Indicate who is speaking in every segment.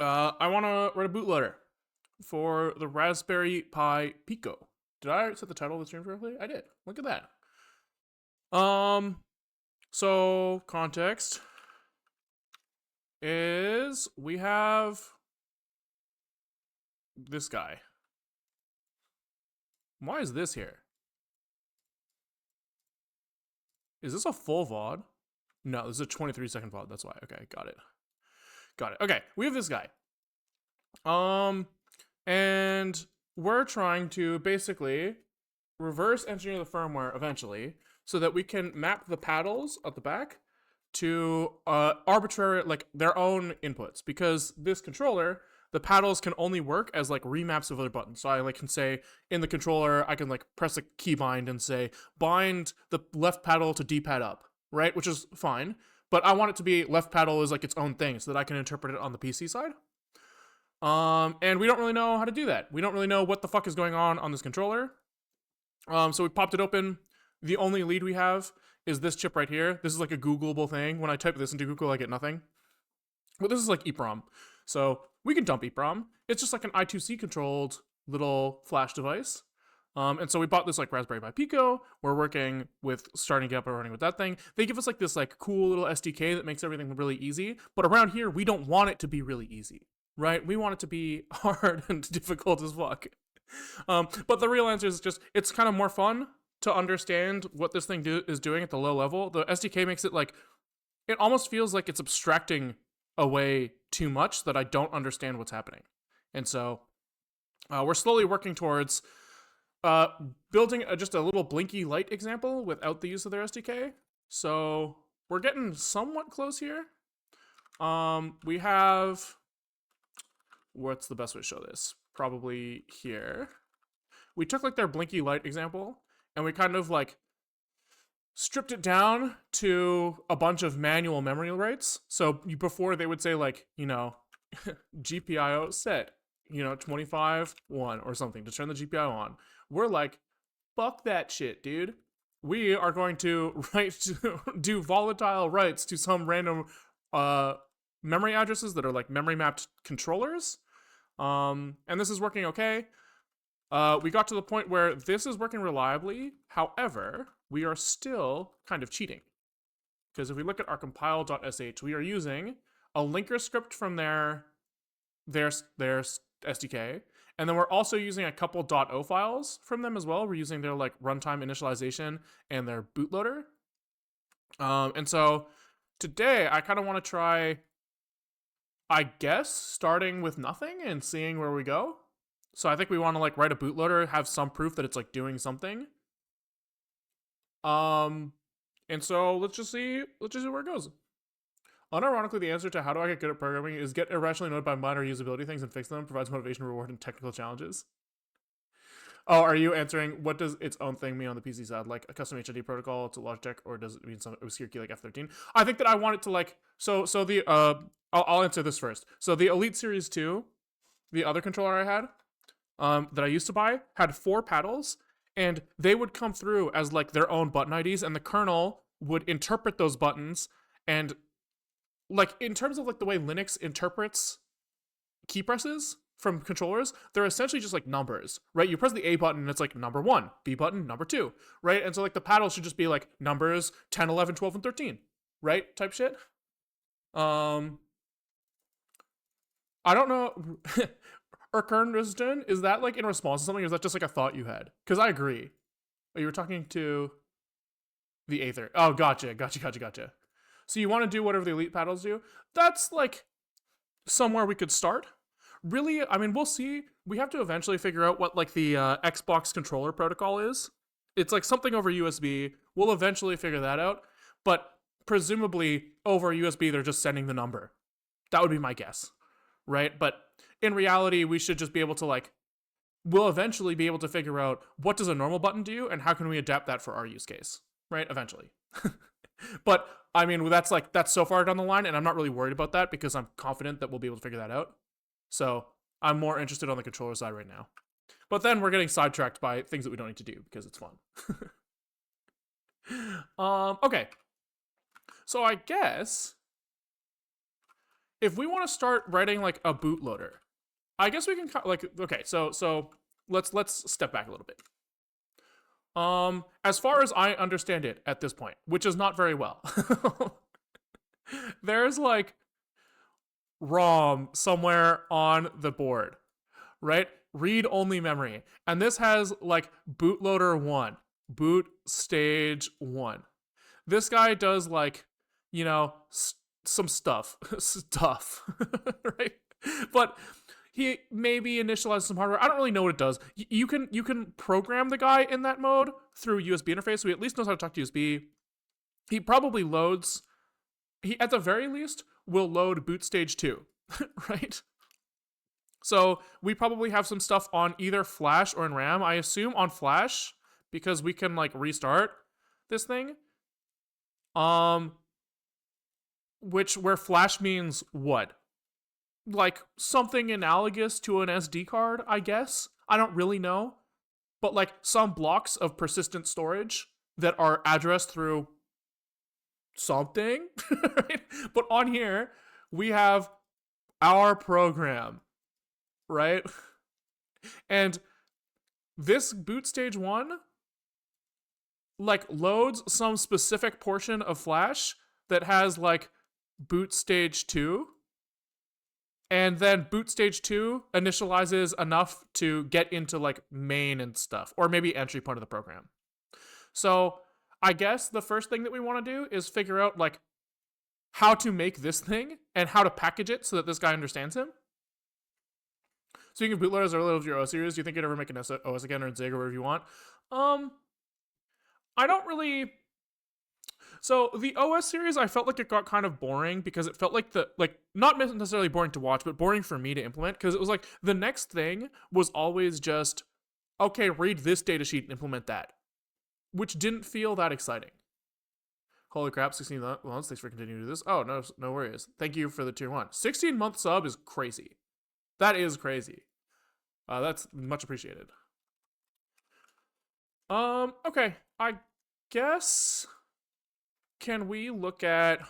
Speaker 1: I want to write a bootloader for the Raspberry Pi Pico. Did I set the title of the stream correctly? I did. Look at that. So context is we have this guy. Why is this here? Is this a full VOD? No, this is a 23-second VOD. That's why. Okay, got it. Got it. Okay, we have this guy. And we're trying to basically reverse engineer the firmware eventually so that we can map the paddles at the back to arbitrary, like their own inputs. Because this controller, the paddles can only work as like remaps of other buttons. So I like can say in the controller, I can like press a key bind and say bind the left paddle to D-pad up, right? Which is fine. But I want it to be left paddle is like its own thing so that I can interpret it on the PC side. And we don't really know how to do that. We don't really know what the fuck is going on this controller. So we popped it open. The only lead we have is this chip right here. This is like a Googleable thing. When I type this into Google, I get nothing. But this is like EEPROM. So we can dump EEPROM. It's just like an I2C controlled little flash device. And so we bought this like Raspberry Pi Pico. We're working with starting to get up and running with that thing. They give us like this like cool little SDK that makes everything really easy. But around here, we don't want it to be really easy, right? We want it to be hard and difficult as fuck. But the real answer is just it's kind of more fun to understand what this thing is doing at the low level. The SDK makes it like it almost feels like it's abstracting away too much that I don't understand what's happening. And so we're slowly working towards building just a little blinky light example without the use of their SDK. So we're getting somewhat close here. We have, what's the best way to show this? Probably here. We took like their blinky light example and we kind of like stripped it down to a bunch of manual memory writes. So before they would say like, GPIO set, 25 1 or something to turn the GPIO on. We're like, fuck that shit, dude. We are going to do volatile writes to some random memory addresses that are like memory mapped controllers. And this is working okay. We got to the point where this is working reliably. However, we are still kind of cheating. Because if we look at our compile.sh, we are using a linker script from their SDK, and then we're also using a couple .o files from them as well. We're using their like runtime initialization and their bootloader. And so today I kind of want to try, I guess, starting with nothing and seeing where we go. So I think we want to like write a bootloader, have some proof that it's like doing something. And so let's just see where it goes. Unironically, the answer to how do I get good at programming is get irrationally annoyed by minor usability things and fix them, provides motivation, reward, and technical challenges. Oh, are you answering what does its own thing mean on the PC side? Like a custom HID protocol to Logitech, or does it mean some obscure key like F13? I think that I want it to like I'll answer this first. So the Elite Series 2, the other controller I had, that I used to buy, had 4 paddles, and they would come through as like their own button IDs, and the kernel would interpret those buttons. And like in terms of like the way Linux interprets key presses from controllers, they're essentially just like numbers, right? You press the A button and it's like number 1, B button, number 2, right? And so like the paddle should just be like numbers 10, 11, 12, and 13, right? Type shit. I don't know. Urkern is that like in response to something, or is that just like a thought you had? Because I agree. Oh, you were talking to the Aether. Oh, gotcha. So you want to do whatever the Elite paddles do? That's like somewhere we could start. Really, I mean, we'll see. We have to eventually figure out what like the Xbox controller protocol is. It's like something over USB. We'll eventually figure that out. But presumably over USB, they're just sending the number. That would be my guess, right? But in reality, we should just be able to like, we'll eventually be able to figure out what does a normal button do and how can we adapt that for our use case, right? Eventually. But I mean, that's so far down the line, and I'm not really worried about that because I'm confident that we'll be able to figure that out. So I'm more interested on the controller side right now. But then we're getting sidetracked by things that we don't need to do because it's fun. Okay. So I guess if we want to start writing like a bootloader, I guess we can like, okay, so let's step back a little bit. As far as I understand it at this point, which is not very well, there's like ROM somewhere on the board, right? Read only memory. And this has like bootloader 1, boot stage 1. This guy does like, you know, some stuff, right? But he maybe initializes some hardware. I don't really know what it does. You can program the guy in that mode through USB interface, so he at least knows how to talk to USB. He probably loads. He at the very least will load boot stage 2, right? So we probably have some stuff on either flash or in RAM. I assume on flash because we can like restart this thing. Which where flash means what? Like something analogous to an SD card, I guess. I don't really know. But like some blocks of persistent storage that are addressed through something. Right? But on here, we have our program, right? And this boot stage 1 like loads some specific portion of flash that has like boot stage 2, and then boot stage 2 initializes enough to get into like main and stuff, or maybe entry point of the program. So I guess the first thing that we want to do is figure out like how to make this thing and how to package it so that this guy understands him. So you can bootload as early as your OS series. Do you think you'd ever make an OS again or in Zig or whatever you want? I don't really. So the OS series, I felt like it got kind of boring because it felt like not necessarily boring to watch, but boring for me to implement, because it was like the next thing was always just, okay, read this datasheet and implement that, which didn't feel that exciting. Holy crap, 16 months. Thanks for continuing to do this. Oh, no worries. Thank you for the tier 1. 16-month sub is crazy. That is crazy. That's much appreciated. Okay. I guess, can we look at,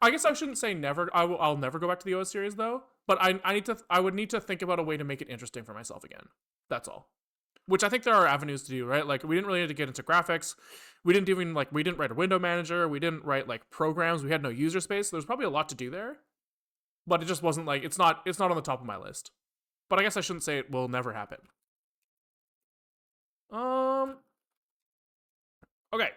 Speaker 1: I guess I shouldn't say never. I'll never go back to the OS series though, but I would need to think about a way to make it interesting for myself again. That's all. Which I think there are avenues to do, right? Like we didn't really need to get into graphics. We didn't write a window manager. We didn't write like programs. We had no user space. There's probably a lot to do there, but it just wasn't like, it's not on the top of my list. But I guess I shouldn't say it will never happen. Okay.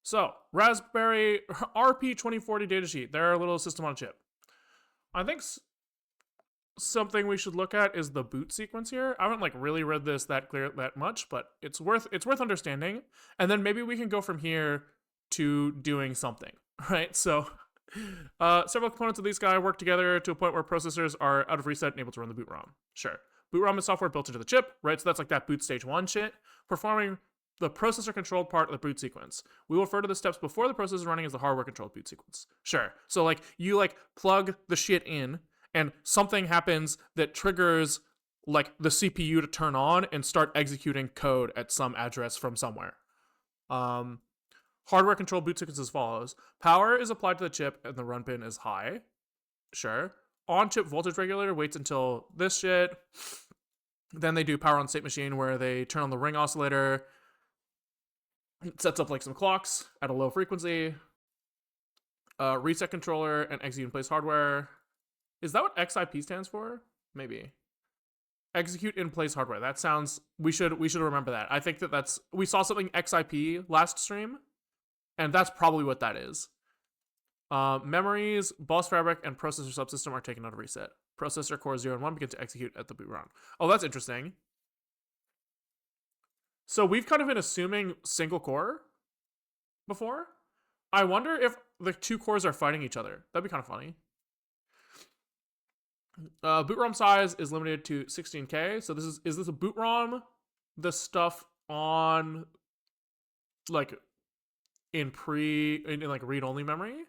Speaker 1: So, Raspberry RP2040 datasheet, their little system on a chip. I think something we should look at is the boot sequence here. I haven't like really read this that much, but it's worth understanding. And then maybe we can go from here to doing something, right? So, several components of these guys work together to a point where processors are out of reset and able to run the boot ROM. Sure. Boot ROM is software built into the chip, right? So that's like that boot stage 1 shit, performing the processor controlled part of the boot sequence. We will refer to the steps before the processor is running as the hardware controlled boot sequence. Sure. So like you like plug the shit in and something happens that triggers like the CPU to turn on and start executing code at some address from somewhere. Hardware controlled boot sequence as follows. Power is applied to the chip and the run pin is high. Sure. On-chip voltage regulator waits until this shit. Then they do power on state machine where they turn on the ring oscillator. It sets up like some clocks at a low frequency. Reset controller and execute in place hardware. Is that what XIP stands for? Maybe. Execute in place hardware. That sounds, we should remember that. I think that's, we saw something XIP last stream, and that's probably what that is. Memories, bus fabric, and processor subsystem are taken out of reset. Processor core 0 and 1 begin to execute at the boot ROM. Oh, that's interesting. So we've kind of been assuming single core before. I wonder if the two cores are fighting each other. That'd be kind of funny. Boot ROM size is limited to 16K. So is this a boot ROM? The stuff on like in like read-only memory?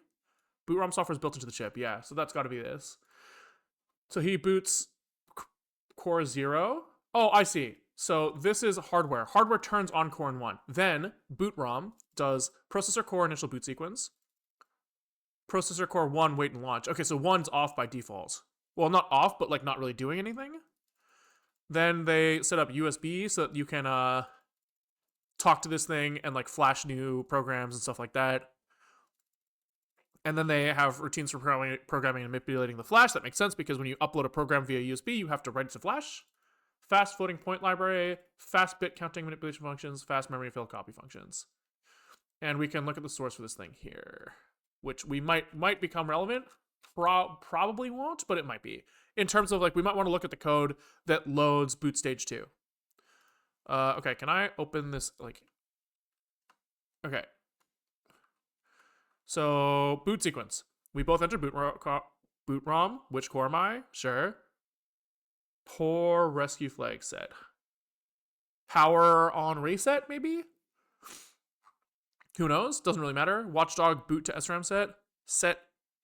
Speaker 1: Boot ROM software is built into the chip. Yeah, so that's got to be this. So he boots core 0. Oh, I see. So this is hardware. Hardware turns on core in 1. Then boot ROM does processor core initial boot sequence. processor core 1 wait and launch. Okay, so 1's off by default. Well, not off, but like not really doing anything. Then they set up USB so that you can talk to this thing and like flash new programs and stuff like that. And then they have routines for programming and manipulating the flash. That makes sense because when you upload a program via USB, you have to write it to flash. Fast floating point library, fast bit counting manipulation functions, fast memory fill copy functions. And we can look at the source for this thing here, which we might become relevant. Probably won't, but it might be. In terms of like, we might want to look at the code that loads boot stage 2. Okay, can I open this, like, okay. So, boot sequence. We both enter boot ROM. Which core am I? Sure. Poor rescue flag set. Power on reset, maybe? Who knows? Doesn't really matter. Watchdog boot to SRAM set. Set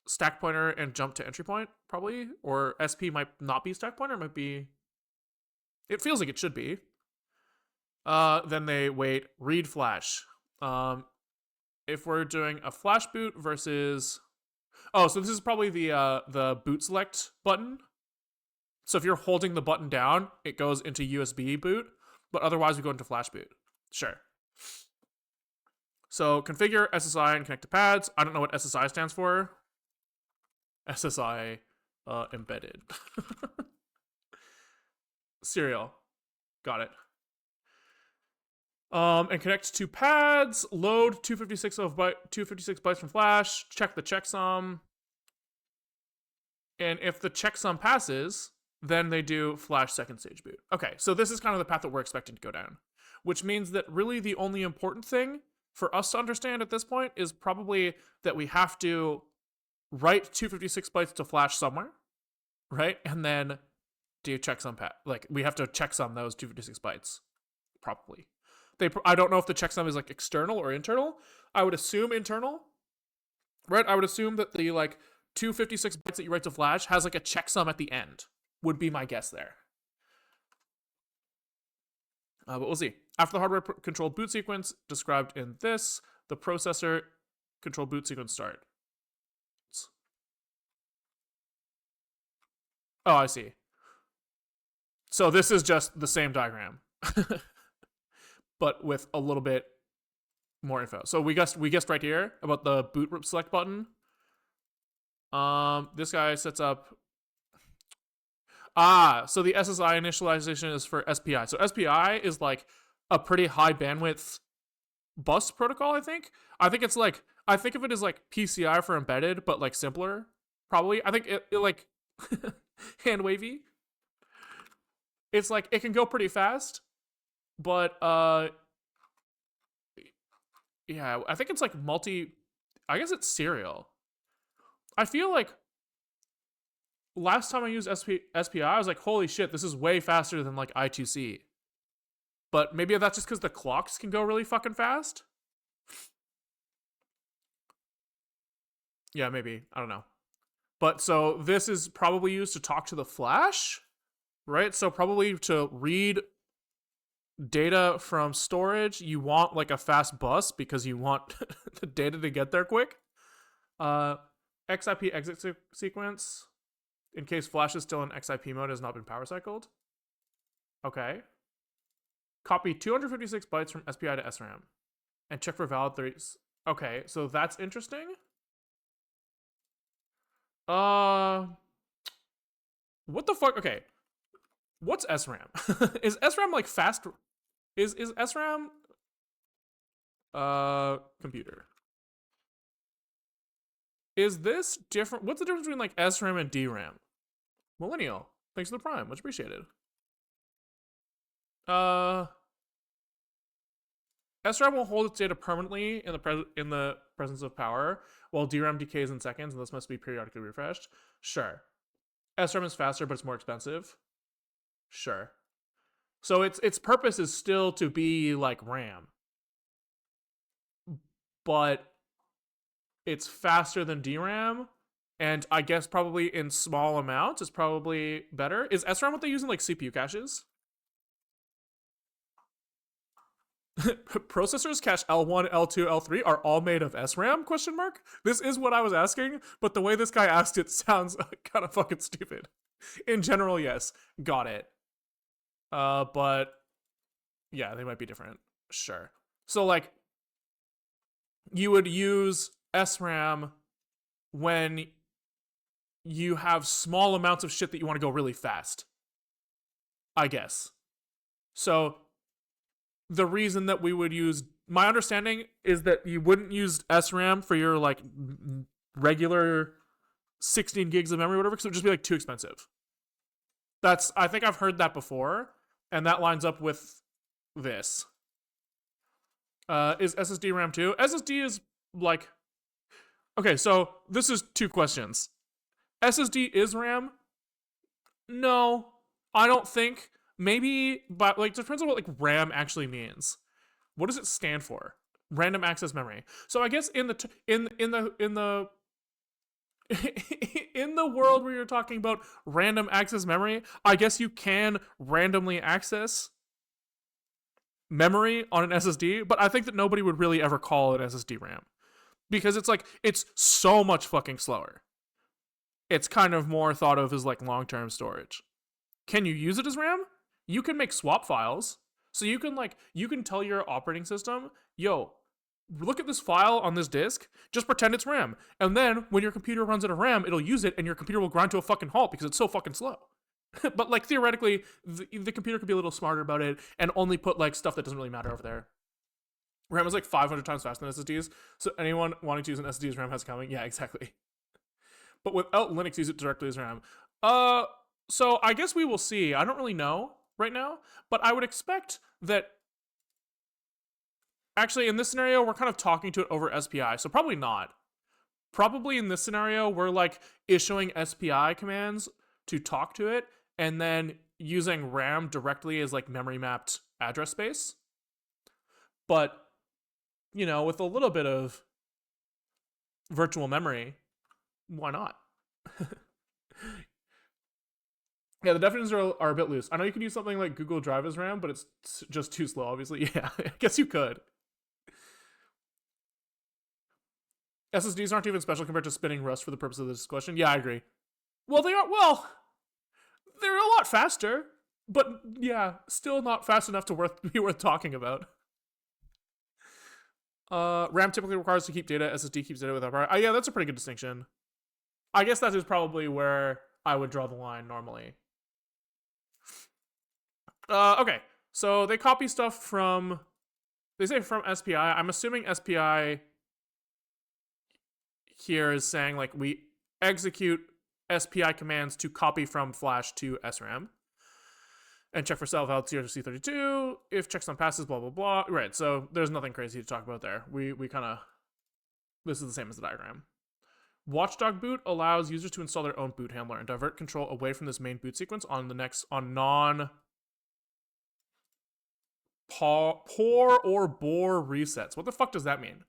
Speaker 1: stack pointer and jump to entry point, probably. Or SP might not be stack pointer, might be... It feels like it should be. Then they wait, read flash. If we're doing a flash boot versus... Oh, so this is probably the boot select button. So if you're holding the button down, it goes into USB boot, but otherwise we go into flash boot. Sure. So configure SSI and connect to pads. I don't know what SSI stands for. SSI embedded. Serial. Got it. And connect to pads, load 256 bytes from flash, check the checksum. And if the checksum passes, then they do flash second stage boot. Okay, so this is kind of the path that we're expecting to go down, which means that really the only important thing for us to understand at this point is probably that we have to write 256 bytes to flash somewhere, right? And then do checksum like we have to checksum those 256 bytes, probably. I don't know if the checksum is like external or internal. I would assume internal, right? I would assume that the like 256 bytes that you write to flash has like a checksum at the end, would be my guess there. But we'll see. After the hardware controlled boot sequence described in this, the processor controlled boot sequence start. Oh, I see. So this is just the same diagram. But with a little bit more info. So we guessed right here about the boot select button. This guy sets up. So the SSI initialization is for SPI. So SPI is like a pretty high bandwidth bus protocol, I think. I think of it as like PCI for embedded, but like simpler, probably. I think it like hand wavy. It's like it can go pretty fast. But yeah, I think it's like I guess it's serial. I feel like last time I used SPI, I was like, holy shit, this is way faster than like I2C. But maybe that's just because the clocks can go really fucking fast. Yeah, maybe. I don't know. But so this is probably used to talk to the flash, right? So probably to read data from storage, you want like a fast bus because you want the data to get there quick. XIP exit sequence, in case flash is still in XIP mode, has not been power cycled. Okay. Copy 256 bytes from SPI to SRAM and check for valid 30s. Okay, so that's interesting. What the fuck? Okay. What's SRAM? Is SRAM like fast? Is SRAM computer? Is this different? What's the difference between like SRAM and DRAM? Millennial, thanks for the prime, much appreciated. SRAM will hold its data permanently in the presence of power, while DRAM decays in seconds, and this must be periodically refreshed. Sure. SRAM is faster, but it's more expensive. Sure. So its purpose is still to be like RAM, but it's faster than DRAM, and I guess probably in small amounts is probably better. Is SRAM what they use in like CPU caches? Processors cache L1, L2, L3 are all made of SRAM? Question mark. This is what I was asking, but the way this guy asked it sounds kind of fucking stupid. In general, yes, got it. But yeah, they might be different. Sure. So like, you would use SRAM when you have small amounts of shit that you want to go really fast, I guess. So the reason that we would use, my understanding is that you wouldn't use SRAM for your like regular 16 gigs of memory or whatever, because it would just be like too expensive. I think I've heard that before, and that lines up with this. Is SSD RAM too? SSD is like, okay, so this is two questions. SSD is RAM? No, I don't think. Maybe, but like depends on what like RAM actually means. What does it stand for? Random access memory. So I guess in the in the world where you're talking about random access memory, I guess you can randomly access memory on an SSD, but I think that nobody would really ever call it SSD RAM because it's like it's so much fucking slower. It's kind of more thought of as like long-term storage. Can you use it as RAM? You can make swap files. So you can tell your operating system, yo, look at this file on this disk, just pretend it's RAM. And then when your computer runs out of RAM, it'll use it and your computer will grind to a fucking halt because it's so fucking slow. But like theoretically, the computer could be a little smarter about it and only put like stuff that doesn't really matter over there. RAM is like 500 times faster than SSDs. So anyone wanting to use an SSD as RAM has coming. Yeah, exactly. But without Linux, use it directly as RAM. So I guess we will see. I don't really know right now, but I would expect that actually in this scenario, we're kind of talking to it over SPI, so probably not. Probably in this scenario, we're like issuing SPI commands to talk to it and then using RAM directly as like memory mapped address space. But, you know, with a little bit of virtual memory, why not? Yeah, the definitions are a bit loose. I know you can use something like Google Drive as RAM, but it's just too slow, obviously. Yeah, I guess you could. SSDs aren't even special compared to spinning Rust for the purpose of this question. Yeah, I agree. Well, they are. Well, they're a lot faster, but yeah, still not fast enough to be worth talking about. RAM typically requires to keep data. SSD keeps data without power. Yeah, that's a pretty good distinction. I guess that is probably where I would draw the line normally. Okay, so they copy stuff from. They say from SPI. I'm assuming SPI here is saying like we execute SPI commands to copy from flash to SRAM and check for self-out C32. If checksum passes, blah blah blah. Right. So there's nothing crazy to talk about there. We kind of this is the same as the diagram. Watchdog boot allows users to install their own boot handler and divert control away from this main boot sequence on non pour or bore resets. What the fuck does that mean?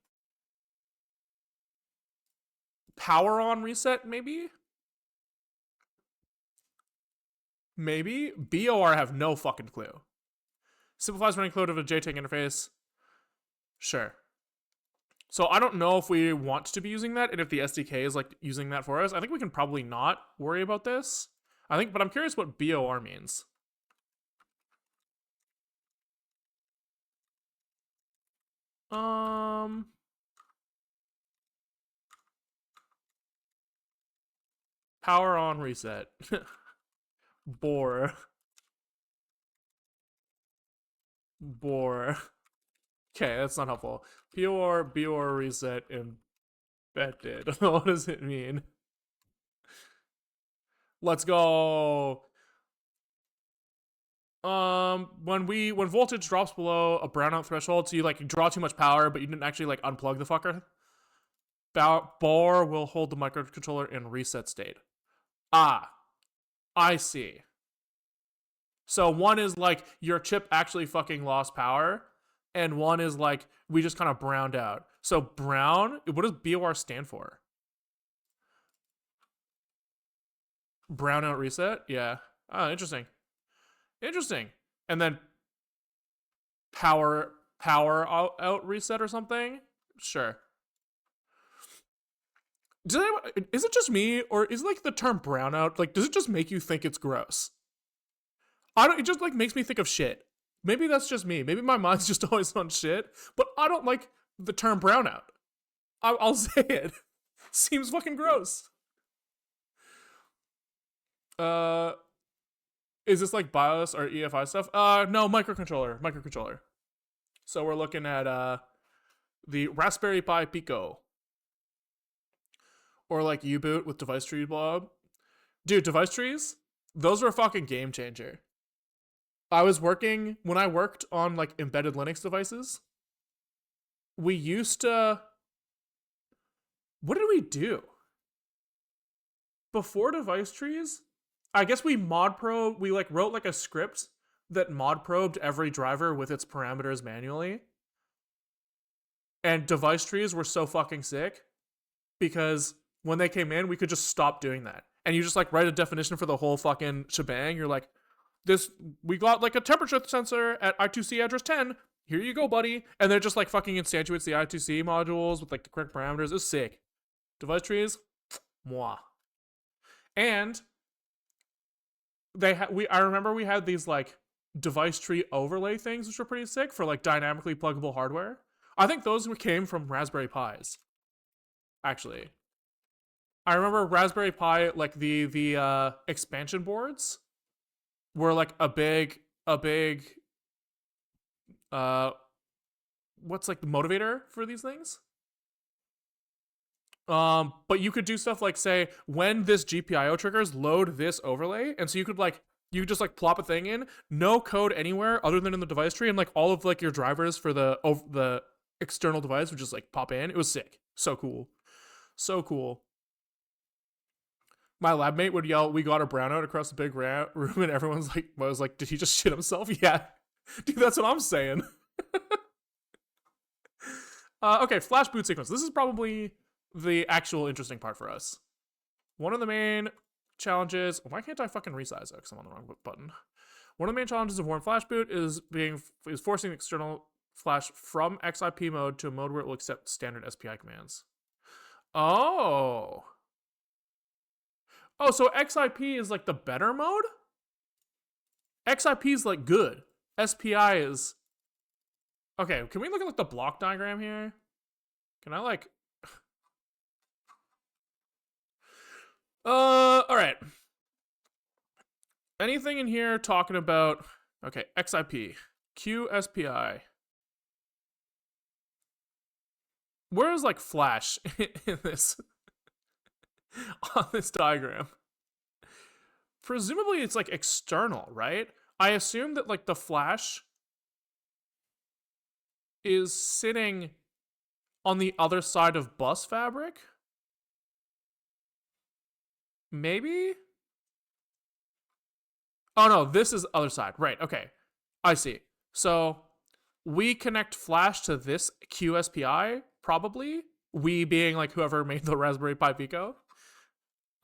Speaker 1: Power on reset, maybe? Maybe? BOR have no fucking clue. Simplifies running code of a JTAG interface. Sure. So I don't know if we want to be using that and if the SDK is like using that for us. I think we can probably not worry about this. But I'm curious what BOR means. Power on reset. Bore. Okay, that's not helpful. POR, BOR reset, embedded. What does it mean? Let's go. When voltage drops below a brownout threshold, so you like draw too much power, but you didn't actually like unplug the fucker. Bar will hold the microcontroller in reset state. Ah, I see. So one is like your chip actually fucking lost power, and one is like we just kind of browned out. So brown, what does BOR stand for? Brownout reset? Yeah. Oh, interesting. And then power power out reset or something. Sure. Is it just me, or is like the term brownout, like, does it just make you think it's gross? I don't. It just like makes me think of shit. Maybe that's just me. Maybe my mind's just always on shit. But I don't like the term brownout. I'll say it. Seems fucking gross. Is this like BIOS or EFI stuff? No, microcontroller. So we're looking at the Raspberry Pi Pico, or like U-boot with device tree blob. Dude, device trees, those are a fucking game changer. When I worked on like embedded Linux devices, we used to, what did we do? Before device trees, I guess we like wrote like a script that mod probed every driver with its parameters manually. And device trees were so fucking sick because when they came in, we could just stop doing that. And you just like write a definition for the whole fucking shebang. You're like, we got like a temperature sensor at I2C address 10. Here you go, buddy. And then it just like fucking instantiates the I2C modules with like the correct parameters. It's sick. Device trees, moi. And I remember we had these like device tree overlay things, which were pretty sick for like dynamically pluggable hardware. I think those came from Raspberry Pis. Actually, I remember Raspberry Pi, like the expansion boards were like a big what's like the motivator for these things. But you could do stuff like say when this GPIO triggers, load this overlay, and so you could just like plop a thing in, no code anywhere other than in the device tree, and like all of like your drivers for the external device would just like pop in. It was sick. So cool. My lab mate would yell, "We got a brownout," across the big room, and everyone's like, was like, "Did he just shit himself?" Yeah, dude, that's what I'm saying. Okay, flash boot sequence. This is probably the actual interesting part for us. One of the main challenges. Why can't I fucking resize it? Because I'm on the wrong button. One of the main challenges of warm flash boot is forcing the external flash from XIP mode to a mode where it will accept standard SPI commands. Oh, so XIP is like the better mode? XIP is like good. SPI is... Okay, can we look at like the block diagram here? Can I like... alright. Anything in here talking about... Okay, XIP. QSPI. Where is like flash in this... on this diagram? Presumably it's like external, right? I assume that like the flash is sitting on the other side of bus fabric. Maybe? Oh no, this is the other side. Right, okay. I see. So we connect flash to this QSPI, probably. We being like whoever made the Raspberry Pi Pico.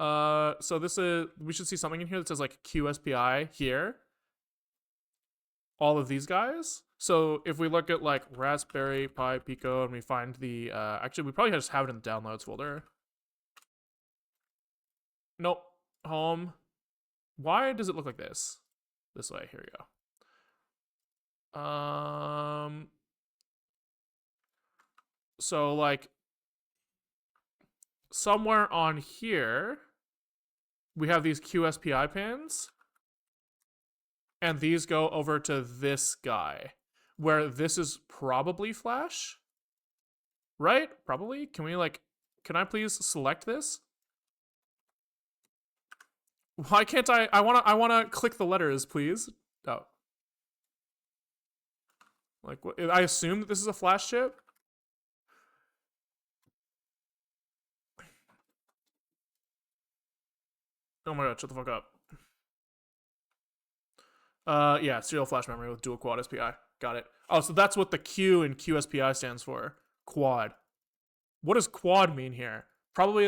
Speaker 1: So this is, we should see something in here that says like QSPI here. All of these guys. So if we look at like Raspberry Pi Pico and we find the, actually we probably just have it in the downloads folder. Nope. Home. Why does it look like this? This way, here we go. So like somewhere on here, we have these QSPI pins, and these go over to this guy, where this is probably flash, right? Probably. Can I please select this? Why can't I? I wanna click the letters, please. Oh, like I assume that this is a flash chip. Oh my god, shut the fuck up. Yeah, serial flash memory with dual quad SPI. Got it. Oh, so that's what the Q in QSPI stands for. Quad. What does quad mean here? Probably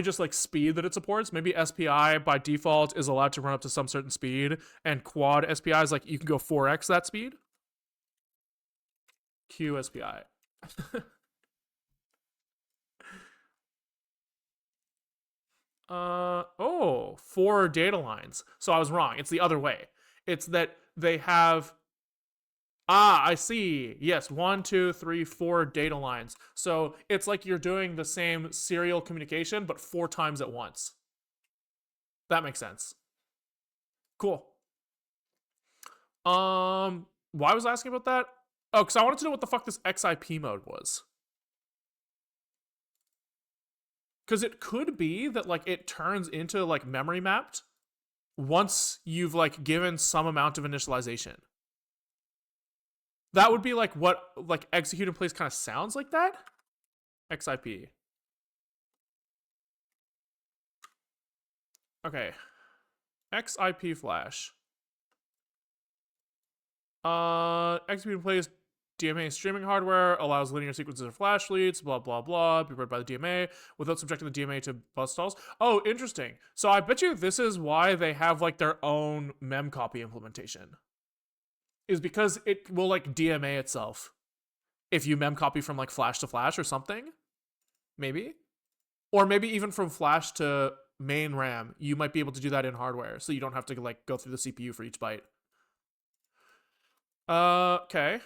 Speaker 1: just like speed that it supports. Maybe SPI by default is allowed to run up to some certain speed, and quad SPI is like you can go 4x that speed. QSPI. Oh, 4 data lines. So I was wrong. It's the other way. It's that they have. I see. Yes, 1, 2, 3, 4 data lines. So it's like you're doing the same serial communication, but 4 times at once. That makes sense. Cool. Why was I asking about that? Oh, because I wanted to know what the fuck this XIP mode was. Because it could be that like it turns into like memory mapped once you've like given some amount of initialization. That would be like what like execute in place kind of sounds like that. XIP. Okay. XIP flash. Execute in place DMA streaming hardware allows linear sequences of flash leads, blah blah blah, be read by the DMA without subjecting the DMA to bus stalls. Oh, interesting. So I bet you this is why they have like their own memcopy implementation. Is because it will like DMA itself if you memcopy from like flash to flash or something. Maybe. Or maybe even from flash to main RAM, you might be able to do that in hardware, so you don't have to like go through the CPU for each byte. Okay.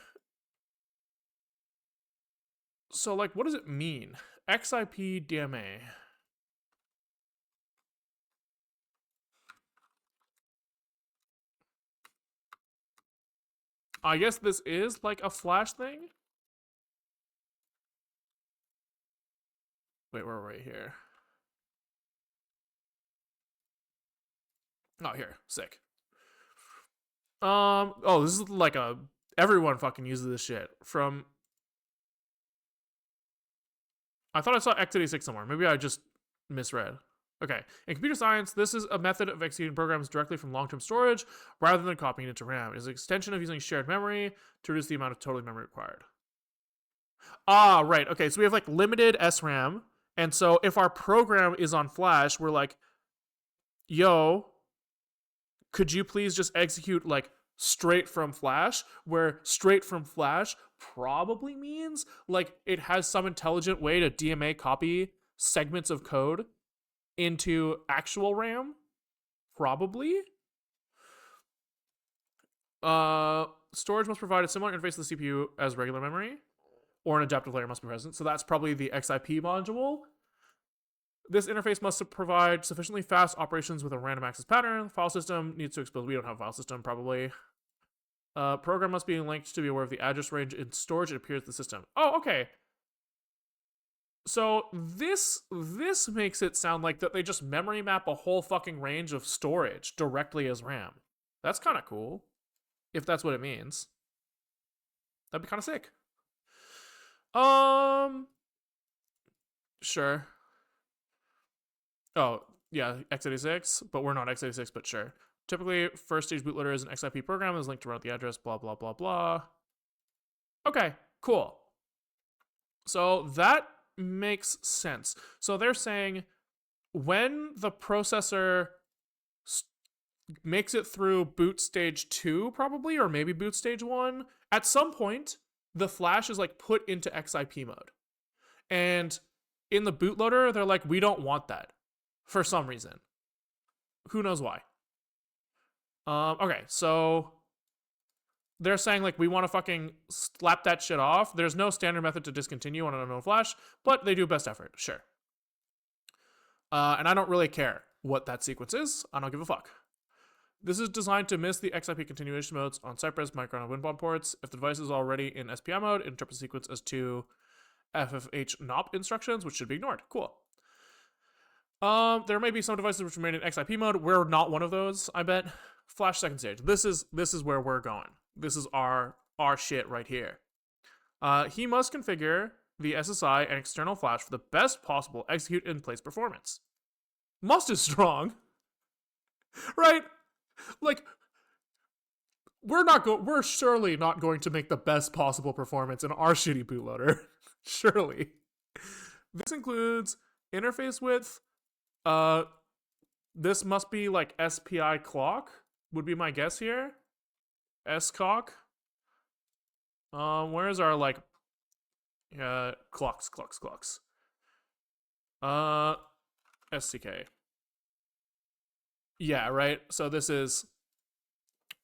Speaker 1: So like, what does it mean? XIP DMA. I guess this is like a flash thing. Wait, we're right here. Oh, here. Sick. Oh, this is like a everyone fucking uses this shit. From I thought I saw x86 somewhere. Maybe I just misread. Okay. In computer science, this is a method of executing programs directly from long-term storage rather than copying it to RAM. It is an extension of using shared memory to reduce the amount of total memory required. Ah, right. Okay, so we have like limited SRAM, and so if our program is on flash, we're like, yo, could you please just execute like straight from flash, where straight from flash probably means like it has some intelligent way to DMA copy segments of code into actual RAM? Probably. Storage must provide a similar interface to the CPU as regular memory, or an adaptive layer must be present. So that's probably the XIP module. This interface must provide sufficiently fast operations with a random access pattern. File system needs to expose. We don't have a file system, probably. Program must be linked to be aware of the address range in storage it appears in the system. Oh, okay. So this makes it sound like that they just memory map a whole fucking range of storage directly as RAM. That's kind of cool, if that's what it means. That'd be kind of sick. Sure. Oh, yeah, x86, but we're not x86, but sure. Typically, first stage bootloader is an XIP program is linked around the address, blah, blah, blah, blah. Okay, cool. So that makes sense. So they're saying when the processor makes it through boot stage 2, probably, or maybe boot stage 1, at some point, the flash is like put into XIP mode. And in the bootloader, they're like, we don't want that for some reason. Who knows why? Okay, so they're saying like we want to fucking slap that shit off. There's no standard method to discontinue on an unknown flash, but they do best effort, sure. And I don't really care what that sequence is. I don't give a fuck. This is designed to miss the XIP continuation modes on Cypress, Micron, and Winbond ports. If the device is already in SPI mode, it interprets the sequence as 2 FFH NOP instructions, which should be ignored. Cool. There may be some devices which remain in XIP mode. We're not one of those, I bet. Flash second stage. This is where we're going. This is our shit right here. He must configure the SSI and external flash for the best possible execute in place performance. Must is strong, right? Like, we're surely not going to make the best possible performance in our shitty bootloader. Surely. This includes interface width. This must be like SPI clock, would be my guess here. SCOC. Where's our like clocks? SCK. Yeah, right. So this is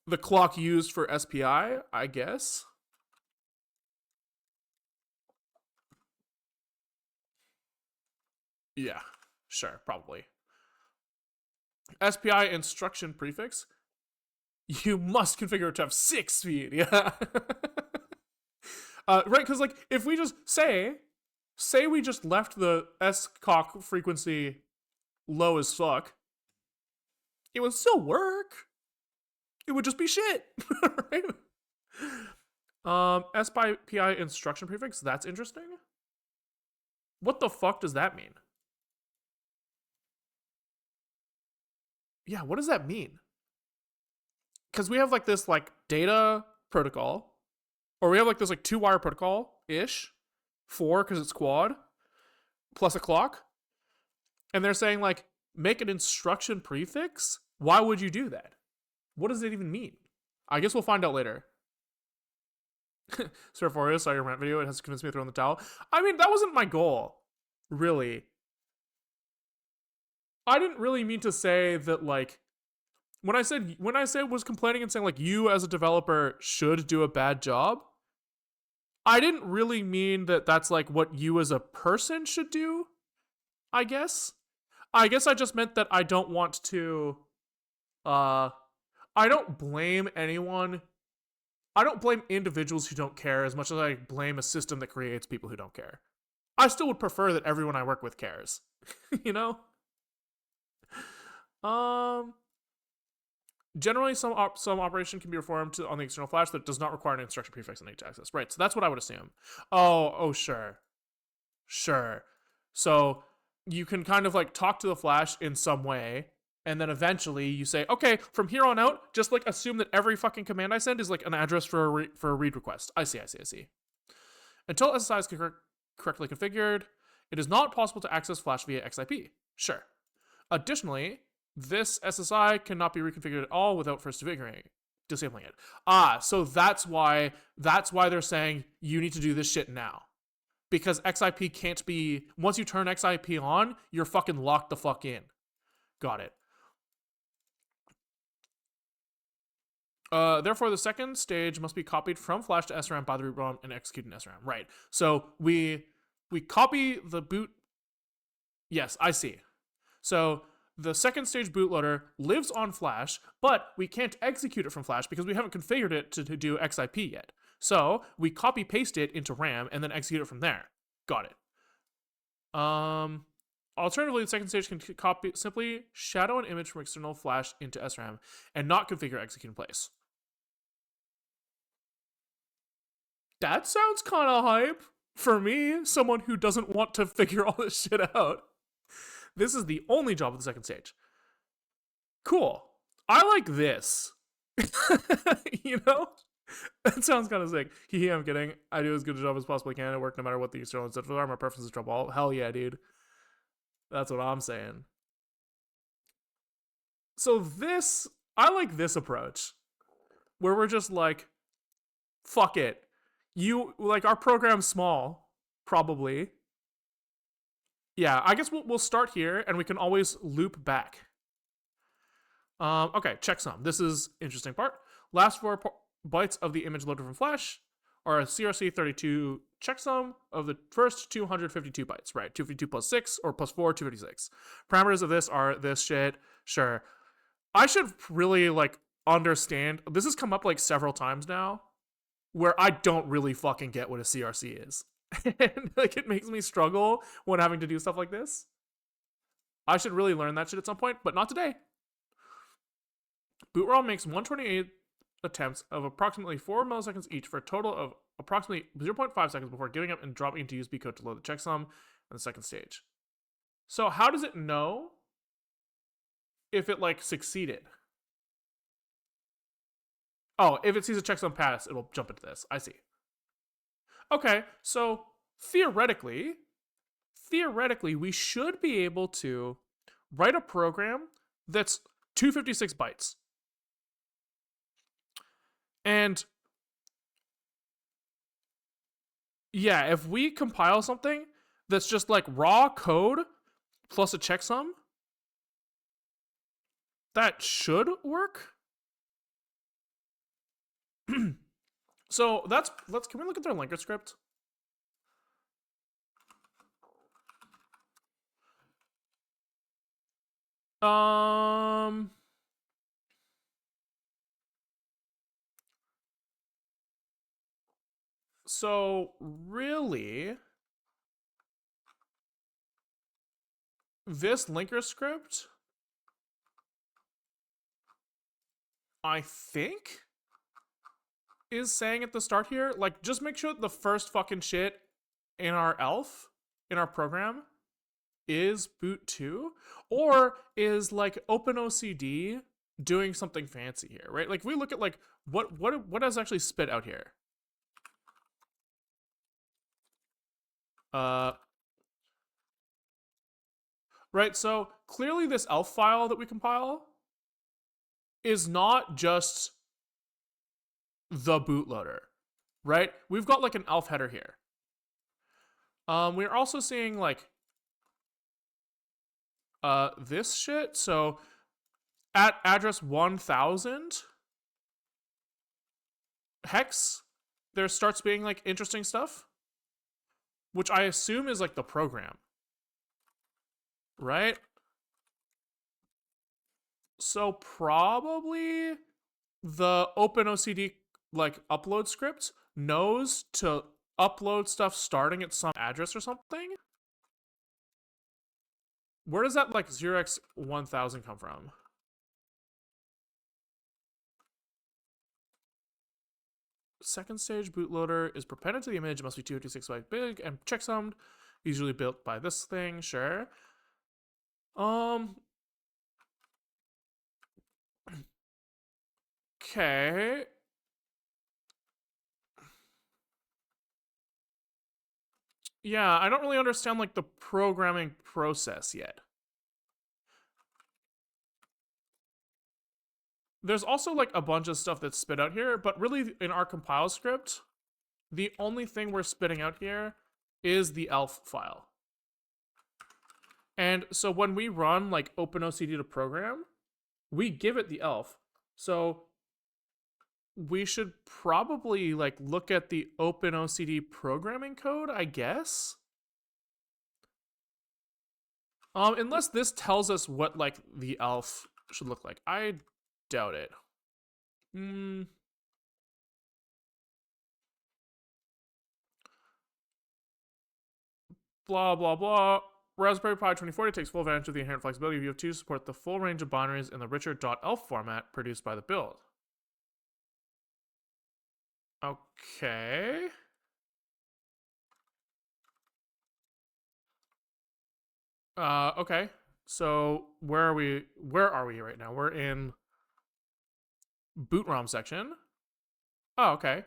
Speaker 1: the clock used for SPI, I guess. Yeah, sure, probably. SPI instruction prefix. You must configure it to have 6 speed. Yeah. Right, because like if we just say we just left the SCOC frequency low as fuck, it would still work. It would just be shit. Right? SPI instruction prefix. That's interesting. What the fuck does that mean? Yeah, what does that mean? Because we have like this like data protocol, or we have like this like 2-wire protocol ish, 4 because it's quad, plus a clock, and they're saying like make an instruction prefix. Why would you do that? What does it even mean? I guess we'll find out later. Sir Forrest, saw your rant video. It has convinced me to throw in the towel. I mean, that wasn't my goal, really. I didn't really mean to say that like when I said was complaining and saying like you as a developer should do a bad job. I didn't really mean that that's like what you as a person should do. I guess I just meant that I don't want to. I don't blame anyone. I don't blame individuals who don't care as much as I blame a system that creates people who don't care. I still would prefer that everyone I work with cares. You know? Generally, some operation can be performed on the external flash that does not require an instruction prefix on each access. Right, so that's what I would assume. Oh, sure. So you can kind of like talk to the flash in some way, and then eventually you say, okay, from here on out, just like assume that every fucking command I send is like an address for a read request. I see. Until SSI is correctly configured, it is not possible to access flash via XIP. Sure. Additionally, this SSI cannot be reconfigured at all without first disabling it. So that's why they're saying you need to do this shit now. Because XIP can't be, once you turn XIP on, you're fucking locked the fuck in. Got it. Therefore, the second stage must be copied from flash to SRAM by the root ROM and executed in SRAM. Right. So we copy the boot. Yes, I see. So the second stage bootloader lives on flash, but we can't execute it from flash because we haven't configured it to do XIP yet. So we copy paste it into RAM and then execute it from there. Got it. Alternatively, the second stage can simply shadow an image from external flash into SRAM and not configure execute in place. That sounds kind of hype for me, someone who doesn't want to figure all this shit out. This is the only job of the second stage. Cool. I like this. You know? That sounds kind of sick. I'm kidding. I do as good a job as possibly can at work no matter what the external incentives are. My preference is drop all. Hell yeah, dude. That's what I'm saying. So I like this approach. Where we're just like, fuck it. Like, our program's small, probably. Yeah, I guess we'll start here, and we can always loop back. Okay, checksum. This is interesting part. Last 4 bytes of the image loaded from flash are a CRC32 checksum of the first 252 bytes, right? 252 plus 6 or plus 4, 256. Parameters of this are this shit. Sure. I should really like understand. This has come up like several times now where I don't really fucking get what a CRC is. And like it makes me struggle when having to do stuff like this. I should really learn that shit at some point, but not today. Boot ROM makes 128 attempts of approximately 4 milliseconds each for a total of approximately 0.5 seconds before giving up and dropping into USB code to load the checksum in the second stage. So how does it know if it like succeeded? Oh, if it sees a checksum pass, it'll jump into this. I see. Okay, so theoretically, we should be able to write a program that's 256 bytes. And Yeah, if we compile something that's just like raw code plus a checksum, that should work. So let's can we look at their linker script? Um so really this linker script, I think, is saying at the start here, like, just make sure that the first fucking shit in our elf, in our program, is boot2, or is like OpenOCD doing something fancy here, right? Like, if we look at like what has actually spit out here. Uh, right. So clearly, this elf file that we compile is not just the bootloader, right? We've got like an elf header here. We're also seeing like this shit. So at address 1000 hex, there starts being like interesting stuff, which I assume is like the program, right? So probably the OpenOCD like upload script knows to upload stuff starting at some address or something. Where does that like 0x1000 come from? Second stage bootloader is appended to the image. It must be 256 byte big and checksummed. Usually built by this thing, sure. Okay. Yeah, I don't really understand like the programming process yet. There's also like a bunch of stuff that's spit out here, but really in our compile script, the only thing we're spitting out here is the elf file. And so when we run like OpenOCD to program, we give it the elf. So we should probably like look at the OpenOCD programming code, I guess. Unless this tells us what like the elf should look like. I doubt it. Blah blah blah. Raspberry Pi 2040 takes full advantage of the inherent flexibility of UF2 to support the full range of binaries in the richer .elf format produced by the build. Okay. Okay. So where are we? Where are we right now? We're in boot ROM section. Oh, okay.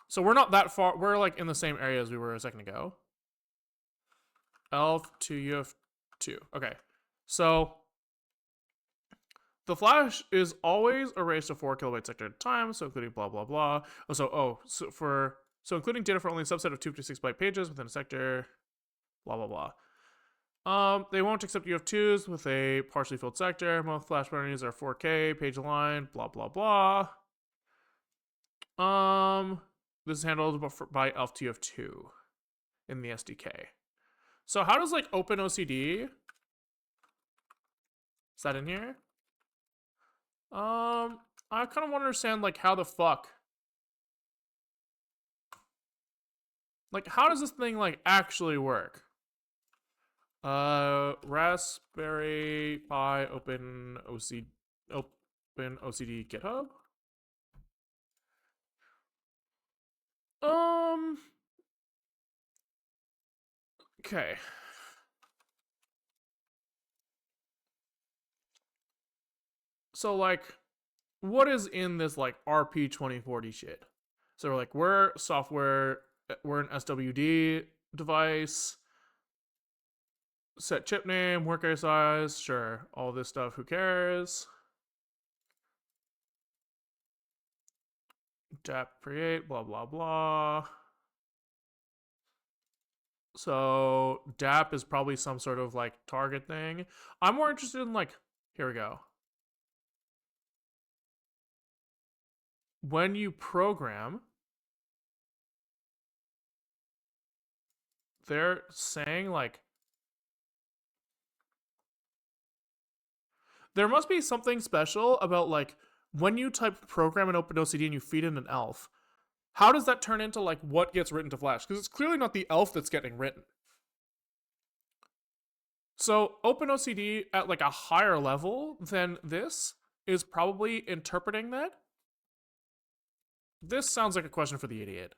Speaker 1: So we're not that far. We're like in the same area as we were a second ago. Elf to UF2. Okay. So the flash is always erased a 4 kilobyte sector at a time, so including blah blah blah. So including data for only a subset of 256 byte pages within a sector, blah blah blah. They won't accept UF2s with a partially filled sector. Most flash binaries are 4K, page line, blah blah blah. This is handled by elf to UF2 in the SDK. So how does like OpenOCD? Is that in here? I kind of want to understand like how the fuck, like how does this thing like actually work? Raspberry Pi OpenOCD GitHub. Okay. So like, what is in this like RP 2040 shit? So we're like, we're software, we're an SWD device, set chip name, work area size, sure, all this stuff, who cares? DAP create, blah blah blah. So DAP is probably some sort of like target thing. I'm more interested in like, here we go. When you program, they're saying like, there must be something special about like when you type program in OpenOCD and you feed in an elf, how does that turn into like what gets written to Flash? Because it's clearly not the elf that's getting written. So OpenOCD at like a higher level than this is probably interpreting that. This sounds like a question for the idiot.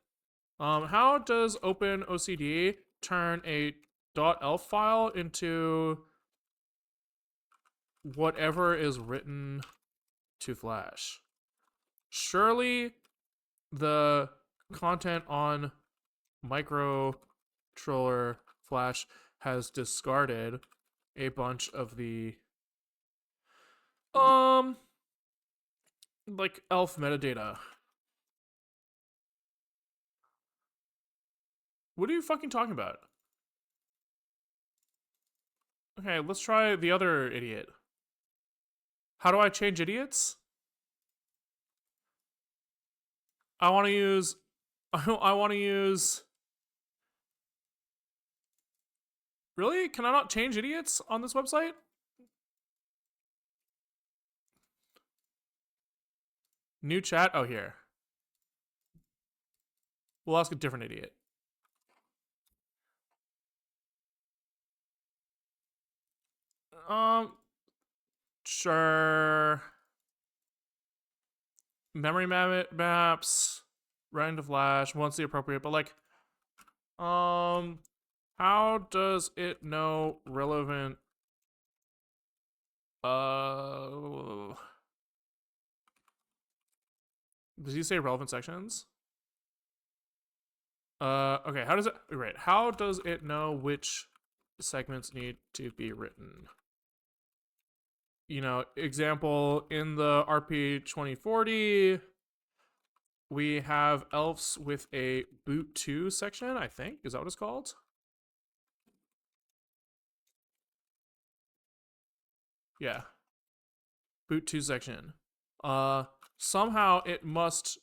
Speaker 1: How does OpenOCD turn a .elf file into whatever is written to Flash? Surely the content on microcontroller Flash has discarded a bunch of the like elf metadata. What are you fucking talking about? Okay, let's try the other idiot. How do I change idiots? I want to use I want to use Really? Can I not change idiots on this website? New chat? Oh, here. We'll ask a different idiot. Sure. Memory maps, writing to Flash, once the appropriate, but like, how does it know relevant, does he say relevant sections? Okay, how does it know which segments need to be written? You know, example, in the RP 2040, we have elves with a boot 2 section, I think. Is that what it's called? Yeah. Boot 2 section. Somehow it must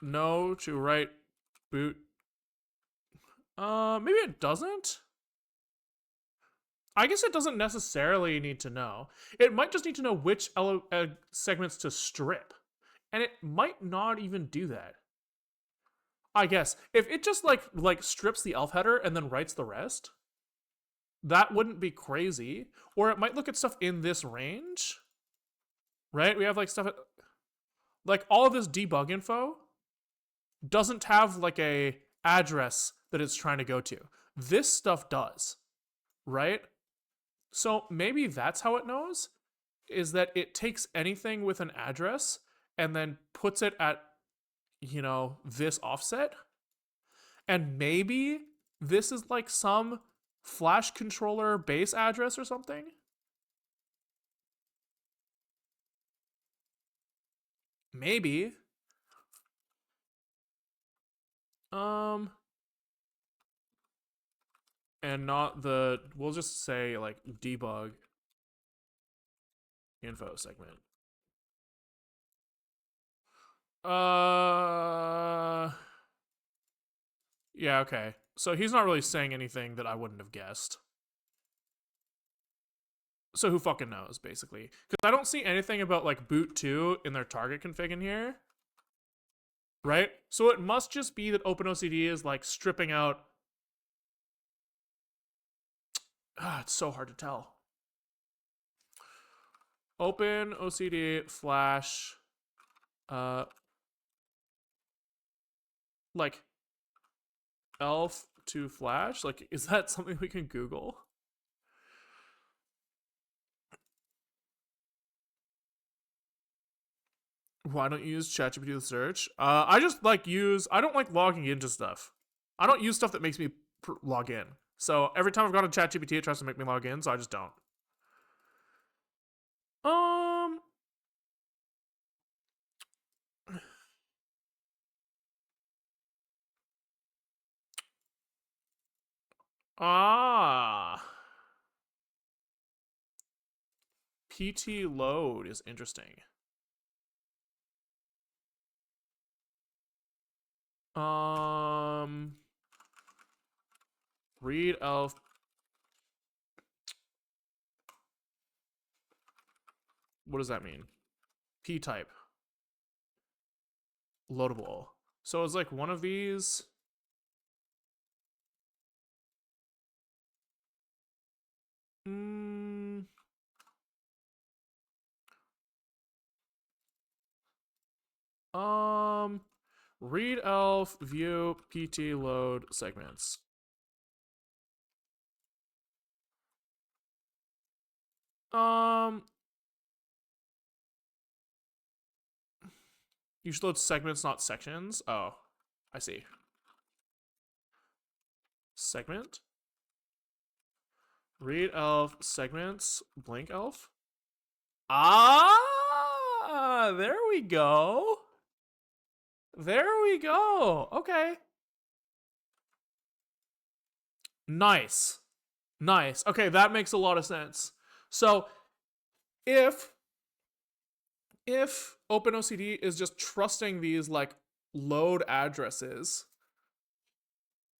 Speaker 1: know to write boot. Maybe it doesn't? I guess it doesn't necessarily need to know. It might just need to know which segments to strip. And it might not even do that. I guess. If it just like strips the elf header and then writes the rest, that wouldn't be crazy. Or it might look at stuff in this range. Right? We have like stuff like all of this debug info doesn't have like a address that it's trying to go to. This stuff does. Right? So maybe that's how it knows, is that it takes anything with an address and then puts it at, you know, this offset. And maybe this is like some Flash controller base address or something. Maybe. And not the, we'll just say like debug info segment. Yeah, okay. So he's not really saying anything that I wouldn't have guessed. So who fucking knows, basically? Because I don't see anything about like boot 2 in their target config in here. Right? So it must just be that OpenOCD is like stripping out. It's so hard to tell. OpenOCD Flash, like elf to Flash. Like, is that something we can Google? Why don't you use ChatGPT to search? I just like I don't like logging into stuff. I don't use stuff that makes me log in. So every time I've gone to ChatGPT, it tries to make me log in, so I just don't. Ah. PT load is interesting. Read elf. What does that mean? P type. Loadable. So it's like one of these. Read elf view PT load segments. You should load segments, not sections. Oh, I see. Segment. Read elf segments. Blink elf. Ah, there we go. There we go. Okay. Nice. Nice. Okay, that makes a lot of sense. So if OpenOCD is just trusting these like load addresses,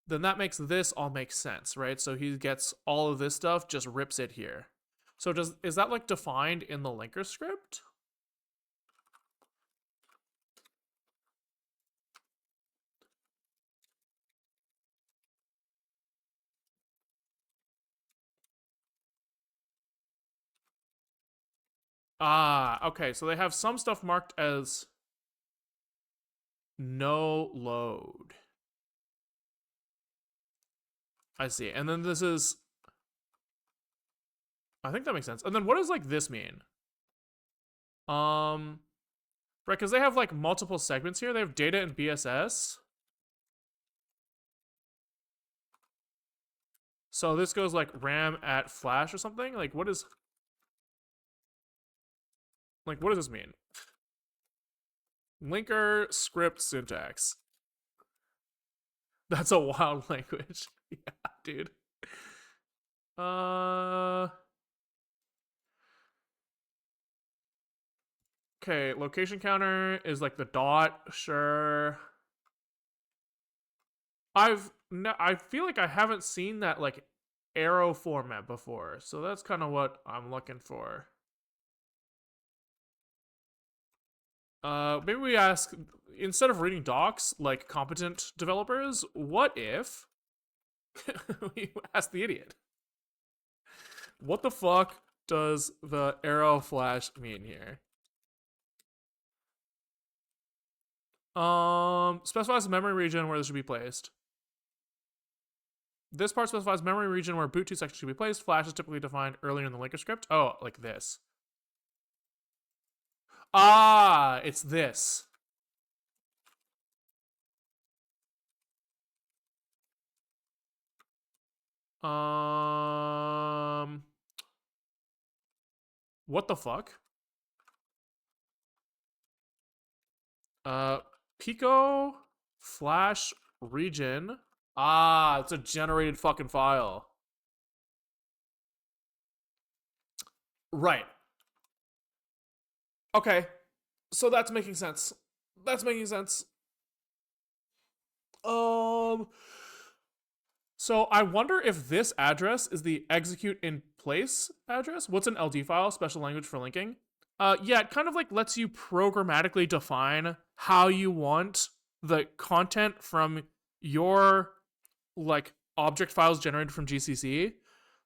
Speaker 1: then that makes this all make sense, right? So he gets all of this stuff, just rips it here. So is that like defined in the linker script? Ah, okay. So they have some stuff marked as no load. I see. And then this is, I think that makes sense. And then what does like this mean? Right, because they have like multiple segments here. They have data and BSS. So this goes like RAM at flash or something? Like what does this mean? Linker script syntax. That's a wild language. Yeah, dude. Okay, location counter is like the dot, sure. I feel like I haven't seen that like arrow format before, so that's kind of what I'm looking for. Maybe we ask, instead of reading docs like competent developers, what if we ask the idiot? What the fuck does the arrow flash mean here? Specifies the memory region where this should be placed. This part specifies memory region where boot2 section should be placed. Flash is typically defined earlier in the linker script. Oh, like this. Ah, it's this. What the fuck? Pico flash region. Ah, it's a generated fucking file. Right. Okay. So that's making sense. That's making sense. So I wonder if this address is the execute in place address. What's an LD file? Special language for linking. Yeah, it kind of like lets you programmatically define how you want the content from your like object files generated from GCC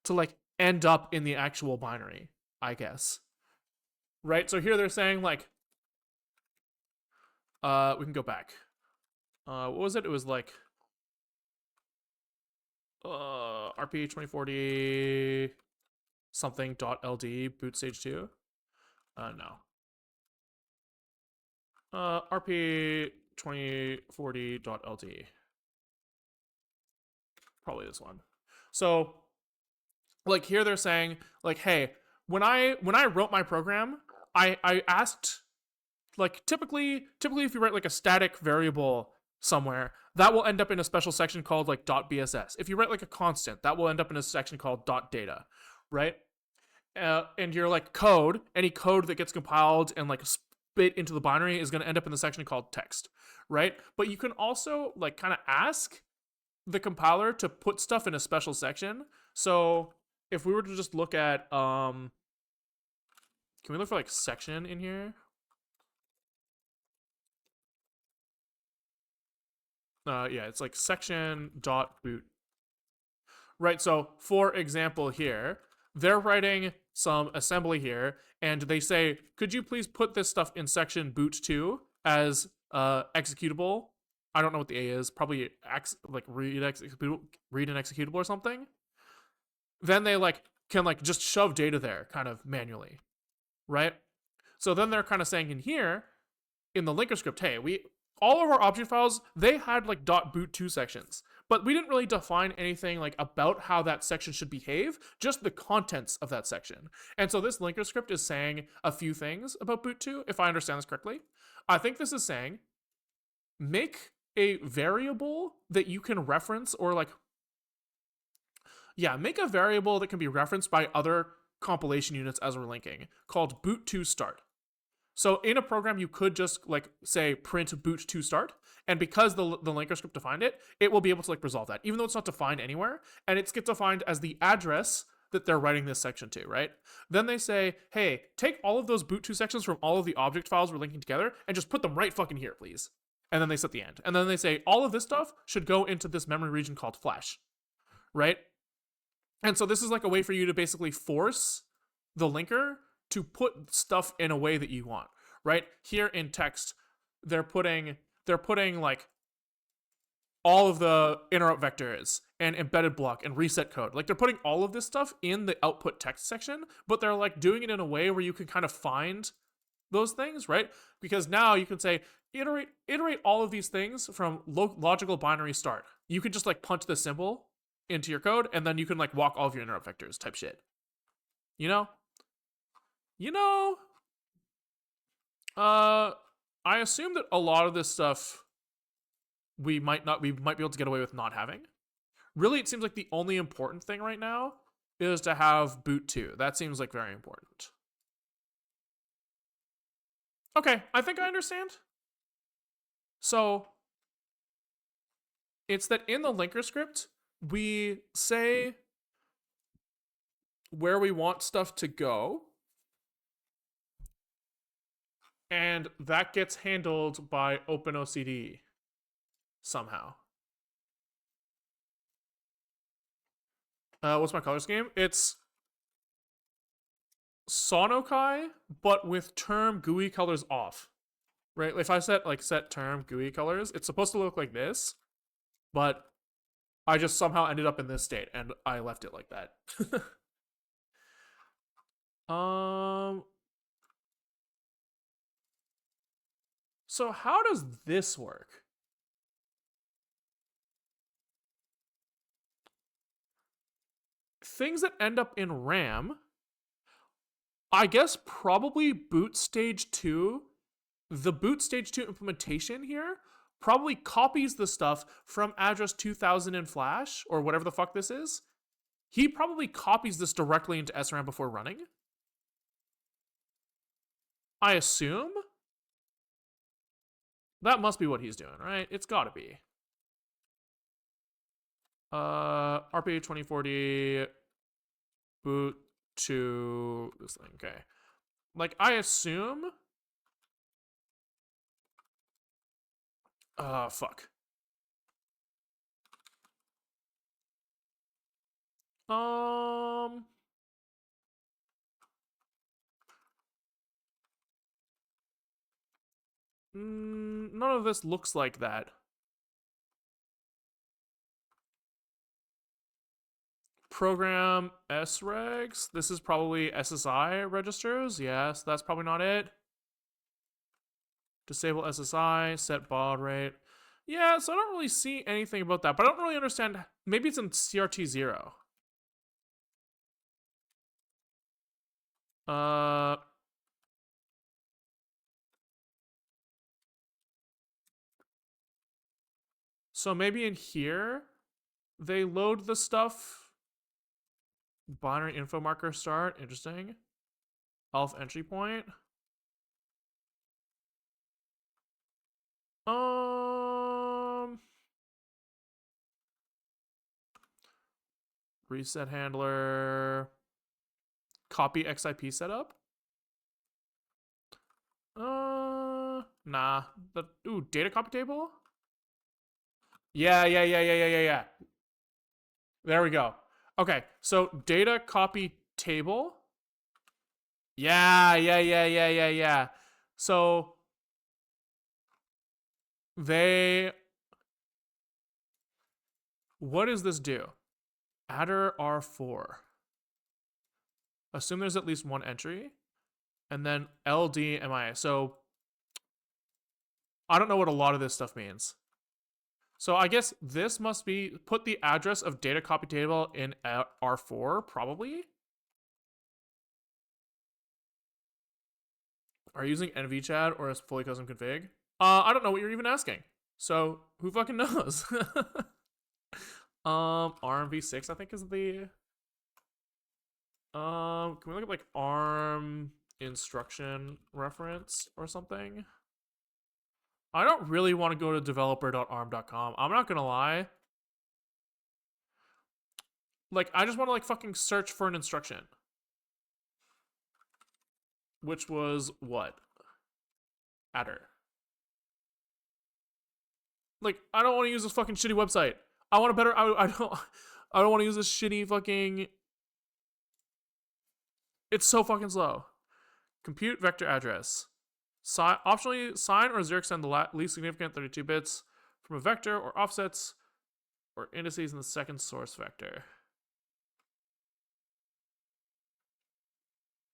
Speaker 1: to like end up in the actual binary, I guess. Right? So here they're saying like we can go back. What was it? It was like RP 2040 something dot LD boot stage 2. No. RP 2040 dot LD. Probably this one. So like here they're saying like, hey, when I wrote my program, I asked like typically if you write like a static variable somewhere, that will end up in a special section called like .bss. If you write like a constant, that will end up in a section called .data, right? And your like code, any code that gets compiled and like spit into the binary is going to end up in the section called text, right? But you can also like kind of ask the compiler to put stuff in a special section. So if we were to just look at can we look for like section in here? Yeah, it's like section dot boot. Right, so for example here, they're writing some assembly here, and they say, could you please put this stuff in section boot2 as executable? I don't know what the A is, probably like read an executable or something. Then they like can like just shove data there kind of manually, right? So then they're kind of saying in here, in the linker script, hey, we all of our object files, they had like .boot2 sections, but we didn't really define anything like about how that section should behave, just the contents of that section. And so this linker script is saying a few things about boot2, if I understand this correctly. I think this is saying make a variable that you can reference, or like, yeah, make a variable that can be referenced by other compilation units as we're linking, called boot2 start. So in a program, you could just like say print boot2 start, and because the linker script defined it, it will be able to like resolve that, even though it's not defined anywhere, and it's get defined as the address that they're writing this section to, right? Then they say, hey, take all of those boot2 sections from all of the object files we're linking together and just put them right fucking here, please. And then they set the end. And then they say all of this stuff should go into this memory region called flash, right? And so this is like a way for you to basically force the linker to put stuff in a way that you want, right? Here in text, they're putting like all of the interrupt vectors and embedded block and reset code. Like they're putting all of this stuff in the output text section, but they're like doing it in a way where you can kind of find those things, right? Because now you can say iterate all of these things from logical binary start. You can just like punch the symbol into your code, and then you can like walk all of your interrupt vectors type shit. You know? I assume that a lot of this stuff we might be able to get away with not having. Really, it seems like the only important thing right now is to have boot2. That seems like very important. Okay, I think I understand. So it's that in the linker script, we say where we want stuff to go, and that gets handled by OpenOCD somehow. What's my color scheme? It's Sonokai, but with term GUI colors off. Right? If I set term GUI colors, it's supposed to look like this, but I just somehow ended up in this state and I left it like that. So how does this work? Things that end up in RAM, I guess probably boot stage 2, the boot stage 2 implementation here probably copies the stuff from address 2000 in flash, or whatever the fuck this is. He probably copies this directly into SRAM before running. I assume? That must be what he's doing, right? It's gotta be. RPA 2040 boot to this thing, okay. Like, I assume... fuck. None of this looks like that. Program sregs. This is probably SSI registers. Yes, that's probably not it. Disable SSI, set baud rate. Yeah, so I don't really see anything about that, but I don't really understand. Maybe it's in CRT0. So maybe in here, they load the stuff. Binary info marker start. Interesting. Elf entry point. Reset handler. Copy XIP setup. Nah. Data copy table? Yeah. There we go. Okay, so data copy table. Yeah. So what does this do? Adder R4. Assume there's at least one entry. And then LDMIA. So I don't know what a lot of this stuff means. So I guess this must be put the address of data copy table in R4, probably. Are you using NVChat or a fully custom config? I don't know what you're even asking. So who fucking knows? ARMv6 I think is the can we look at like ARM instruction reference or something? I don't really want to go to developer.arm.com. I'm not gonna lie. Like, I just want to like fucking search for an instruction. Which was what? Adder. Like, I don't want to use this fucking shitty website. I want a better. I don't want to use this shitty fucking. It's so fucking slow. Compute vector address. Optionally sign or zero extend the least significant 32 bits from a vector or offsets or indices in the second source vector.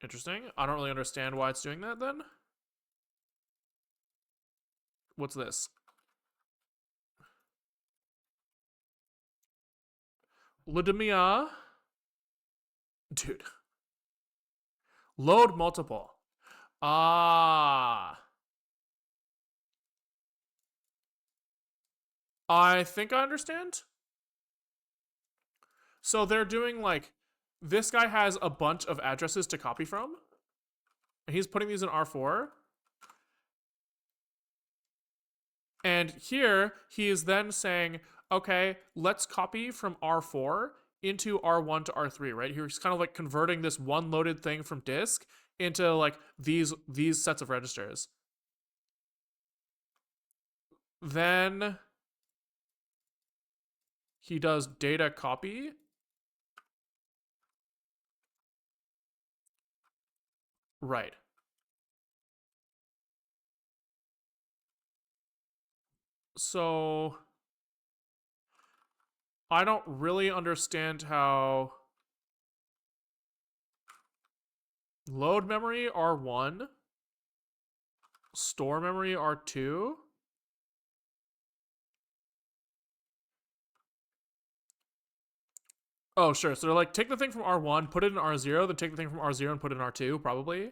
Speaker 1: Interesting. I don't really understand why it's doing that then. What's this? Ludemia. Dude. Load multiple. I think I understand. So they're doing like, this guy has a bunch of addresses to copy from. And he's putting these in R4. And here, he is then saying, okay, let's copy from R4 into R1 to R3, right? He's kind of like converting this one loaded thing from disk into like these sets of registers. Then he does data copy. Right. So I don't really understand how load memory R1, store memory R2. Oh, sure. So they're like, take the thing from R1, put it in R0, then take the thing from R0 and put it in R2, probably.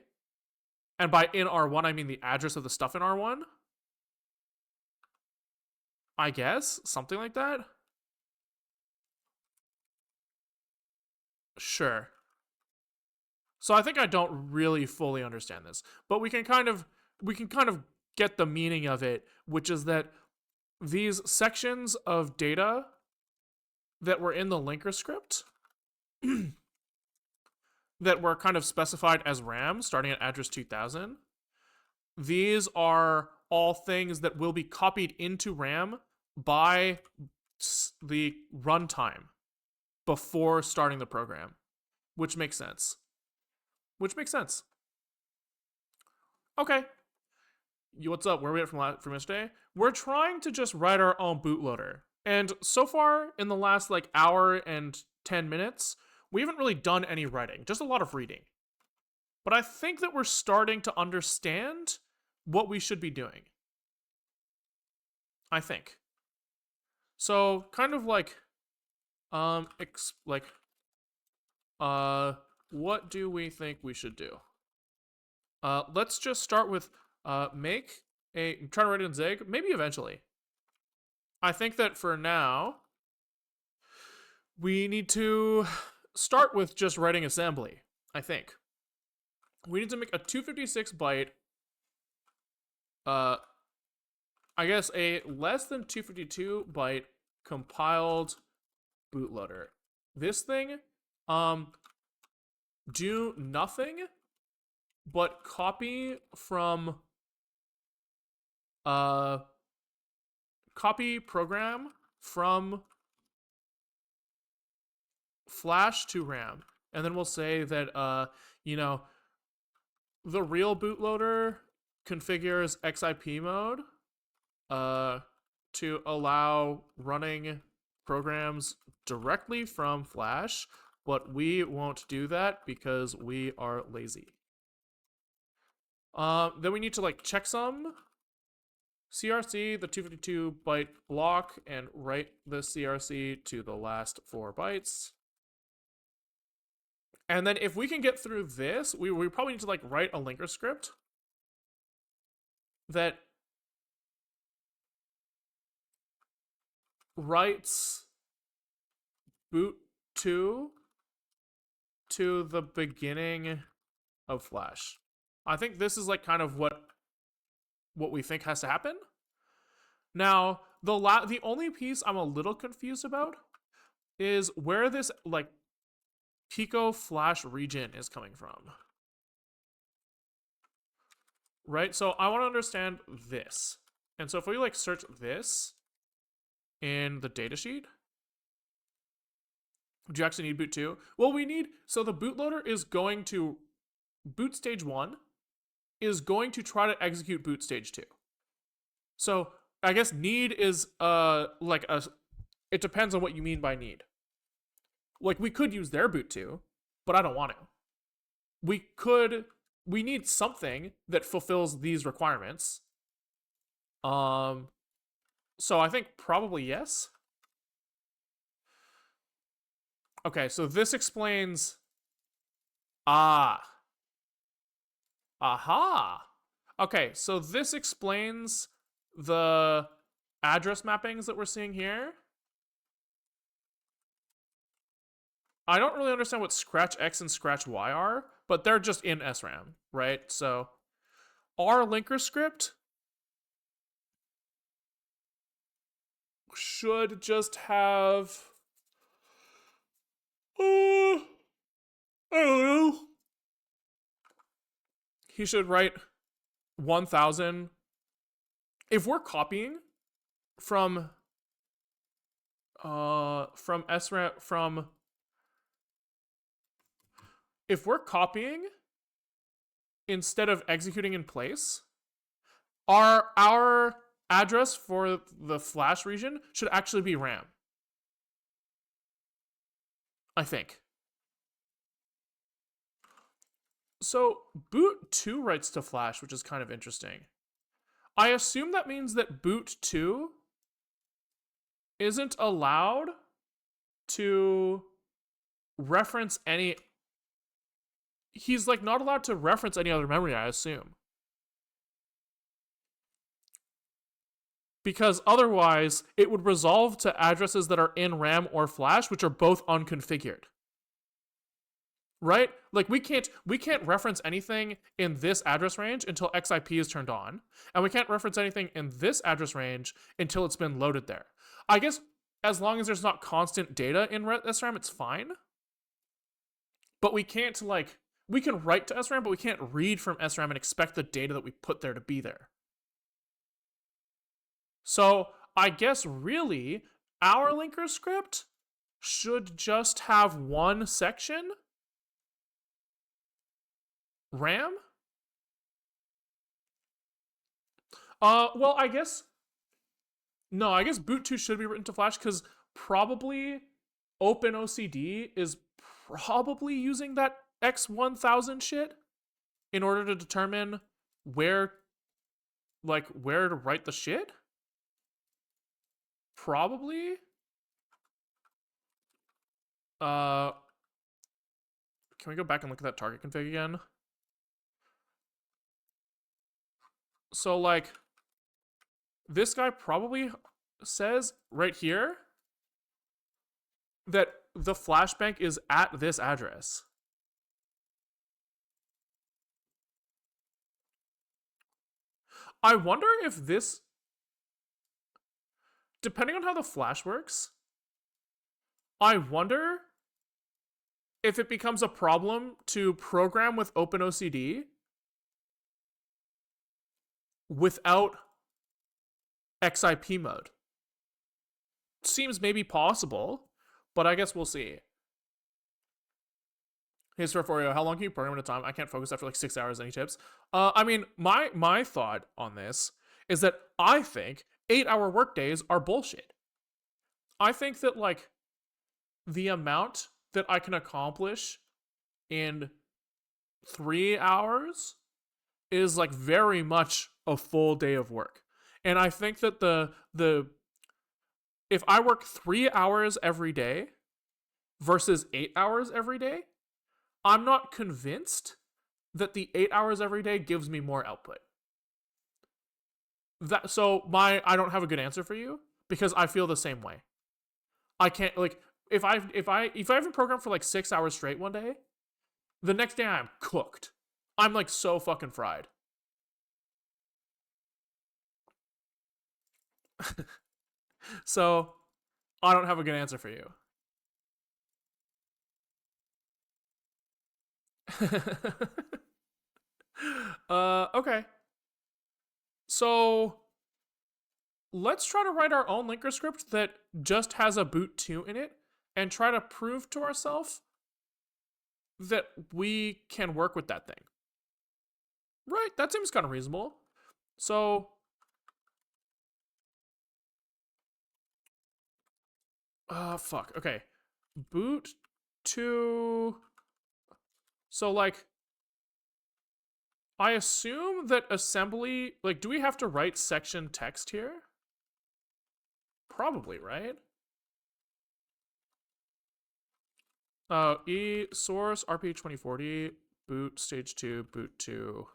Speaker 1: And by in R1, I mean the address of the stuff in R1. I guess. Something like that. Sure. So I think I don't really fully understand this, but we can kind of get the meaning of it, which is that these sections of data that were in the linker script that were kind of specified as RAM starting at address 2000, these are all things that will be copied into RAM by the runtime before starting the program, which makes sense. Okay. What's up? Where are we at from yesterday? We're trying to just write our own bootloader. And so far, in the last like hour and 10 minutes, we haven't really done any writing, just a lot of reading. But I think that we're starting to understand what we should be doing. I think. So, kind of like, what do we think we should do? Let's just start with, try to write it in Zig, maybe eventually. I think that for now, we need to start with just writing assembly, I think. We need to make a 256 byte, I guess a less than 252 byte compiled bootloader. This thing, do nothing but copy from, copy program from flash to RAM. And then we'll say that, you know, the real bootloader configures XIP mode to allow running programs directly from flash, but we won't do that because we are lazy. Then we need to like checksum CRC the 252 byte block and write the CRC to the last 4 bytes. And then if we can get through this, we probably need to like write a linker script that writes boot2 to the beginning of flash. I think this is like kind of what we think has to happen. Now, the only piece I'm a little confused about is where this like Pico flash region is coming from. Right? So I want to understand this. And so if we like search this in the datasheet, do you actually need boot 2? Well, we need, so the bootloader is going to, boot stage 1 is going to try to execute boot stage 2. So I guess need is like a, it depends on what you mean by need. Like we could use their boot 2, but I don't want to. We need something that fulfills these requirements. So I think probably yes. Okay, so this explains, aha. Okay, so this explains the address mappings that we're seeing here. I don't really understand what scratch X and scratch Y are, but they're just in SRAM, right? So our linker script should just have, I don't know. He should write 1000. If we're copying from SRAM, if we're copying instead of executing in place, our address for the flash region should actually be RAM. I think. So boot 2 writes to flash, which is kind of interesting. I assume that means that boot 2 isn't allowed to reference any, he's like not allowed to reference any other memory, I assume. Because otherwise, it would resolve to addresses that are in RAM or flash, which are both unconfigured. Right? Like we can't reference anything in this address range until XIP is turned on, and we can't reference anything in this address range until it's been loaded there. I guess as long as there's not constant data in SRAM, it's fine. But we can't like, we can write to SRAM, but we can't read from SRAM and expect the data that we put there to be there. So I guess really our linker script should just have one section RAM? Well, I guess, no, I guess boot 2 should be written to flash because probably OpenOCD is probably using that X1000 shit in order to determine where to write the shit. Probably. Can we go back and look at that target config again? So like, this guy probably says right here that the flashbank is at this address. I wonder if this, depending on how the flash works, I wonder if it becomes a problem to program with OpenOCD without XIP mode. Seems maybe possible, but I guess we'll see. Here's for you. How long can you program at a time? I can't focus after like 6 hours. Any tips? I mean, my thought on this is that I think 8-hour workdays are bullshit. I think that like the amount that I can accomplish in 3 hours is like very much a full day of work. And I think that the if I work 3 hours every day versus 8 hours every day, I'm not convinced that the 8 hours every day gives me more output. I don't have a good answer for you because I feel the same way. I can't like if I haven't programmed for like 6 hours straight one day, the next day I'm cooked. I'm like so fucking fried. So I don't have a good answer for you. Okay. So let's try to write our own linker script that just has a boot2 in it and try to prove to ourselves that we can work with that thing. Right, that seems kind of reasonable. So fuck. Okay. Boot2. So like I assume that assembly, like, do we have to write section text here? Probably, right? E source RP 2040 boot stage 2 boot 2.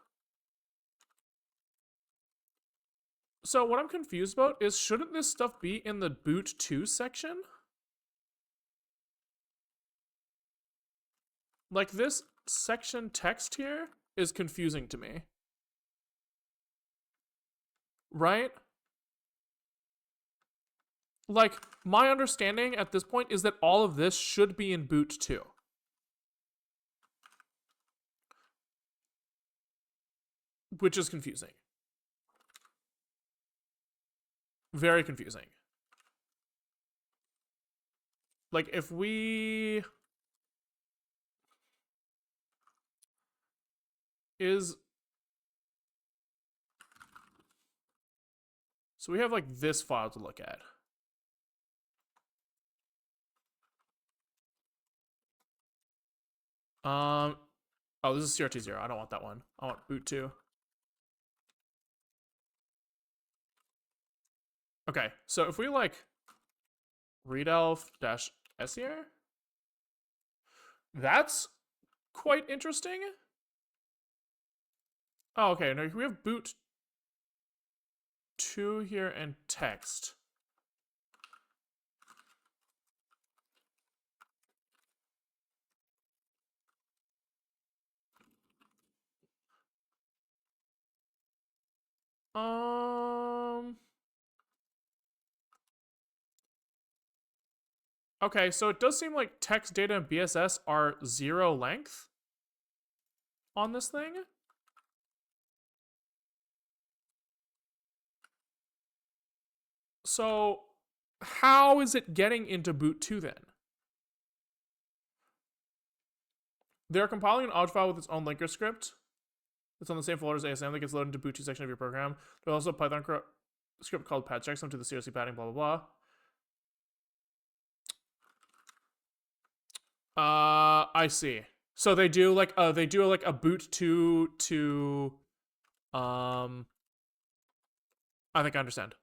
Speaker 1: So what I'm confused about is shouldn't this stuff be in the boot 2 section? Like this section text here is confusing to me. Right? Like, my understanding at this point is that all of this should be in boot 2. Which is confusing. Very confusing. Like, if we... So we have, like, this file to look at. Oh, this is CRT0. I don't want that one. I want boot 2. Okay, so if we, like, readelf-s here, that's quite interesting. Oh, okay, now we have boot 2 here and text. Okay, so it does seem like text, data, and BSS are 0 length on this thing. So how is it getting into boot 2 then? They're compiling an object file with its own linker script. It's on the same folder as ASM that gets loaded into boot 2 section of your program. There's also a Python script called pad checksum to the CRC padding, blah, blah, blah. I see. So they do like a boot 2 to I think I understand.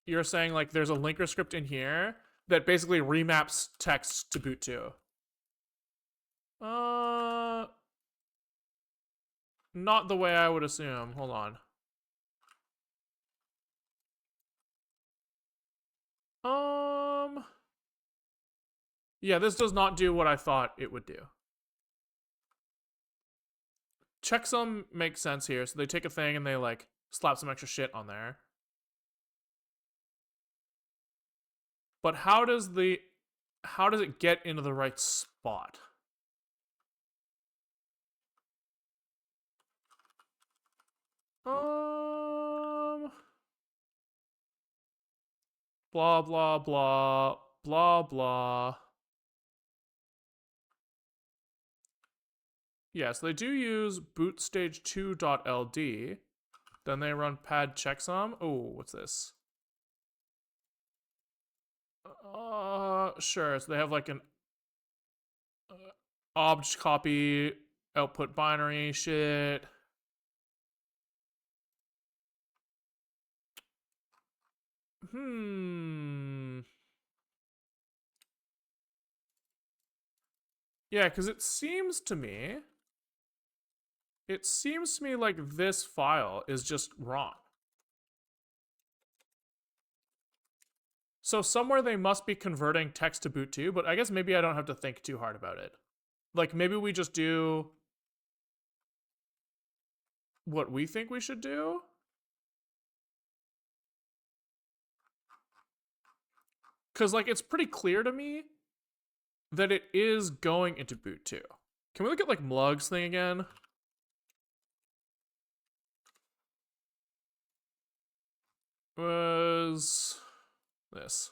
Speaker 1: You're saying like there's a linker script in here that basically remaps text to boot 2. Not the way I would assume. Hold on. Yeah, this does not do what I thought it would do. Checksum makes sense here. So they take a thing and they like slap some extra shit on there. But how does it get into the right spot? Blah blah blah blah blah. Yeah, so they do use bootstage2.ld. Then they run pad checksum. Oh, what's this? Sure. So they have like an obj copy output binary shit. Yeah, because it seems to me like this file is just wrong. So somewhere they must be converting text to boot2, but I guess maybe I don't have to think too hard about it. Like maybe we just do what we think we should do. Because like it's pretty clear to me that it is going into boot2. Can we look at like Mlug's thing again? Was this.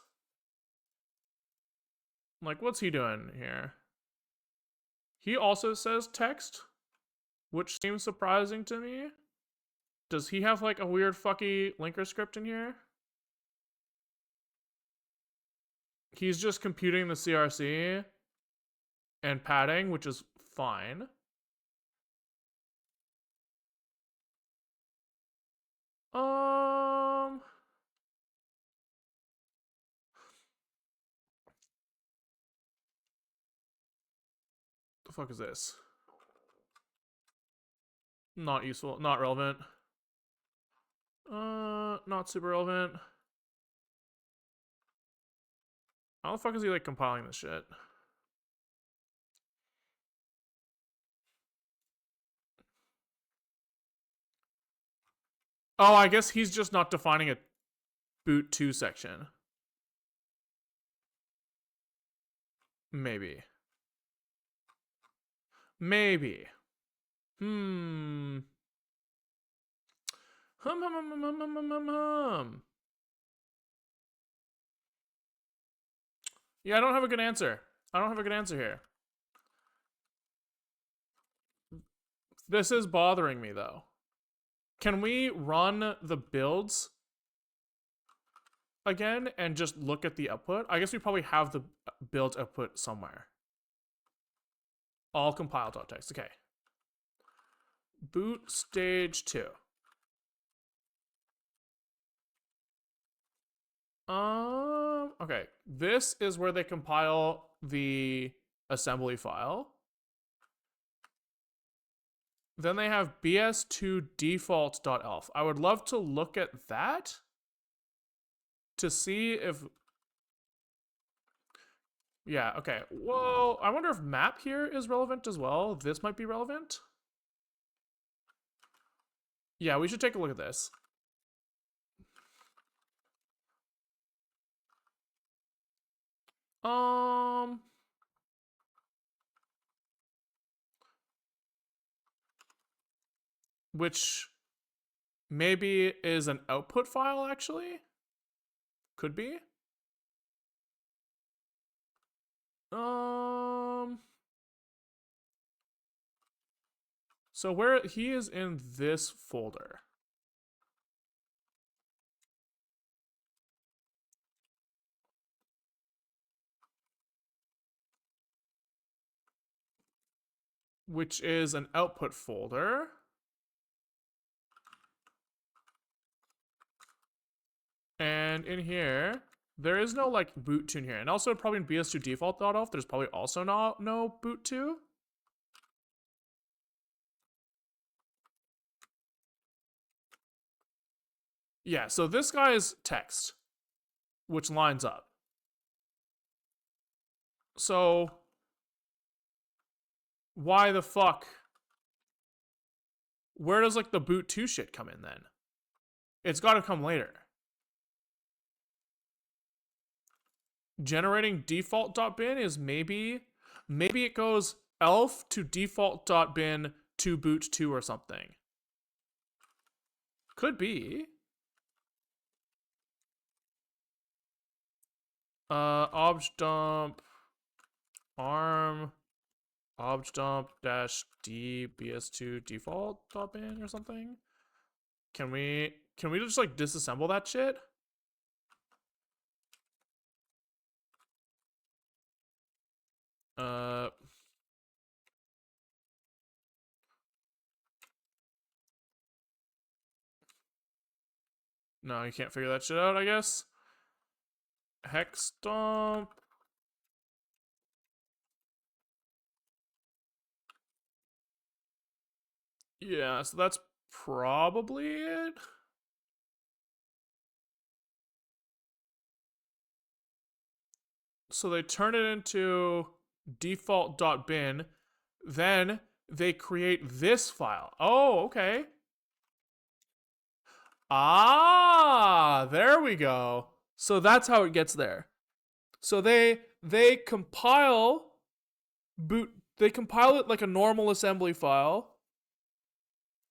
Speaker 1: Like, what's he doing here? He also says text, which seems surprising to me. Does he have like a weird fucky linker script in here? He's just computing the CRC and padding, which is fine. The fuck is this? Not useful, not relevant. Not super relevant. How the fuck is he like compiling this shit? Oh, I guess he's just not defining a boot2 section. Maybe. Maybe. Hum. Yeah, I don't have a good answer. Here. This is bothering me though. Can we run the builds again and just look at the output? I guess we probably have the build output somewhere. All compile.txt. Okay. Boot stage 2. Okay. This is where they compile the assembly file. Then they have bs2default.elf. I would love to look at that to see if... Yeah, okay. Whoa, I wonder if map here is relevant as well. This might be relevant. Yeah, we should take a look at this. Which maybe is an output file, actually? Could be. So where he is in this folder. Which is an output folder. And in here, there is no like boot tune here. And also probably in bs2 default.elf, there's probably also no boot to. Yeah, so this guy is text. which lines up. So why the fuck? Where does like the boot2 shit come in then? It's got to come later. Generating default.bin is maybe it goes elf to default.bin to boot2 or something. Could be. Obj dump arm obj dump dash d bs2 default.bin or something. Can we just like disassemble that shit? No, you can't figure that shit out, I guess. Hex dump. Yeah, so that's probably it. So they turn it into default.bin. Then they create this file. Oh, okay. Ah, there we go. So that's how it gets there. So they compile it like a normal assembly file.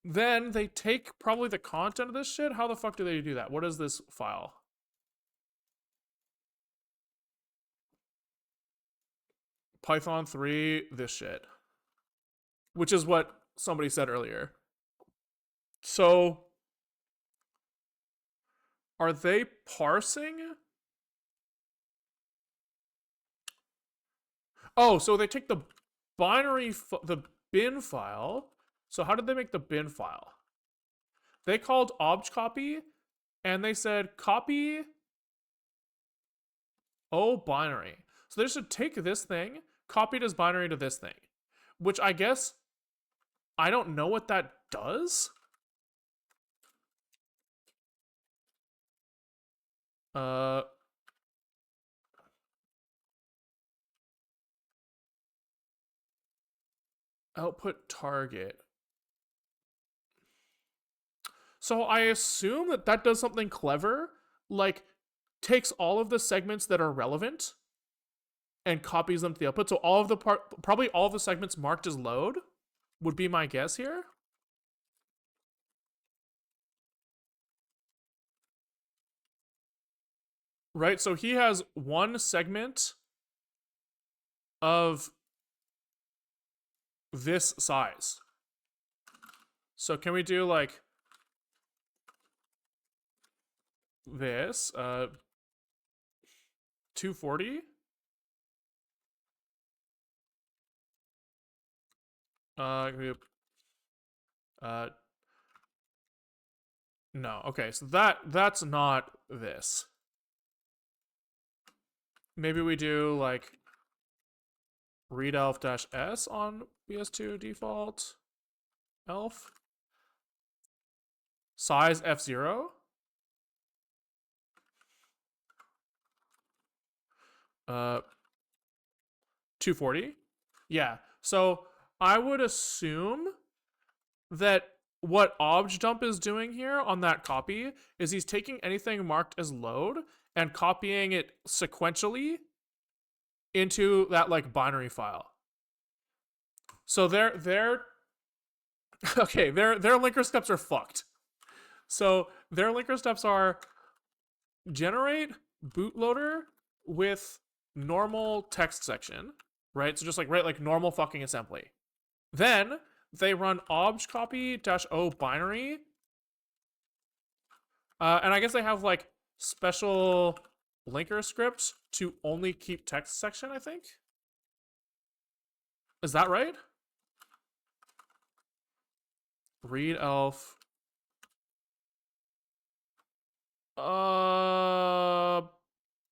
Speaker 1: Then they take probably the content of this shit. How the fuck do they do that? What is this file? Python 3, this shit. Which is what somebody said earlier. So are they parsing? Oh, so they take the binary, the bin file. So how did they make the bin file? They called obj copy, and they said copy binary. So they should take this thing, copy it as binary to this thing, which I guess I don't know what that does. Output target. So I assume that does something clever, like takes all of the segments that are relevant and copies them to the output. So all of the probably all of the segments marked as load would be my guess here. Right, so he has one segment of this size. So can we do like this 240? No. Okay, so that's not this. Maybe we do like read elf -s on bs2 default elf. Size f0. 240. Yeah. So I would assume that what obj dump is doing here on that copy is he's taking anything marked as load and copying it sequentially into that like binary file. So their okay, their linker steps are fucked. So their linker steps are generate bootloader with normal text section, right? So just like write like normal fucking assembly. Then they run obj copy -o binary. And I guess they have like special linker scripts to only keep text section, I think. Is that right? Read elf.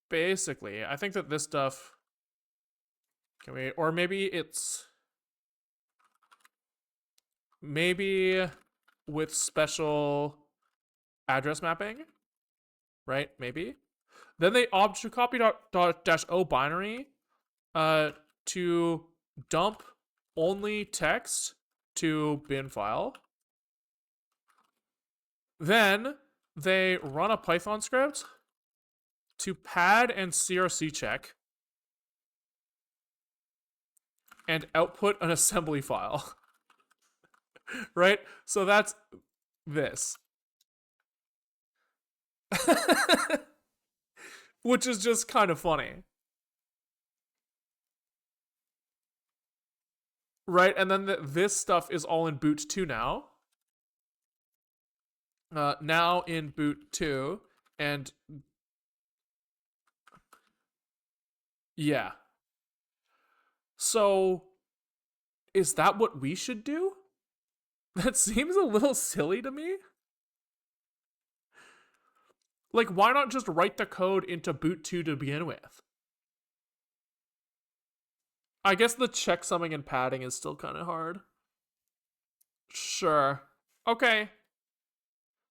Speaker 1: Basically, I think that this stuff can we, or maybe it's with special address mapping, right? Maybe. Then they object copy dash o binary to dump only text to bin file. Then they run a Python script to pad and CRC check and output an assembly file. Right? So that's this. Which is just kind of funny. Right? And then this stuff is all in boot 2 now. Now in boot 2. And yeah. So is that what we should do? That seems a little silly to me. Like, why not just write the code into boot 2 to begin with? I guess the checksumming and padding is still kind of hard. Sure. Okay.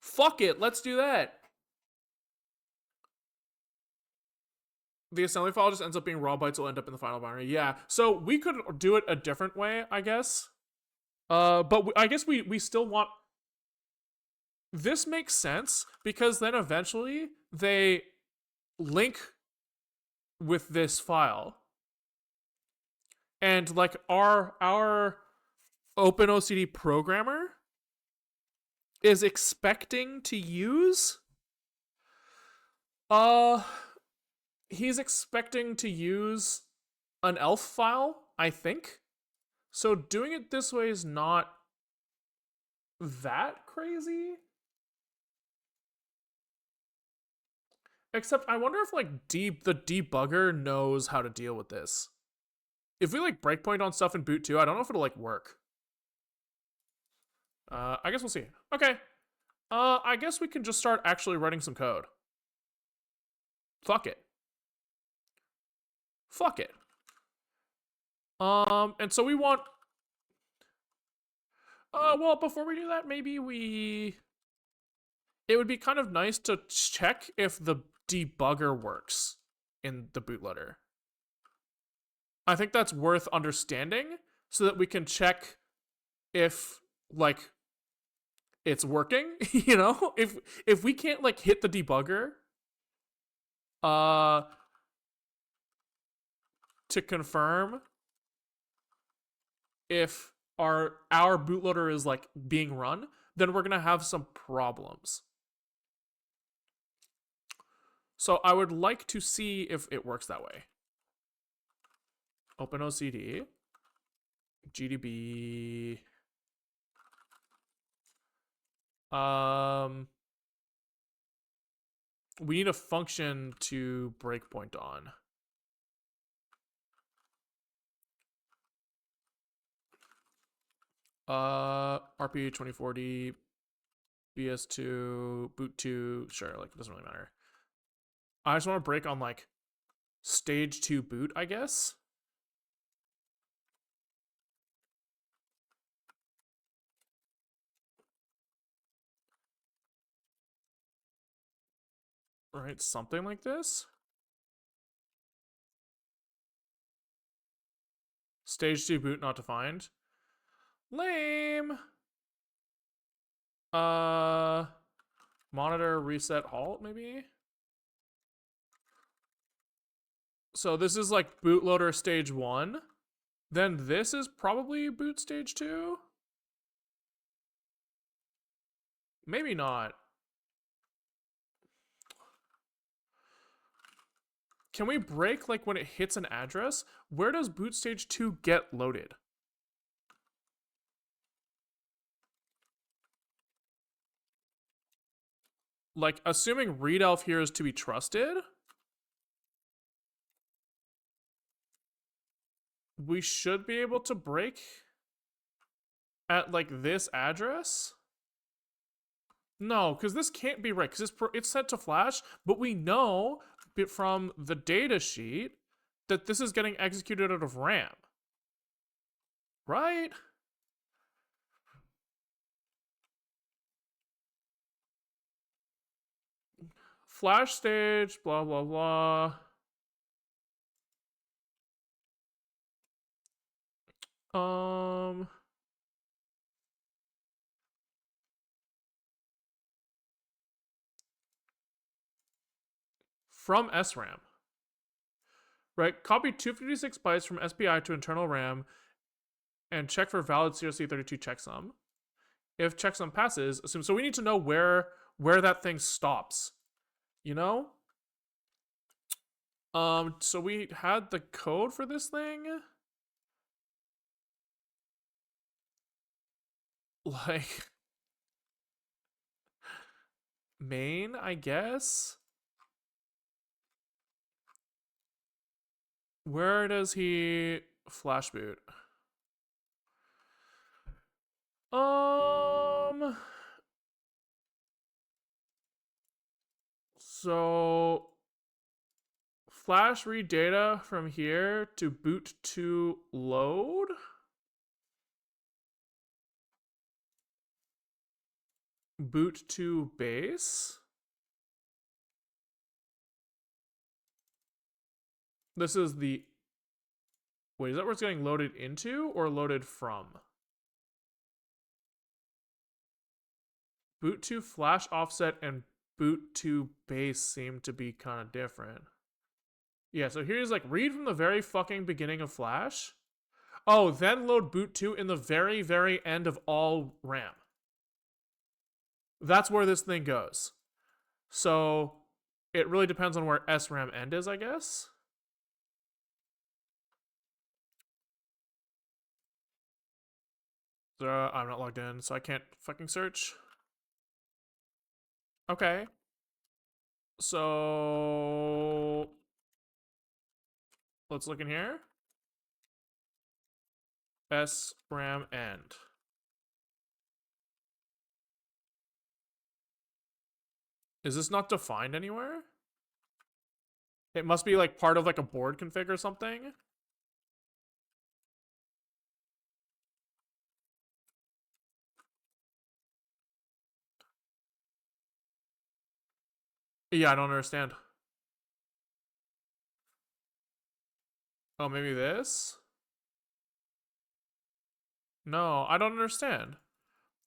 Speaker 1: Fuck it, let's do that. The assembly file just ends up being raw bytes will end up in the final binary. Yeah, so we could do it a different way, I guess. But I guess we still want... This makes sense, because then eventually they link with this file. And, like, our OpenOCD programmer is expecting to use... He's expecting to use an ELF file, I think. So doing it this way is not that crazy. Except I wonder if, like, the debugger knows how to deal with this. If we, like, breakpoint on stuff in boot 2, I don't know if it'll, like, work. I guess we'll see. Okay. I guess we can just start actually writing some code. Fuck it. Fuck it. And so we want... well, before we do that, maybe we... It would be kind of nice to check if the debugger works in the bootloader. I think that's worth understanding so that we can check if, like, it's working, you know? If we can't, like, hit the debugger to confirm if our bootloader is, like, being run, then we're gonna have some problems. So I would like to see if it works that way. OpenOCD, GDB. We need a function to breakpoint on. RP 2040, BS2, boot 2, sure, like, it doesn't really matter. I just want to break on, like, stage 2 boot, I guess. Right, something like this. Stage 2 boot not defined. Lame. Monitor reset halt, maybe? So this is like bootloader stage 1. Then this is probably boot stage 2? Maybe not. Can we break, like, when it hits an address? Where does boot stage 2 get loaded? Like, assuming readelf here is to be trusted, we should be able to break at, like, this address? No, because this can't be right, because it's set to flash, but we know from the data sheet that this is getting executed out of RAM. Right? Flash stage, blah, blah, blah. From SRAM. Right? Copy 256 bytes from SPI to internal RAM and check for valid CRC32 checksum. If checksum passes, assume. So we need to know where that thing stops. You know? So we had the code for this thing. Like main, I guess. Where does he flash boot? So flash read data from here to boot to load. Boot to base. This is the... Wait, is that where it's getting loaded into or loaded from? Boot to flash offset and boot to base seem to be kind of different. Yeah, so here's like read from the very fucking beginning of flash. Oh, then load boot to in the very, very end of all RAM. That's where this thing goes. So it really depends on where SRAM end is, I guess. I'm not logged in, so I can't fucking search. Okay. So let's look in here. SRAM end. Is this not defined anywhere? It must be like part of like a board config or something. Yeah, I don't understand. Oh, maybe this? No, I don't understand.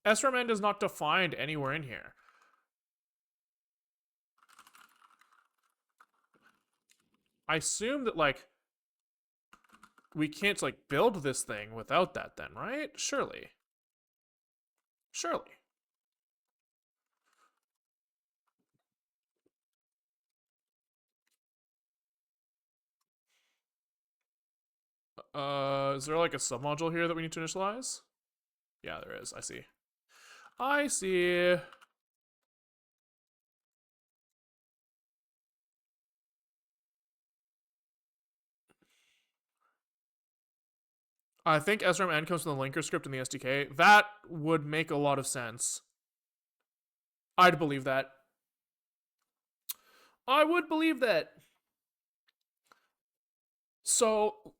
Speaker 1: SRAM end is not defined anywhere in here. I assume that like we can't like build this thing without that then, right? Surely. Surely. Is there like a submodule here that we need to initialize? Yeah, there is. I see. I see. I think SRAM end comes from the linker script in the SDK. That would make a lot of sense. I'd believe that. I would believe that. So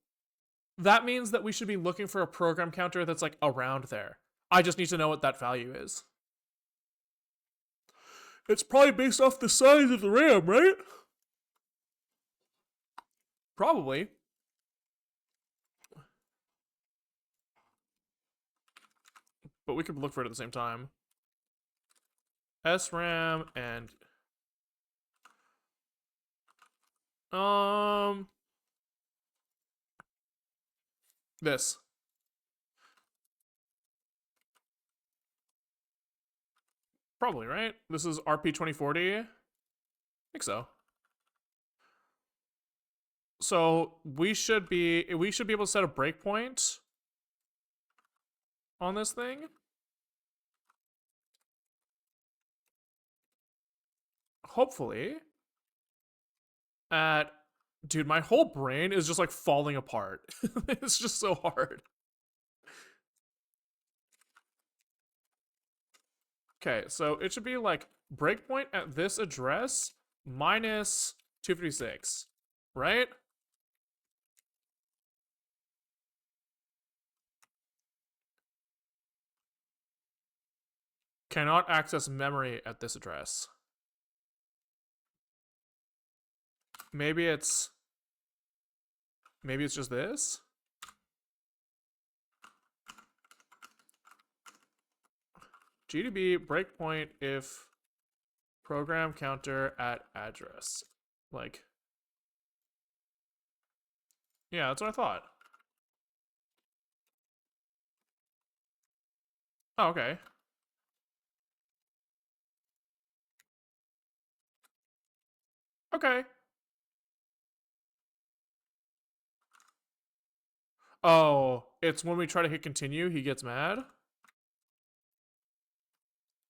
Speaker 1: that means that we should be looking for a program counter that's like around there. I just need to know what that value is. It's probably based off the size of the RAM, right? Probably. But we could look for it at the same time. SRAM and this. Probably, right? This is RP2040. I think so. So we should be able to set a breakpoint on this thing. Hopefully. At dude, my whole brain is just like falling apart. It's just so hard. Okay, so it should be like breakpoint at this address minus 256, right? Cannot access memory at this address. Maybe it's just this. GDB breakpoint if program counter at address. Like, yeah, that's what I thought. Oh, okay. Okay. Oh, it's when we try to hit continue, he gets mad?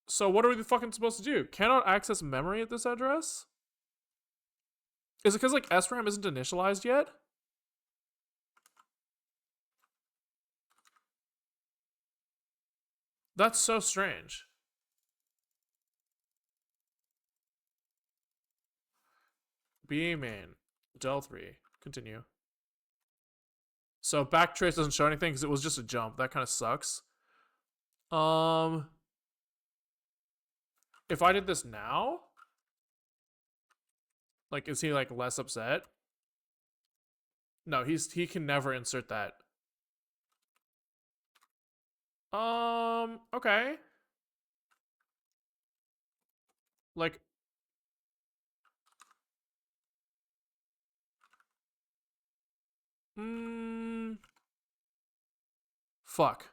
Speaker 1: So what are we fucking supposed to do? Cannot access memory at this address? Is it because, like, SRAM isn't initialized yet? That's so strange. B main. Del 3. Continue. So backtrace doesn't show anything because it was just a jump. That kind of sucks. If I did this now, like, is he like less upset? No, he can never insert that. Okay. Like, fuck.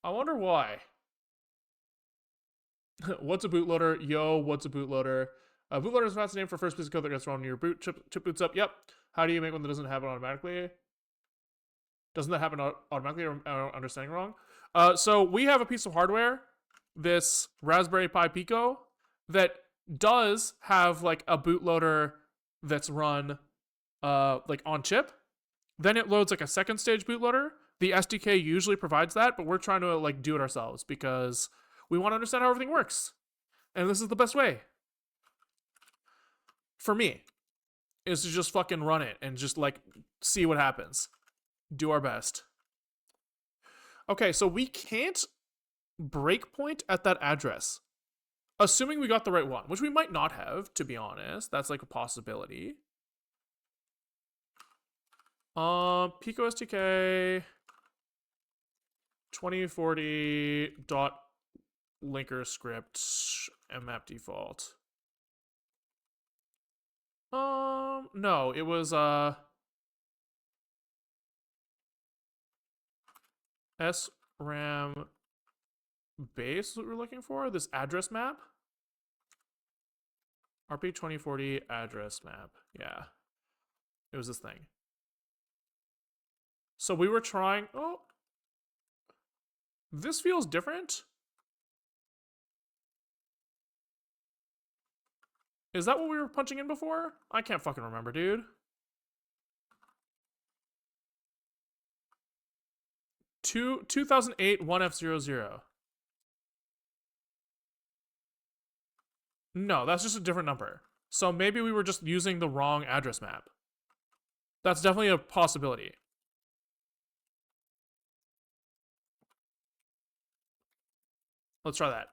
Speaker 1: I wonder why. What's a bootloader? Yo, what's a bootloader? A bootloader is a fancy name for first piece of code that gets thrown when your chip boots up. Yep. How do you make one that doesn't happen automatically? Doesn't that happen automatically, or am I understanding wrong? So we have a piece of hardware, this Raspberry Pi Pico, that does have like a bootloader that's run like on chip. Then it loads like a second stage bootloader. The SDK usually provides that, but we're trying to like do it ourselves because we want to understand how everything works. And this is the best way. For me, is to just fucking run it and just like see what happens. Do our best. Okay, so we can't breakpoint at that address. Assuming we got the right one, which we might not have, to be honest. That's like a possibility. Pico SDK 2040 dot linker script mmap default. No, it was SRAM base is what we're looking for. This address map. RP 2040 address map. Yeah. It was this thing. So we were trying. Oh. This feels different. Is that what we were punching in before? I can't fucking remember, dude. 2008 1F00. No, that's just a different number. So maybe we were just using the wrong address map. That's definitely a possibility. Let's try that.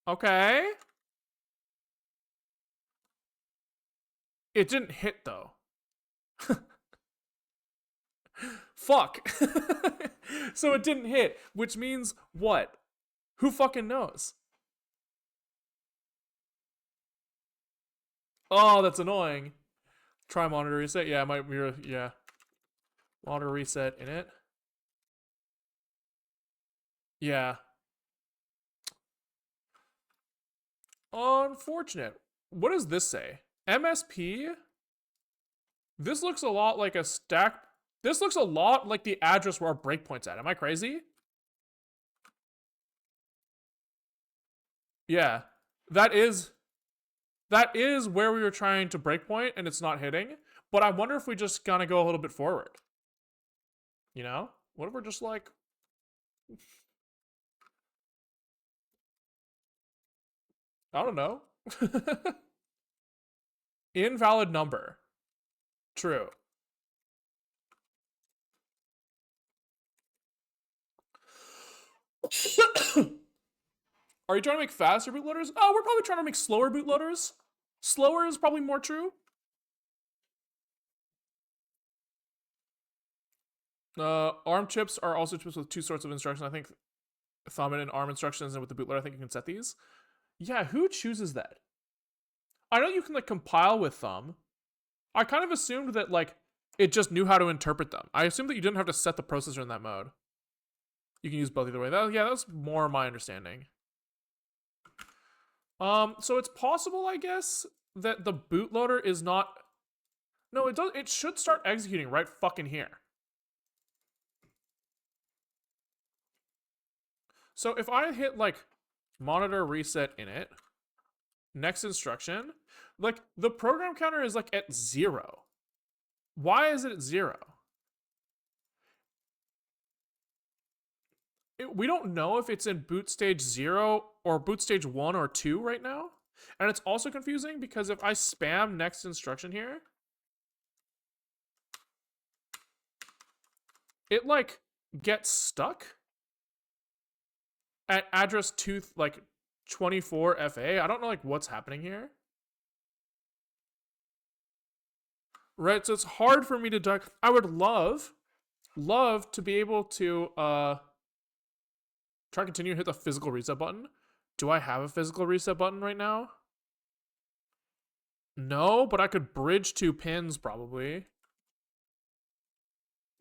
Speaker 1: Okay. It didn't hit though. Fuck. So it didn't hit, which means what? Who fucking knows? Oh, that's annoying. Try monitor reset. Yeah, it might be. Yeah. Monitor reset in it. Yeah. Unfortunate. What does this say? MSP? This looks a lot like a stack. This looks a lot like the address where our breakpoint's at. Am I crazy? Yeah. That is where we were trying to breakpoint and it's not hitting. But I wonder if we just gonna go a little bit forward. You know? What if we're just like... I don't know. Invalid number. True. Are you trying to make faster bootloaders? Oh, we're probably trying to make slower bootloaders. Slower is probably more true. ARM chips are also chips with two sorts of instructions. I think thumb and ARM instructions, and with the bootloader, I think you can set these. Yeah, who chooses that? I know you can like compile with thumb. I kind of assumed that like it just knew how to interpret them. I assumed that you didn't have to set the processor in that mode. You can use both either way. That's more my understanding. So it's possible, I guess, that the bootloader is not. No, it does. It should start executing right fucking here. So if I hit like monitor reset init, next instruction, like the program counter is like at 0. Why is it at 0? We don't know if it's in boot stage 0 or boot stage 1 or 2 right now. And it's also confusing because if I spam next instruction here, it like gets stuck at address 2 like 24 FA. I don't know like what's happening here. Right, so it's hard for me to I would love to be able to try to continue and hit the physical reset button. Do I have a physical reset button right now? No, but I could bridge 2 pins probably.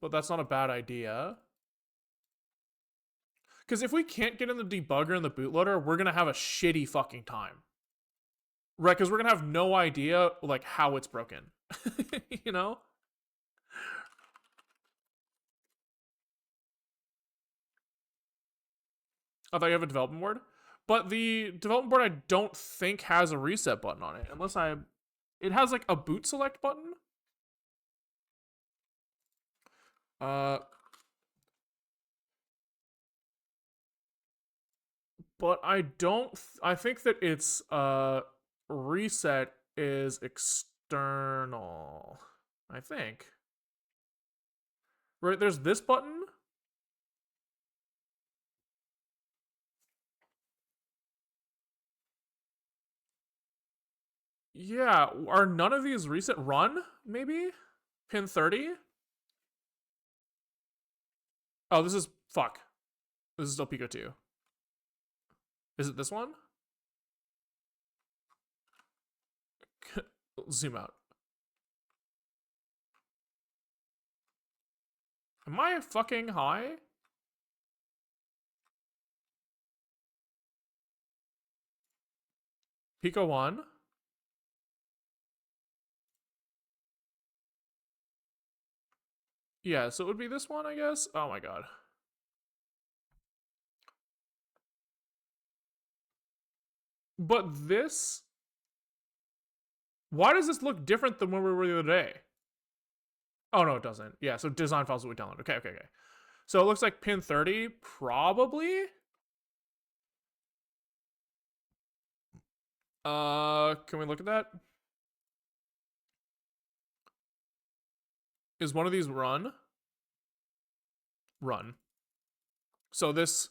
Speaker 1: But that's not a bad idea. Because if we can't get in the debugger and the bootloader, we're going to have a shitty fucking time. Right, because we're going to have no idea like how it's broken. You know? I thought you have a development board. But the development board I don't think has a reset button on it. Unless it has like a boot select button. But I don't I think that its reset is external. I think. Right, there's this button. Yeah, are none of these reset run, maybe? Pin 30? Oh, this is fuck. This is still Pico 2. Is it this one? Zoom out. Am I fucking high? Pico 1? Yeah, so it would be this one, I guess? Oh my god. But this... Why does this look different than when we were the other day? Oh, no, it doesn't. Yeah, so design files that we download. Okay. So it looks like pin 30, probably? Can we look at that? Is one of these run? Run. So this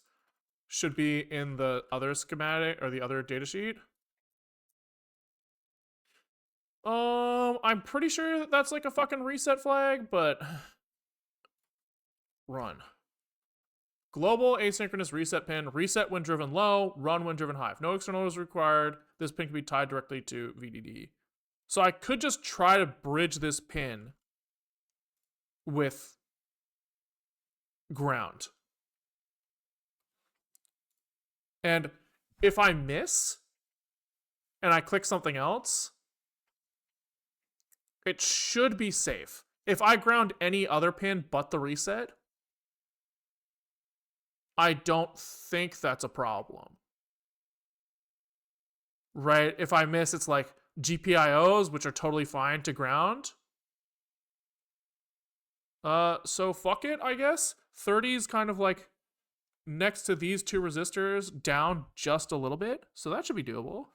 Speaker 1: should be in the other schematic or the other datasheet. I'm pretty sure that that's like a fucking reset flag, but run. Global asynchronous reset pin, reset when driven low, run when driven high. If no external is required, this pin can be tied directly to VDD. So I could just try to bridge this pin with ground. And if I miss and I click something else, it should be safe. If I ground any other pin but the reset, I don't think that's a problem. Right? If I miss, it's like GPIOs, which are totally fine to ground. So fuck it, I guess. 30 is kind of like next to these 2 resistors, down just a little bit. So that should be doable.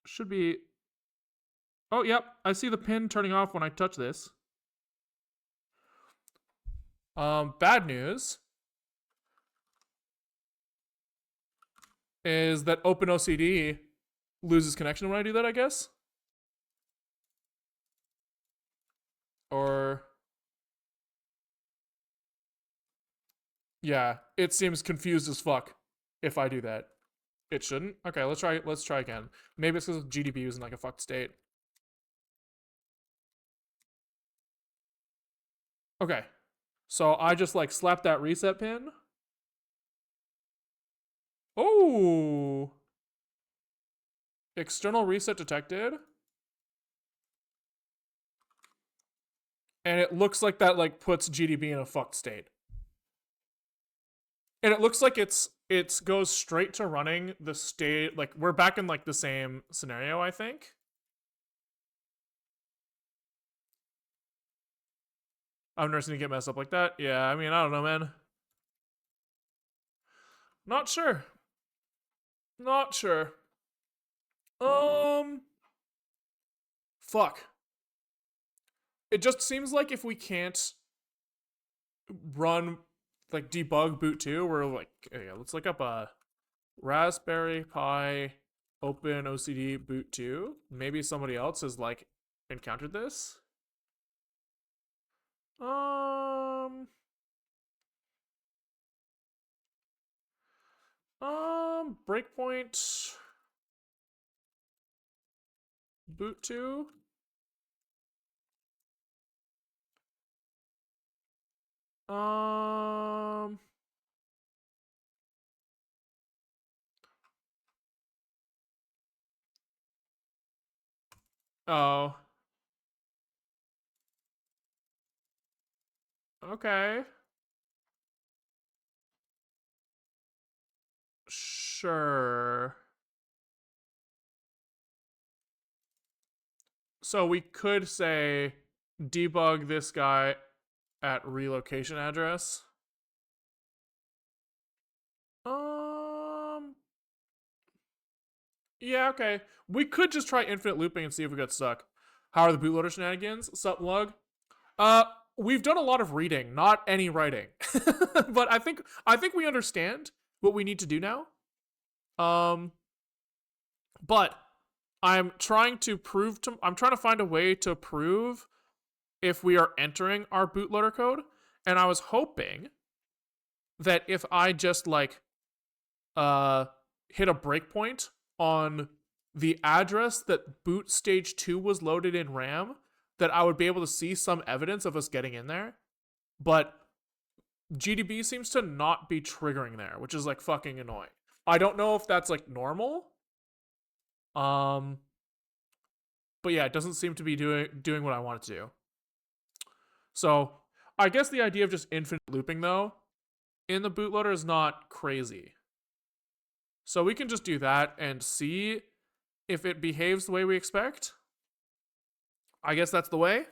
Speaker 1: Should be... Oh, yep. I see the pin turning off when I touch this. Bad news. is that OpenOCD loses connection when I do that, I guess. Or yeah, it seems confused as fuck if I do that. It shouldn't. Okay, let's try again. Maybe it's because GDB was in like a fucked state. Okay. So I just like slapped that reset pin. Oh. External reset detected. And it looks like that like puts GDB in a fucked state. And it looks like it goes straight to running the state. Like we're back in like the same scenario, I think. I'm never seen it get messed up like that. Yeah, I mean, I don't know, man. Not sure. Not sure. Fuck. It just seems like if we can't run like debug boot 2, we're like, okay, let's look up a Raspberry Pi Open OCD boot 2. Maybe somebody else has like encountered this. Breakpoint boot 2. Oh. Okay. Sure. So we could say debug this guy at relocation address. Yeah, okay. We could just try infinite looping and see if we get stuck. How are the bootloader shenanigans? Sup, lug? We've done a lot of reading, not any writing. But I think we understand what we need to do now. But I'm trying to find a way to prove if we are entering our bootloader code, and I was hoping that if I just like hit a breakpoint on the address that boot stage 2 was loaded in RAM, that I would be able to see some evidence of us getting in there. But GDB seems to not be triggering there, which is like fucking annoying. I don't know if that's like normal. But yeah, it doesn't seem to be doing what I want it to do. So I guess the idea of just infinite looping though in the bootloader is not crazy. So we can just do that and see if it behaves the way we expect. I guess that's the way.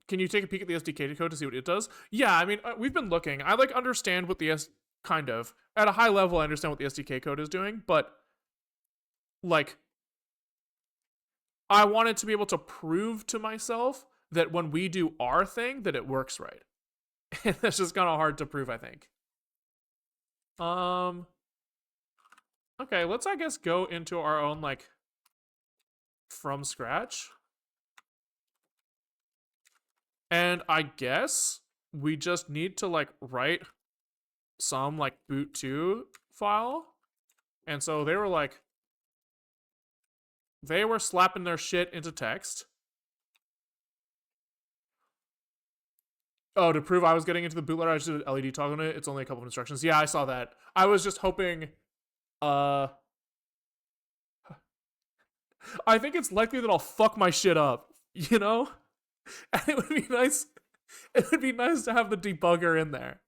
Speaker 1: Can you take a peek at the SDK code to see what it does? Yeah, I mean, we've been looking. I like understand what the kind of at a high level I understand what the SDK code is doing, but like I wanted to be able to prove to myself that when we do our thing that it works right. And that's just kind of hard to prove, I think. Okay, let's I guess go into our own like from scratch. And I guess we just need to like write some like boot2 file. And so they were slapping their shit into text. Oh, to prove I was getting into the bootloader, I just did an LED toggle on it. It's only a couple of instructions. Yeah, I saw that. I was just hoping I think it's likely that I'll fuck my shit up, you know? And it would be nice to have the debugger in there.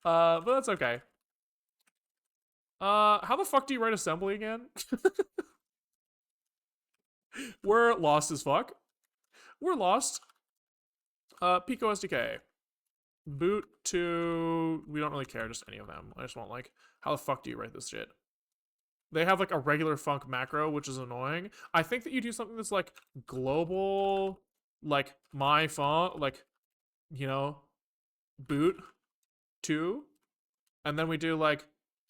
Speaker 1: But that's okay. How the fuck do you write assembly again? We're lost as fuck. We're lost. Pico SDK. Boot to... We don't really care, just any of them. I just want, like, how the fuck do you write this shit? They have, like, a regular func macro, which is annoying. I think that you do something that's, like, global, like, my font, like, you know, boot 2, and then we do like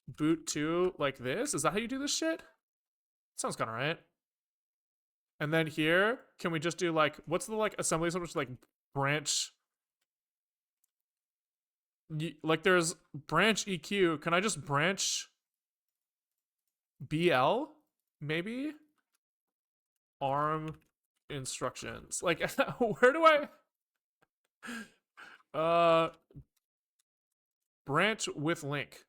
Speaker 1: boot 2 like this. Is that how you do this shit? Sounds kind of right. And then here, can we just do like, what's the like assembly which like branch? Like there's branch EQ. Can I just branch BL? Maybe? ARM instructions. Like, where do I branch with link?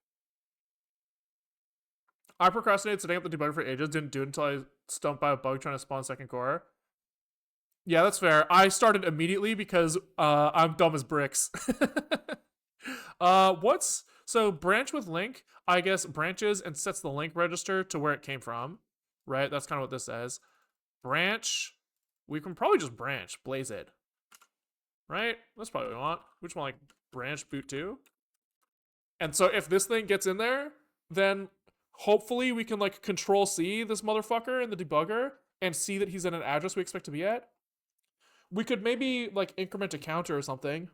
Speaker 1: I procrastinated setting up the debugger for ages, didn't do it until I stumped by a bug trying to spawn second core. Yeah, that's fair. I started immediately because I'm dumb as bricks. What's so branch with link? I guess branches and sets the link register to where it came from, right? That's kind of what this says. Branch. We can probably just branch, blaze it, right? That's probably what we want. We just want like branch boot 2. And so if this thing gets in there, then hopefully we can like control C this motherfucker in the debugger and see that he's at an address we expect to be at. We could maybe like increment a counter or something.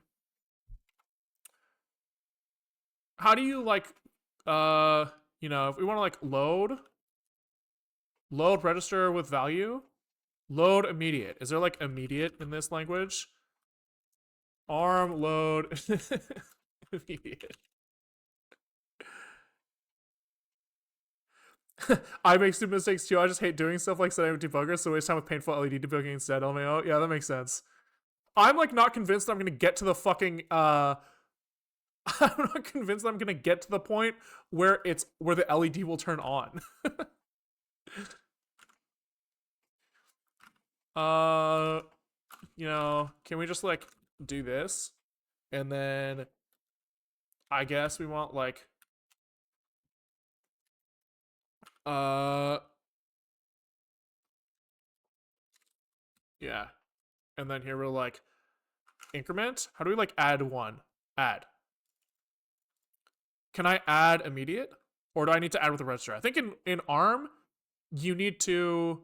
Speaker 1: How do you like you know, if we want to like load register with value, load immediate. Is there like immediate in this language? ARM load immediate. I make stupid mistakes too. I just hate doing stuff like setting up debuggers, so waste time with painful LED debugging instead. LMAO. Yeah, that makes sense. I'm like not convinced that I'm gonna get to the fucking I'm not convinced that I'm gonna get to the point where the LED will turn on. You know, can we just like do this? And then I guess we want like yeah. And then here we're like increment. How do we like add one? Add. Can I add immediate? Or do I need to add with the register? I think in ARM, you need to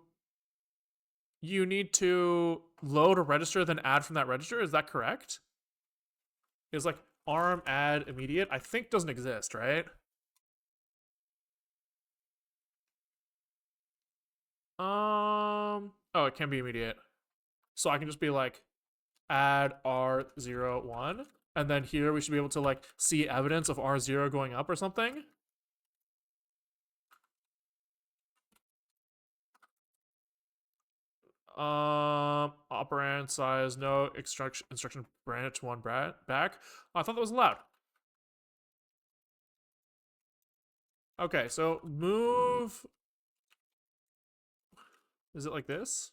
Speaker 1: load a register, then add from that register. Is that correct? Is like ARM add immediate? I think doesn't exist, right? Oh, it can be immediate. So I can just be like add R01. And then here we should be able to like see evidence of R0 going up or something. Operand size, no instruction branch 1 back. Oh, I thought that was allowed. Okay, so move. Is it like this?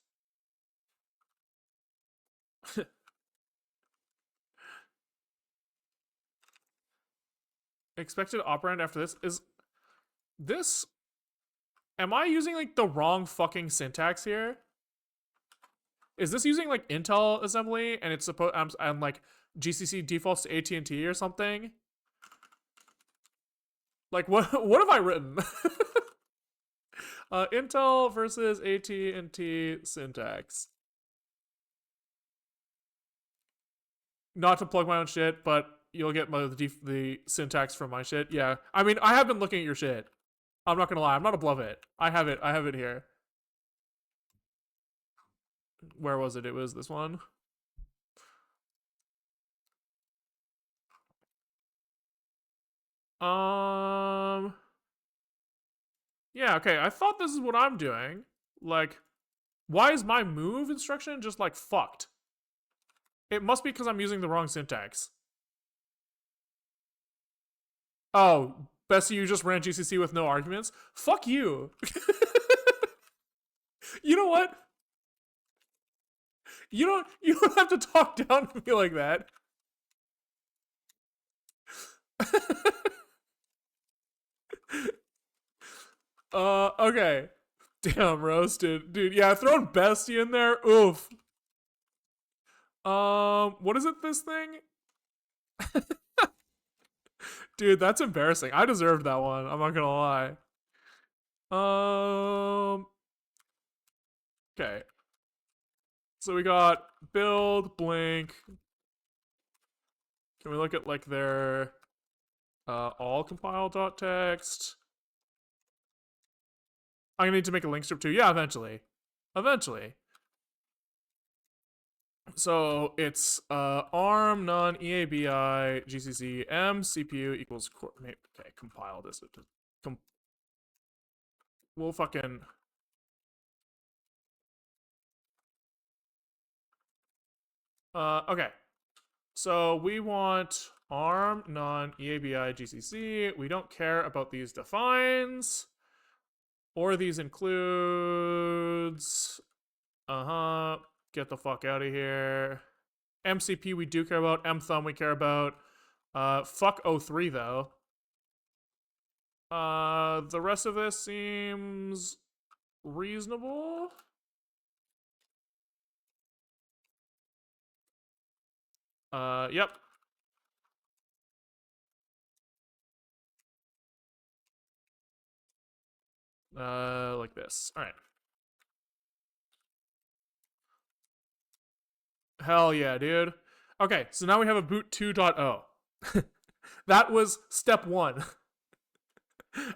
Speaker 1: Expected operand after this is this. Am I using like the wrong fucking syntax here? Is this using like Intel assembly and it's supposed I'm like GCC defaults to AT&T or something? Like what have I written? Intel versus AT&T syntax. Not to plug my own shit, but you'll get the syntax from my shit. Yeah, I mean I have been looking at your shit. I'm not gonna lie, I'm not above it. I have it here. Where was it? It was this one. Yeah, okay. I thought this is what I'm doing. Like, why is my move instruction just like fucked? It must be because I'm using the wrong syntax. Oh, Bessie, you just ran GCC with no arguments? Fuck you. You know what? You don't have to talk down to me like that. Okay. Damn, roasted. Dude, yeah, throwing Bestie in there. Oof. What is it, this thing? Dude, that's embarrassing. I deserved that one. I'm not gonna lie. Okay. So we got build, blink. Can we look at like their all compile.txt? I'm gonna need to make a link strip too. Yeah, eventually. Eventually. So it's arm non EABI GCC M CPU equals okay, compile this. We'll fucking okay. So we want arm non EABI GCC. We don't care about these defines or these includes. Get the fuck out of here. MCP we do care about. mthumb we care about. Fuck 03 though. The rest of this seems reasonable. Yep. Like this. All right. Hell yeah, dude. Okay, so now we have a boot 2.0. That was step 1.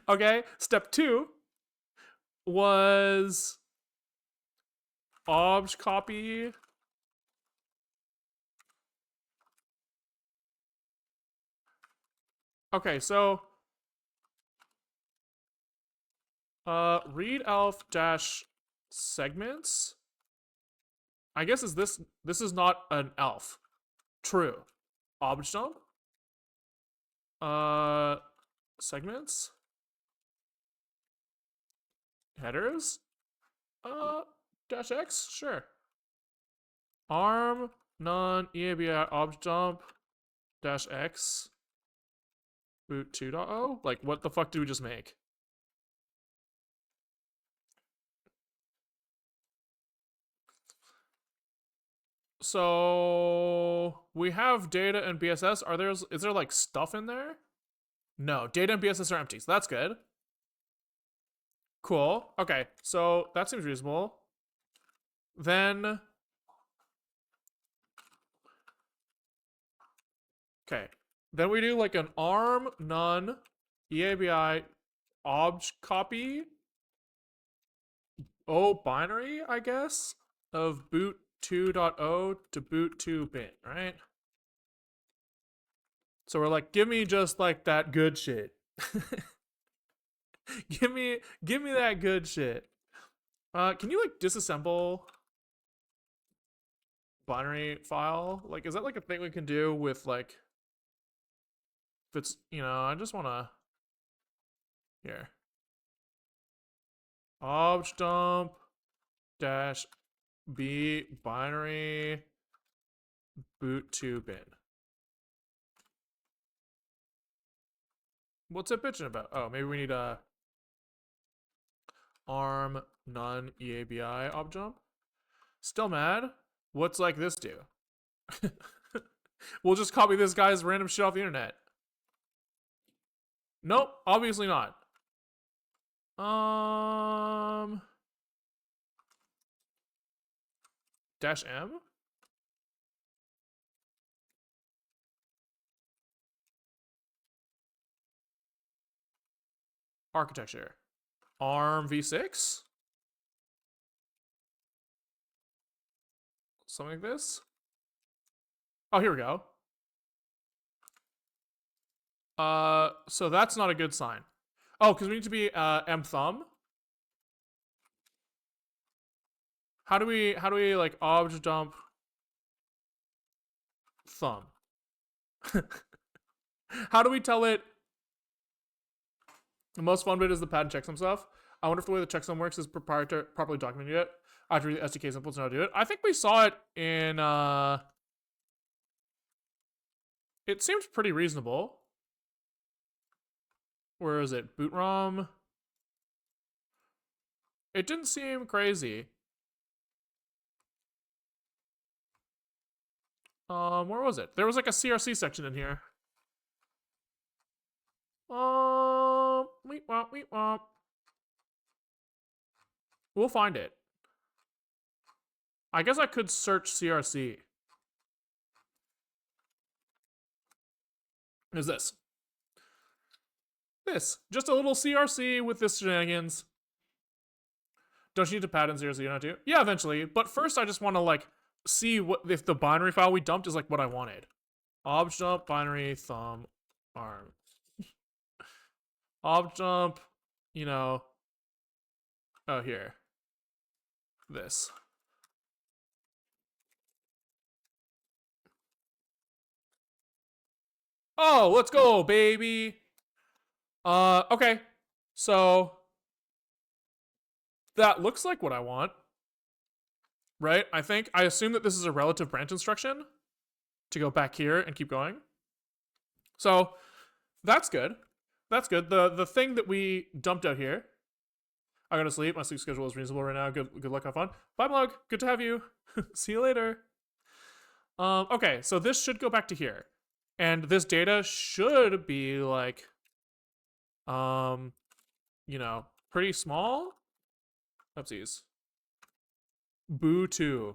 Speaker 1: Okay, step 2 was obj copy. Okay, so read elf dash segments. I guess is this is not an elf. True. Obj dump. Segments. Headers. Dash X, sure. Arm non EABI obj dump dash X boot 2.0. Like, what the fuck did we just make? So we have data and BSS. Is there like stuff in there? No, data and BSS are empty, so that's good. Cool. Okay, so that seems reasonable. Then okay. Then we do like an arm none EABI obj copy binary, I guess, of boot 2.0 to boot 2 bin, right? So we're like, give me just like that good shit. give me that good shit. Can you like disassemble binary file? Like, is that like a thing we can do with like, if it's, I just wanna, here. Obj dump dash b binary boot 2 bin. What's it bitching about? Oh, maybe we need a arm none EABI obj dump. Still mad? What's like this do? We'll just copy this guy's random shit off the internet. Nope, obviously not. Dash M? Architecture. ARM v6? Something like this? Oh, here we go. So that's not a good sign. Oh, because we need to be mthumb. How do we like obj dump thumb? How do we tell it? The most fun bit is the pad and checksum stuff. I wonder if the way the checksum works is properly documented yet. I have to read the SDK samples to know how to do it. I think we saw it in it seemed pretty reasonable. Where is it? Boot ROM. It didn't seem crazy. Where was it? There was like a CRC section in here. Weep womp, weep womp. We'll find it. I guess I could search CRC. is this. Just a little CRC with this shenanigans. Don't you need to pad in CRC? You know to? Yeah, eventually. But first, I just want to like see what if the binary file we dumped is like what I wanted. Obj dump binary thumb arm. Obj dump, you know. Oh, here. This. Oh, let's go, baby. Okay. So that looks like what I want. Right? I assume that this is a relative branch instruction to go back here and keep going. So that's good. That's good. The thing that we dumped out here. I gotta sleep. My sleep schedule is reasonable right now. Good luck, have fun. Bye, Blog. Good to have you. See you later. Okay, so this should go back to here. And this data should be like you know, pretty small. Oopsies. Boo2.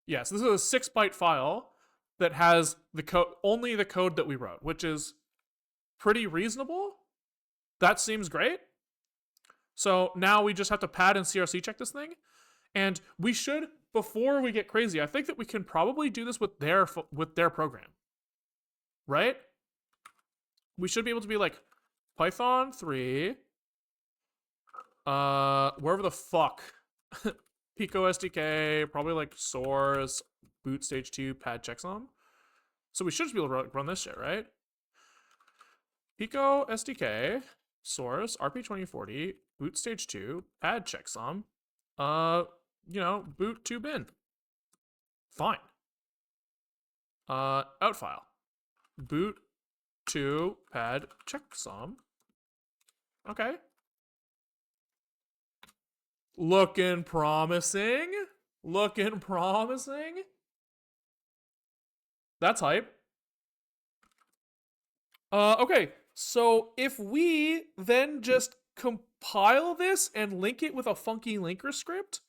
Speaker 1: Yes, this is a 6-byte file that has the code, only the code that we wrote, which is pretty reasonable. That seems great. So now we just have to pad and CRC check this thing. And we should, before we get crazy, I think that we can probably do this with their program. Right? We should be able to be like Python 3 wherever the fuck Pico SDK, probably like source, boot stage 2, pad checksum. So we should just be able to run this shit, right? Pico SDK, source, RP2040, boot stage 2, pad checksum, you know, boot to bin. Fine. Out file. Boot to pad checksum. Okay. Looking promising. Looking promising. That's hype. Okay, so if we then just compile this and link it with a funky linker script,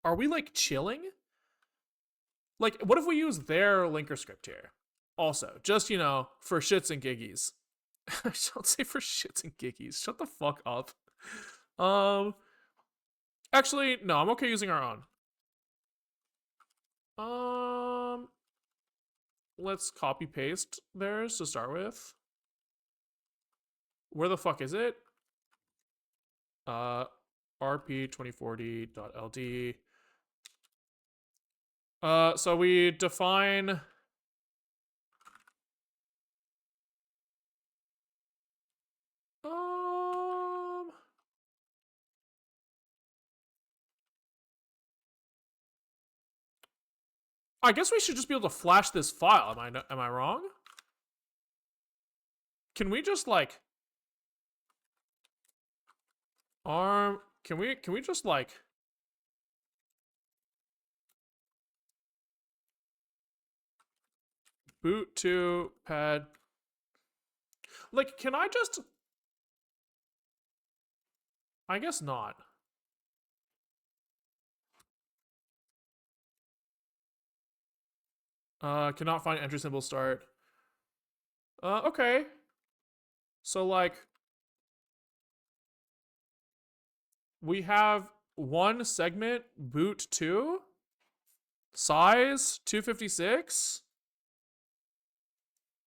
Speaker 1: are we like chilling? Like, what if we use their linker script here? Also, just, you know, for shits and giggies. Don't say for shits and giggies. Shut the fuck up. Actually, no, I'm okay using our own. Let's copy paste theirs to start with. Where the fuck is it? rp2040.ld. So we define I guess we should just be able to flash this file. Am I wrong? Can we just like can we just like boot to pad? Like, can I just? I guess not. Cannot find entry symbol start. Okay. So like, we have one segment boot to size 256.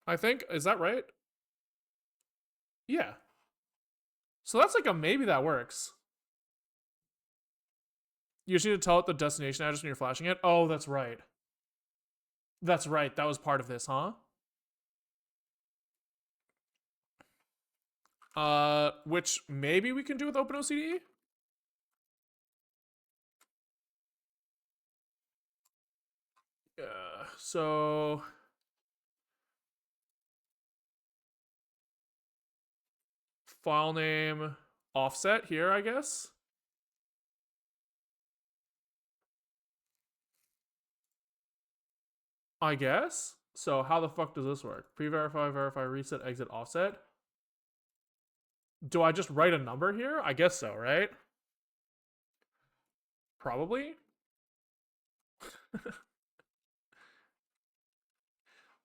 Speaker 1: I think, is that right? Yeah. So that's like a maybe that works. You just need to tell it the destination address when you're flashing it. Oh, that's right. That's right. That was part of this, huh? Which maybe we can do with OpenOCD? So file name offset here, I guess. So how the fuck does this work? Pre-verify, verify, reset, exit, offset. Do I just write a number here? I guess so, right? Probably.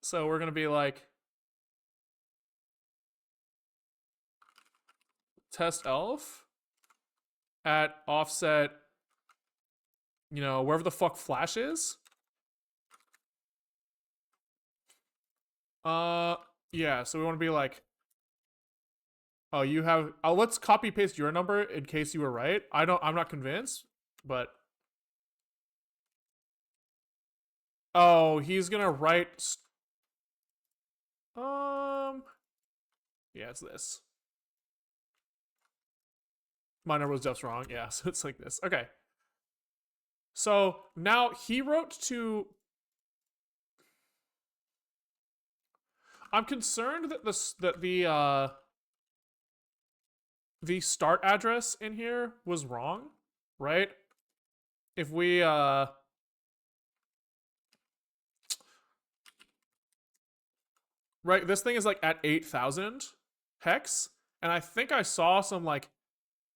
Speaker 1: So we're gonna be like test elf at offset, you know, wherever the fuck flash is. Yeah, so we want to be like, oh, you have, let's copy paste your number in case you were right. I'm not convinced, but. Oh, he's gonna write, yeah, it's this. My number was just wrong. Yeah, so it's like this. Okay. So now he wrote to. I'm concerned that the start address in here was wrong, right? If we right, this thing is like at 8,000 hex, and I think I saw some like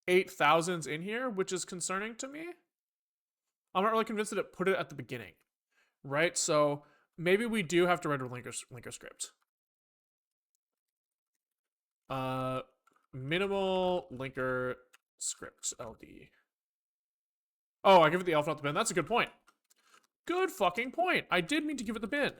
Speaker 1: 8,000s in here, which is concerning to me. I'm not really convinced that it put it at the beginning, right? So maybe we do have to write a linker script. Minimal linker script LD. Oh, I give it the alpha, not the bin. That's a good point. Good fucking point. I did mean to give it the bin.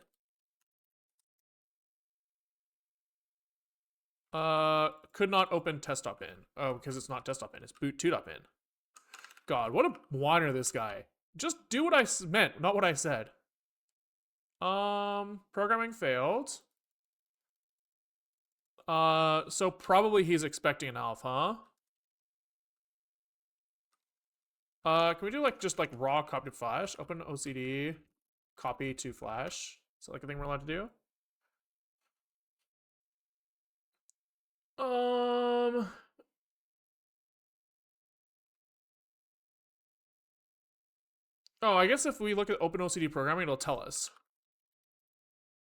Speaker 1: Could not open test.bin. Oh, because it's not test.bin. It's boot2.bin. God, what a whiner this guy. Just do what I meant, not what I said. Programming failed. So probably he's expecting an alpha, huh? Can we do like just like raw copy to flash? Open OCD, copy to flash. Is that like a thing we're allowed to do? Oh, I guess if we look at OpenOCD programming, it'll tell us.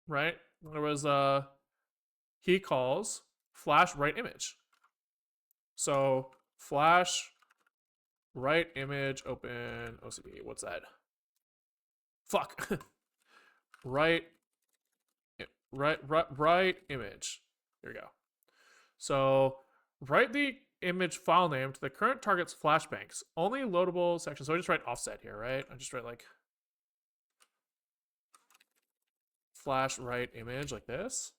Speaker 1: Right? There was he calls flash write image. So flash write image open OCD. What's that? Fuck. write image. Here we go. So write the image file name to the current target's flash banks. Only loadable section. So I just write offset here, right? I just write like flash write image like this.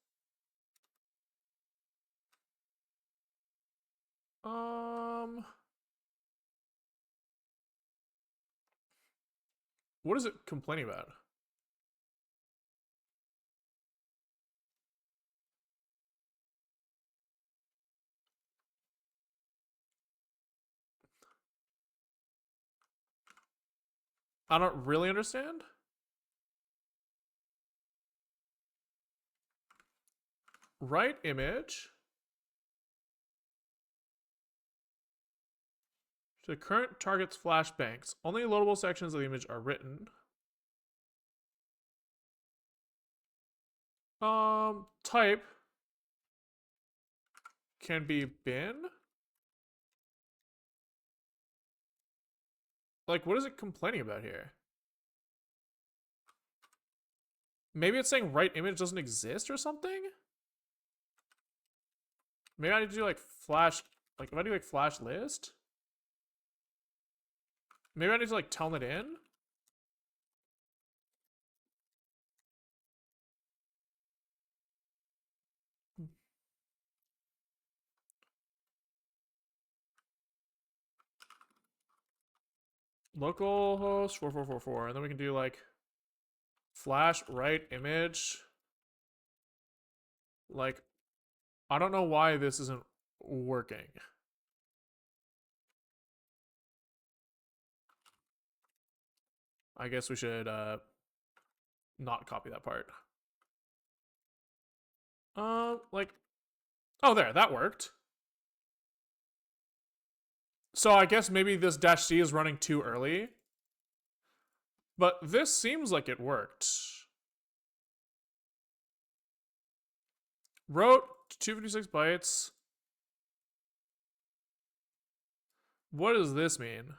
Speaker 1: What is it complaining about? I don't really understand. Write image to the current target's flash banks. Only loadable sections of the image are written. Type can be bin. Like, what is it complaining about here? Maybe it's saying write image doesn't exist or something? Maybe I need to do like flash, like if I do like flash list, maybe I need to like tell it in. Localhost 4444, and then we can do like flash write image. Like, I don't know why this isn't working. I guess we should not copy that part. Like, oh, there, that worked. So I guess maybe this -c is running too early. But this seems like it worked. Wrote 256 bytes. What does this mean?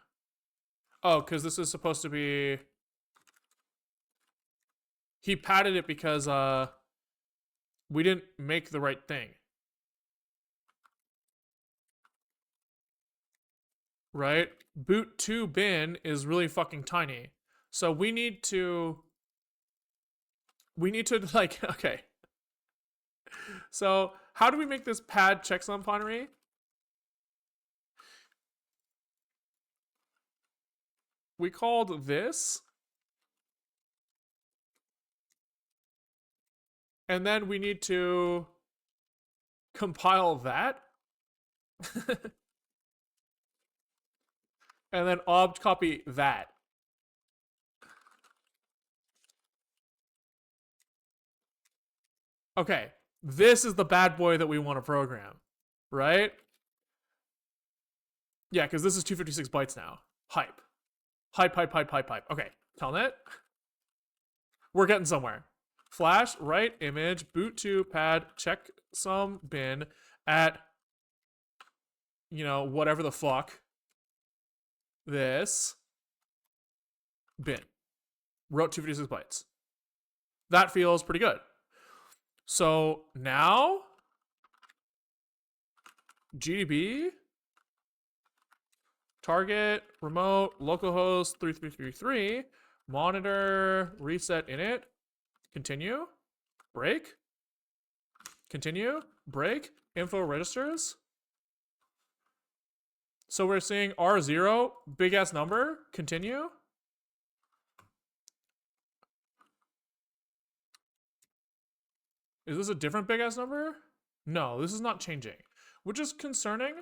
Speaker 1: Oh, because this is supposed to be... He padded it because, We didn't make the right thing. Right? Boot to bin is really fucking tiny. So we need to like, okay. So how do we make this pad checksum binary? We called this, and then we need to compile that. And then opt copy that. Okay, this is the bad boy that we want to program, right? Yeah, because this is 256 bytes now. Hype. Hype. Okay, telnet. We're getting somewhere. Flash, write image, boot to pad, checksum bin at, whatever the fuck. This bin. Wrote 256 bytes. That feels pretty good. So now, GDB, target, remote, localhost 3333, monitor, reset init, continue, break, continue, break, info registers. So we're seeing R0, big ass number, continue. Is this a different big ass number? No, this is not changing, which is concerning.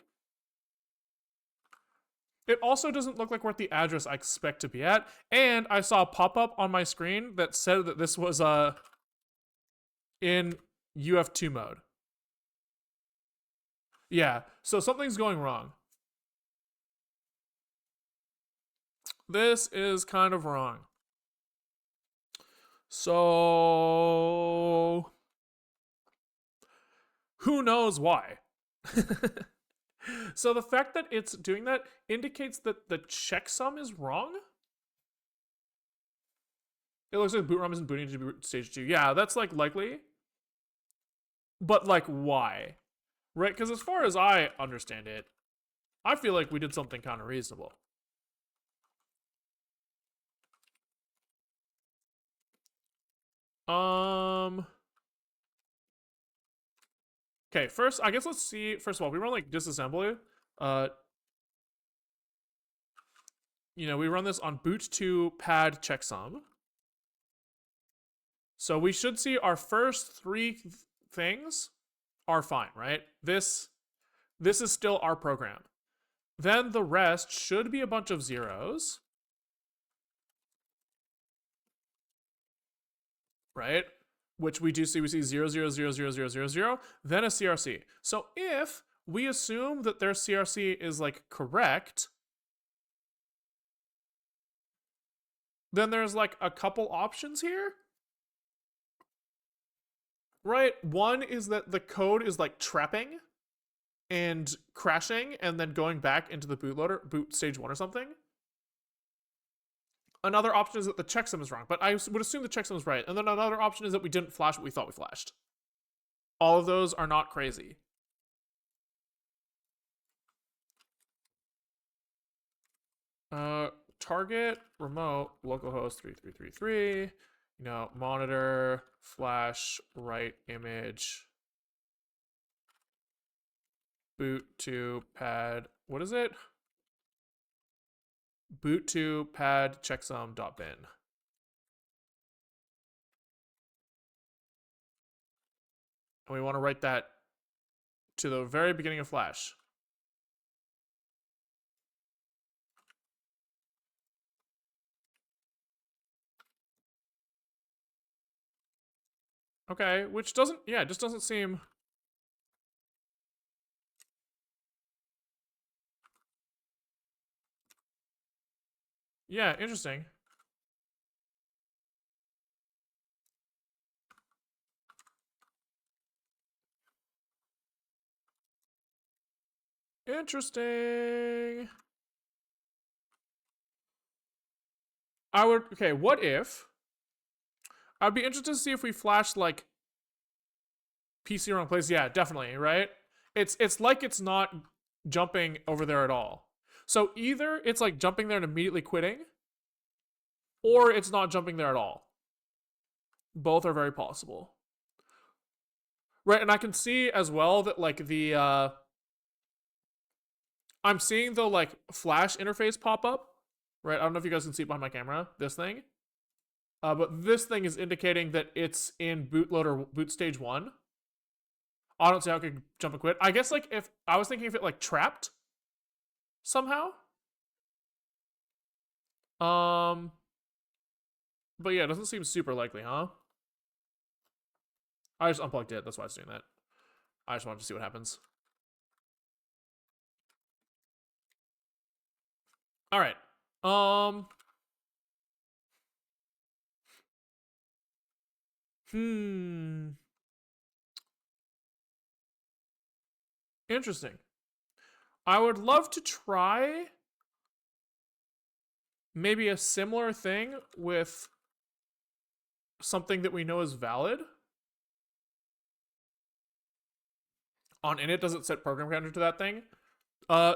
Speaker 1: It also doesn't look like we're at the address I expect to be at. And I saw a pop-up on my screen that said that this was in UF2 mode. Yeah, so something's going wrong. This is kind of wrong. So who knows why? So the fact that it's doing that indicates that the checksum is wrong. It looks like boot ROM isn't booting to stage 2. Yeah, that's like likely. But like why? Right? Because as far as I understand it, I feel like we did something kind of reasonable. Okay, first, I guess let's see. First of all, we run like disassembly. We run this on boot to pad checksum. So we should see our first three things are fine, right? This is still our program. Then the rest should be a bunch of zeros. Right? Which we do see. We see 0, 0, 0, 0, 0, 0, 0, then a CRC. So if we assume that their CRC is like correct, then there's like a couple options here. Right? One is that the code is like trapping and crashing and then going back into the bootloader, boot stage 1 or something. Another option is that the checksum is wrong, but I would assume the checksum is right. And then another option is that we didn't flash what we thought we flashed. All of those are not crazy. Target, remote, localhost 3333, monitor, flash, write image, boot to pad, what is it? Boot to pad checksum.bin. And we want to write that to the very beginning of Flash. Okay, which doesn't, yeah, it just doesn't seem... Yeah, interesting. Interesting. Okay, what if... I'd be interested to see if we flash, like, PC wrong place. Yeah, definitely, right? It's like it's not jumping over there at all. So either it's like jumping there and immediately quitting, or it's not jumping there at all. Both are very possible. Right, and I can see as well that like the I'm seeing the like flash interface pop up. Right, I don't know if you guys can see it behind my camera, this thing. But this thing is indicating that it's in bootloader boot stage 1. I don't see how it could jump and quit. I guess like if I was thinking if it like trapped somehow. Um but yeah, it doesn't seem super likely, huh? I just unplugged it, that's why I was doing that. I just wanted to see what happens. Alright. Interesting. I would love to try maybe a similar thing with something that we know is valid. On init, does it set program counter to that thing?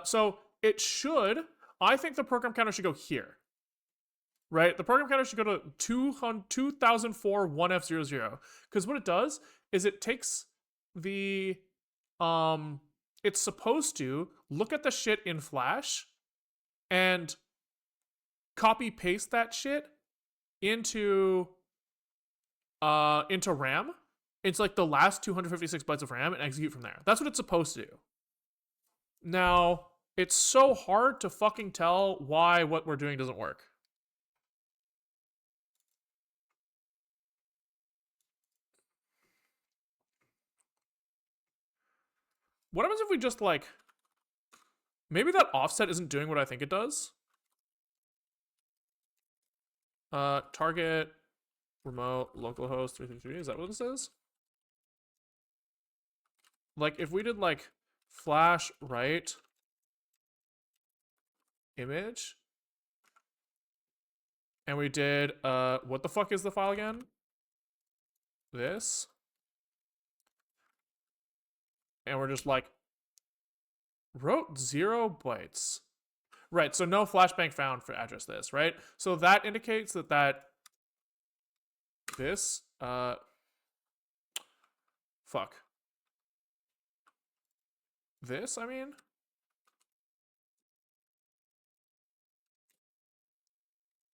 Speaker 1: So it should. I think the program counter should go here. Right? The program counter should go to 2004 1F00. Because what it does is it takes the it's supposed to look at the shit in Flash and copy paste that shit into RAM. It's like the last 256 bytes of RAM and execute from there. That's what it's supposed to do. Now, it's so hard to fucking tell why what we're doing doesn't work. What happens if we just like maybe that offset isn't doing what I think it does? Target remote localhost 333, is that what this is? Like if we did like flash write image and we did what the fuck is the file again? This. And we're just like wrote 0 bytes. Right, so no flashbang found for address this, right? So that indicates that this fuck. This, I mean,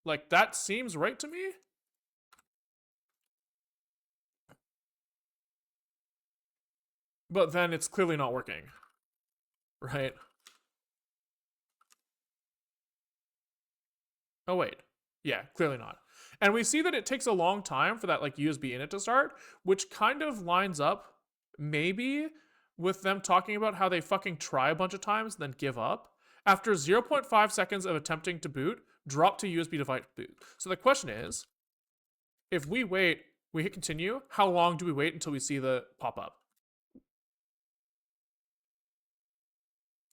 Speaker 1: like that seems right to me. But then it's clearly not working. Right? Oh wait. Yeah, clearly not. And we see that it takes a long time for that like USB init to start, which kind of lines up maybe with them talking about how they fucking try a bunch of times and then give up. After 0.5 seconds of attempting to boot, drop to USB device boot. So the question is, if we wait, we hit continue, how long do we wait until we see the pop up?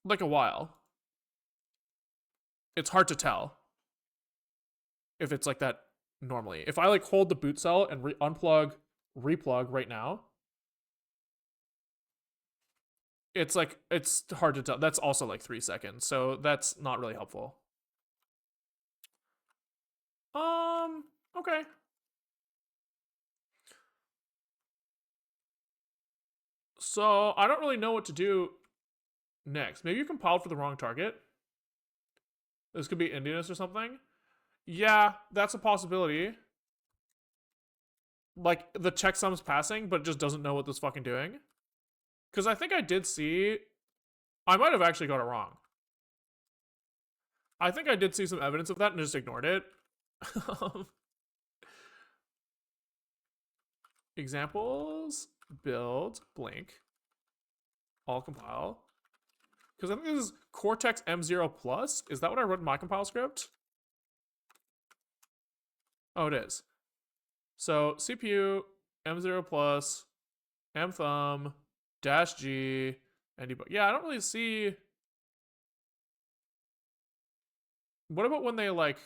Speaker 1: Like a while. It's hard to tell if it's like that normally. If I like hold the boot cell and unplug, replug right now, it's like it's hard to tell. That's also like 3 seconds, so that's not really helpful. Okay. So I don't really know what to do next. Maybe you compiled for the wrong target. This could be Indianness or something. Yeah, that's a possibility. Like the checksum's passing, but it just doesn't know what this fucking doing. Because I think I did see. I might have actually got it wrong. I think I did see some evidence of that and just ignored it. Examples, build, blink, all compile. Because I think this is Cortex M0 Plus. Is that what I wrote in my compile script? Oh, it is. So CPU, M0 Plus, M thumb, -G, and debug. Yeah, I don't really see. What about when they like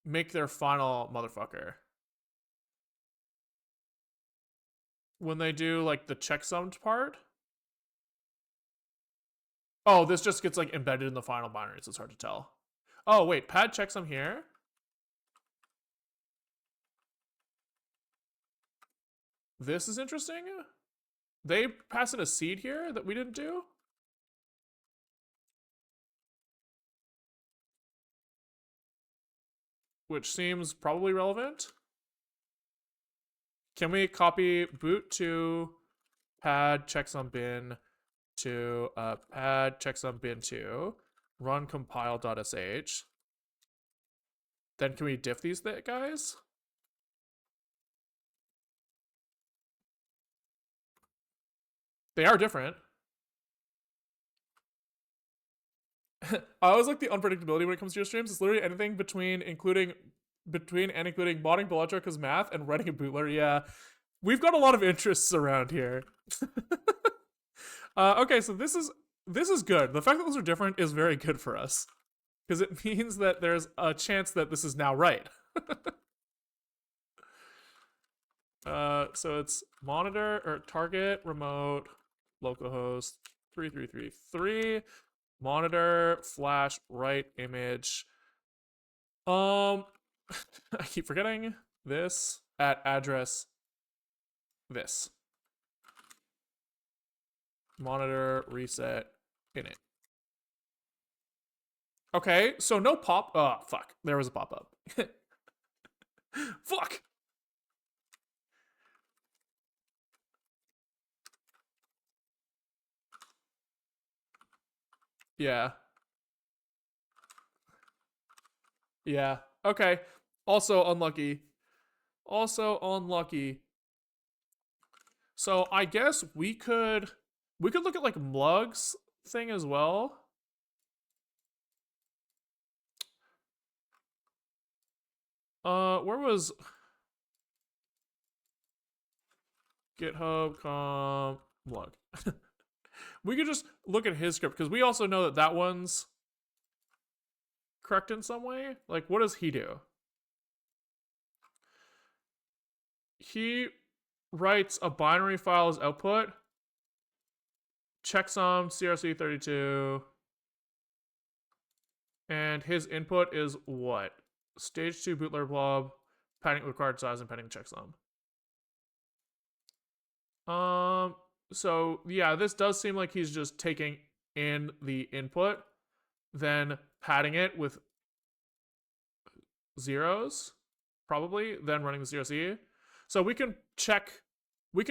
Speaker 1: make their final motherfucker? when they do like the checksum part. Oh, this just gets like embedded in the final binary, so it's hard to tell. Oh, wait, pad checksum here. This is interesting. They pass in a seed here that we didn't do. Which seems probably relevant. Can we copy boot to pad checksum bin to pad checksum bin to run compile.sh? Then can we diff these guys? They are different. I always like the unpredictability when it comes to your streams. It's literally anything between and including modding Bootloader because math and writing a bootloader. Yeah, we've got a lot of interests around here. Okay, so this is good. The fact that those are different is very good for us because it means that there's a chance that this is now right. So it's monitor or target remote localhost 3333 monitor flash write image. I keep forgetting this at address this monitor reset init. Okay, so no pop. Oh fuck, there was a pop up. Fuck. Yeah. Yeah. Okay. Also unlucky. Also unlucky. So I guess we could look at like Mlug's thing as well. Where was GitHub com Mlug? We could just look at his script because we also know that that one's correct in some way. Like, what does he do? He writes a binary file as output, checksum crc32, and his input is what? Stage 2 bootloader blob, padding required size, and padding checksum. So yeah, this does seem like he's just taking in the input, then padding it with zeros, probably, then running the CRC. So we can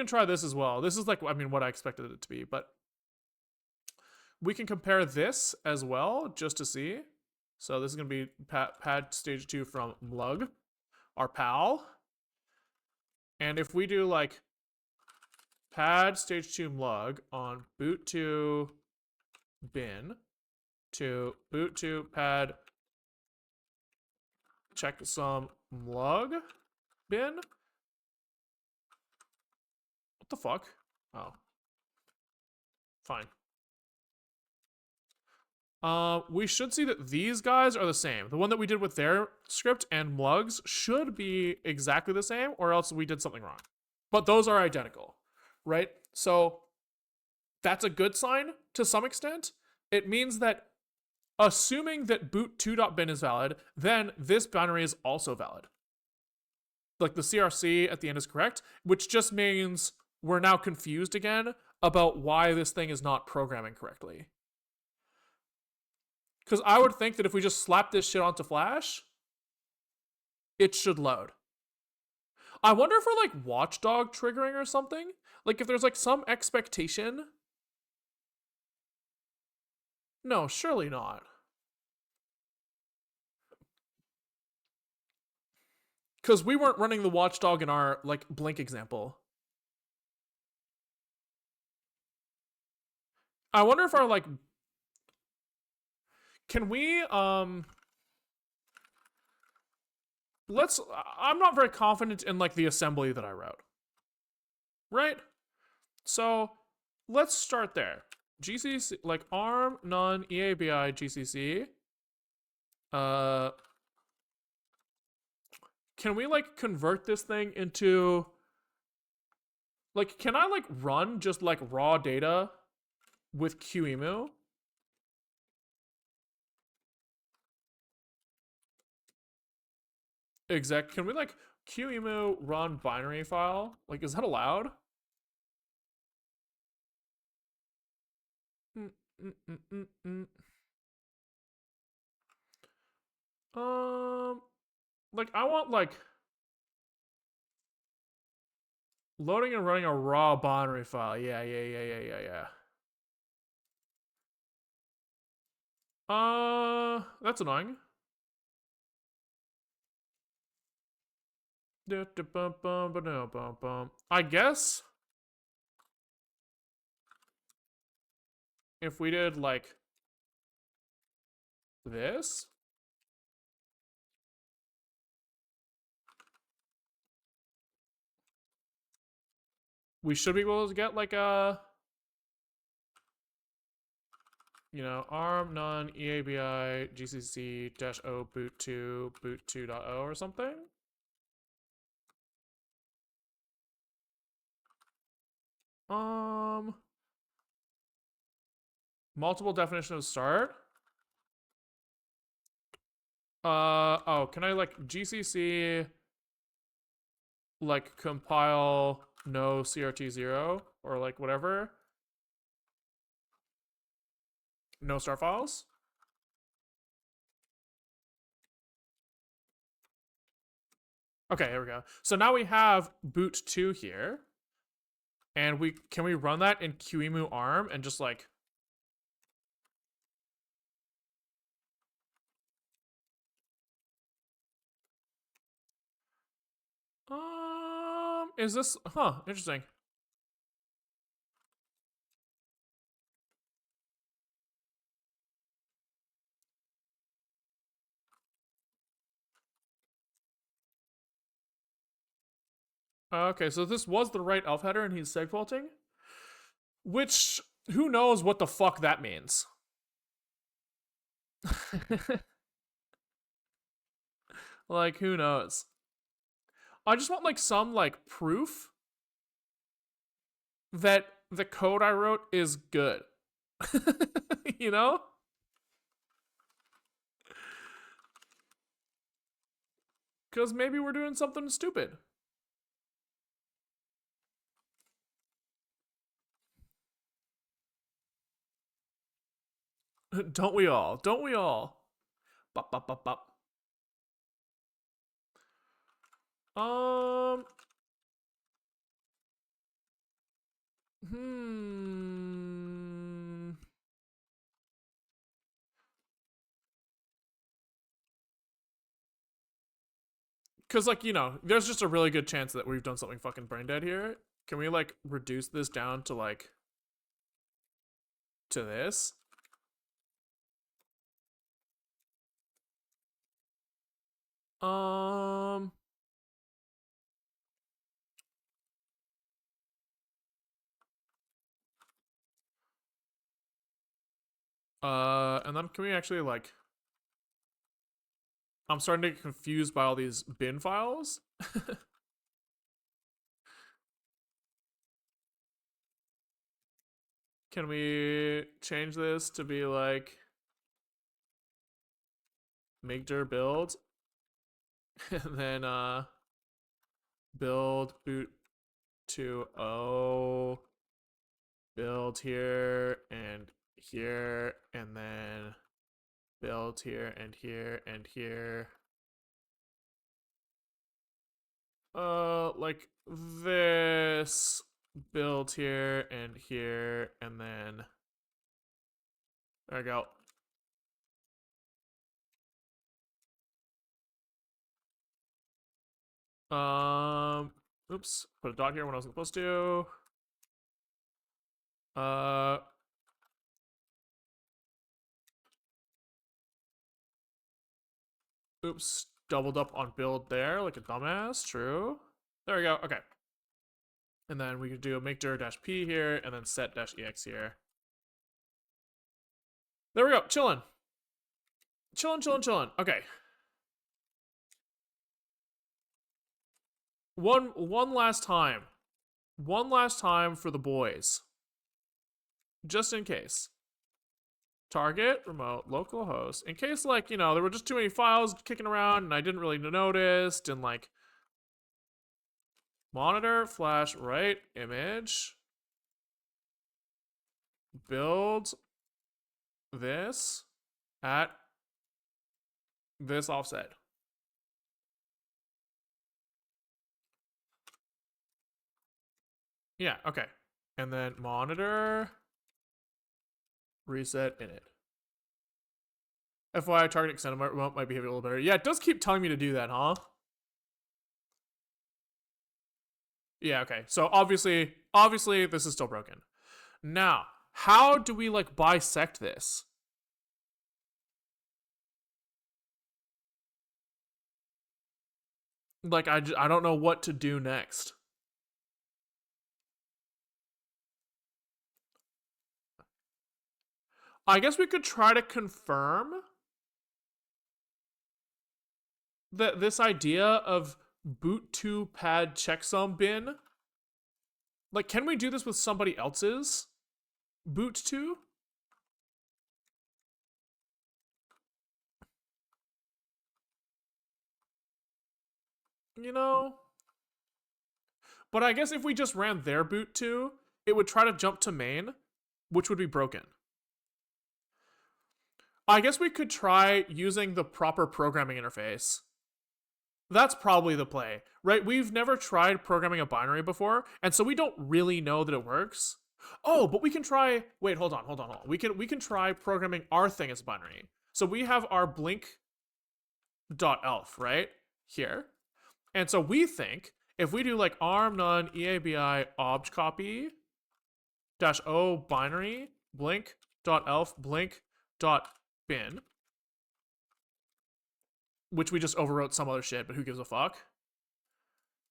Speaker 1: try this as well. This is like, I mean, what I expected it to be, but we can compare this as well just to see. So this is going to be pad stage 2 from Mlug, our pal. And if we do like pad stage 2 Mlug on boot to bin to boot to pad checksum Mlug bin. What the fuck? Oh. Fine. We should see that these guys are the same. The one that we did with their script and Mlug's should be exactly the same, or else we did something wrong. But those are identical, right? So that's a good sign to some extent. It means that assuming that boot2.bin is valid, then this binary is also valid. Like the CRC at the end is correct, which just means we're now confused again about why this thing is not programming correctly. Because I would think that if we just slap this shit onto Flash, it should load. I wonder if we're like watchdog triggering or something. Like if there's like some expectation. No, surely not. Because we weren't running the watchdog in our like blink example. I wonder if our like, can we I'm not very confident in like the assembly that I wrote. Right? So let's start there. GCC, like arm none EABI GCC. Can we like convert this thing into Like, can I like run just like raw data with QEMU? Exec, can we like QEMU run binary file? Like, is that allowed? Mm, mm, mm, mm, mm. Like I want like loading and running a raw binary file. Yeah. That's annoying. I guess if we did like this, we should be able to get like a, you know, arm none eabi gcc -o boot2 boot2.o or something. Multiple definition of start. Oh, can I like gcc like compile no crt0 or like whatever? No star files? Okay, here we go. So now we have boot2 here. And can we run that in QEMU arm and just like is this interesting. Okay, so this was the right elf header and he's segfaulting? Which, who knows what the fuck that means? Like, who knows? I just want like some like proof that the code I wrote is good. You know? Because maybe we're doing something stupid. Don't we all? Don't we all? Bop, bop, bop, bop. Um. Hmm. Because, like, you know, there's just a really good chance that we've done something fucking brain dead here. Can we, like, reduce this down to, like, to this? Um. And then can we actually, like, I'm starting to get confused by all these bin files. Can we change this to be, like, make dir build? And then, build boot to O, build here and here, and then build here and here and here. Like this, build here and here, and then there we go. Oops, put a dot here when I was supposed to. Oops, doubled up on build there like a dumbass. True. There we go. Okay. And then we could do a make dir -p here, and then set -ex here. There we go. Chillin'. Chillin'. Okay. One last time. one last time for the boys, just in case. Target, remote, localhost. In case, like, you know, there were just too many files kicking around and I didn't really notice, and like, monitor, flash, write, image, build this at this offset. Yeah, okay. And then monitor, reset init. FYI, target extended remote might behave a little better. Yeah, it does keep telling me to do that, huh? Yeah, okay. So obviously this is still broken. Now, how do we like bisect this? Like, I don't know what to do next. I guess we could try to confirm that this idea of boot to pad checksum bin. Like, can we do this with somebody else's boot to? You know? But I guess if we just ran their boot to, it would try to jump to main, which would be broken. I guess we could try using the proper programming interface. That's probably the play, right? We've never tried programming a binary before, and so we don't really know that it works. Oh, but we can try. Wait, hold on. We can try programming our thing as a binary. So we have our blink.elf right here, and so we think if we do like arm none eabi obj copy dash o binary blink.elf blink.bin, which we just overwrote some other shit, but who gives a fuck?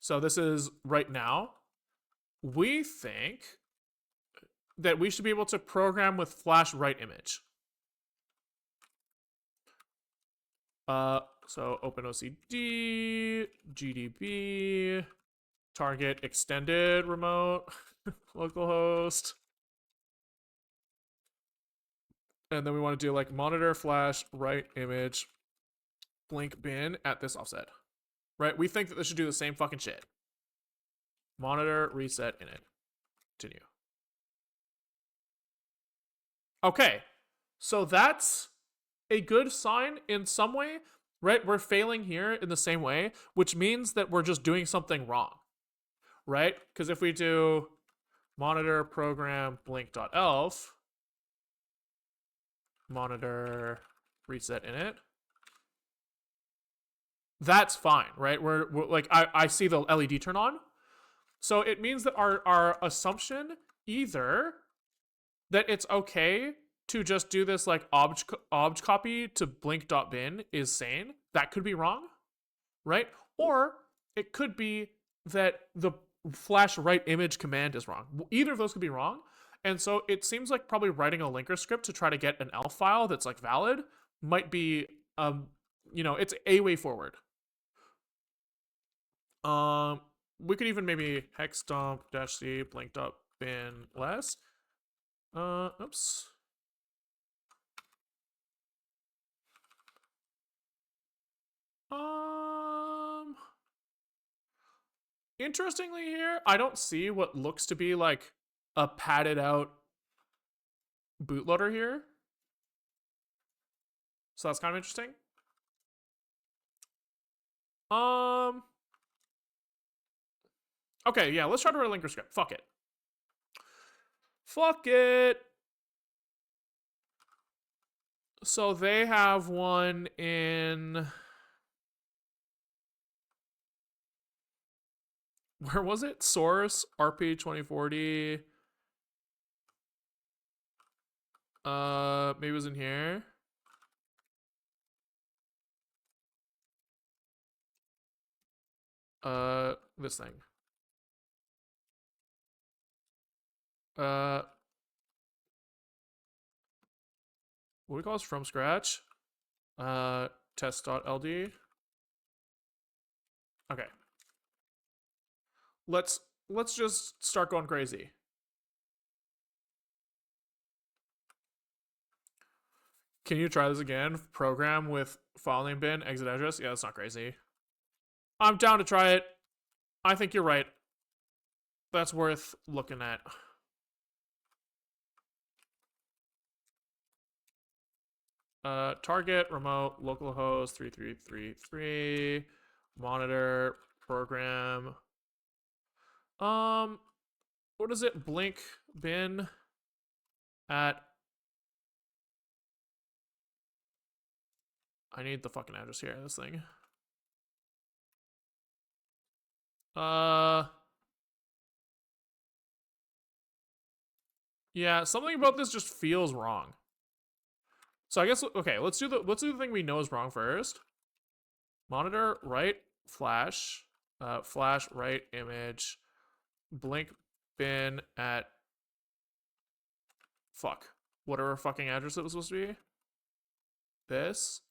Speaker 1: So this is right now. We think that we should be able to program with flash write image. So OpenOCD, GDB, target extended remote, localhost. And then we want to do like monitor flash write image blink bin at this offset. Right? We think that this should do the same fucking shit. Monitor reset init. Continue. Okay. So that's a good sign in some way, right? We're failing here in the same way, which means that we're just doing something wrong, right? Because if we do monitor program blink.elf, monitor reset init, that's fine, right? We're like, I see the LED turn on. So it means that our assumption either that it's okay to just do this like obj copy to blink.bin is sane. That could be wrong, right? Or it could be that the flash write image command is wrong. Either of those could be wrong. And so it seems like probably writing a linker script to try to get an elf file that's like valid might be you know, it's a way forward. We could even maybe hex dump -c blink.bin less. Oops. Interestingly here, I don't see what looks to be like a padded out bootloader here. So that's kind of interesting. Okay, yeah, let's try to write a linker script. Fuck it. Fuck it. So they have one in... Where was it? Source, RP 2040. Maybe it was in here. This thing. What do we call this? From scratch. Test.ld. Okay. Let's let's just start going crazy. Can you try this again? Program with file name bin, exit address? Yeah, that's not crazy. I'm down to try it. I think you're right. That's worth looking at. Target, remote, localhost 3333, monitor, program. What is it? Blink bin at. I need the fucking address here. This thing. Yeah, something about this just feels wrong. So I guess okay, let's do the thing we know is wrong first. Monitor right flash, flash right image, blink bin at fuck whatever fucking address it was supposed to be. This.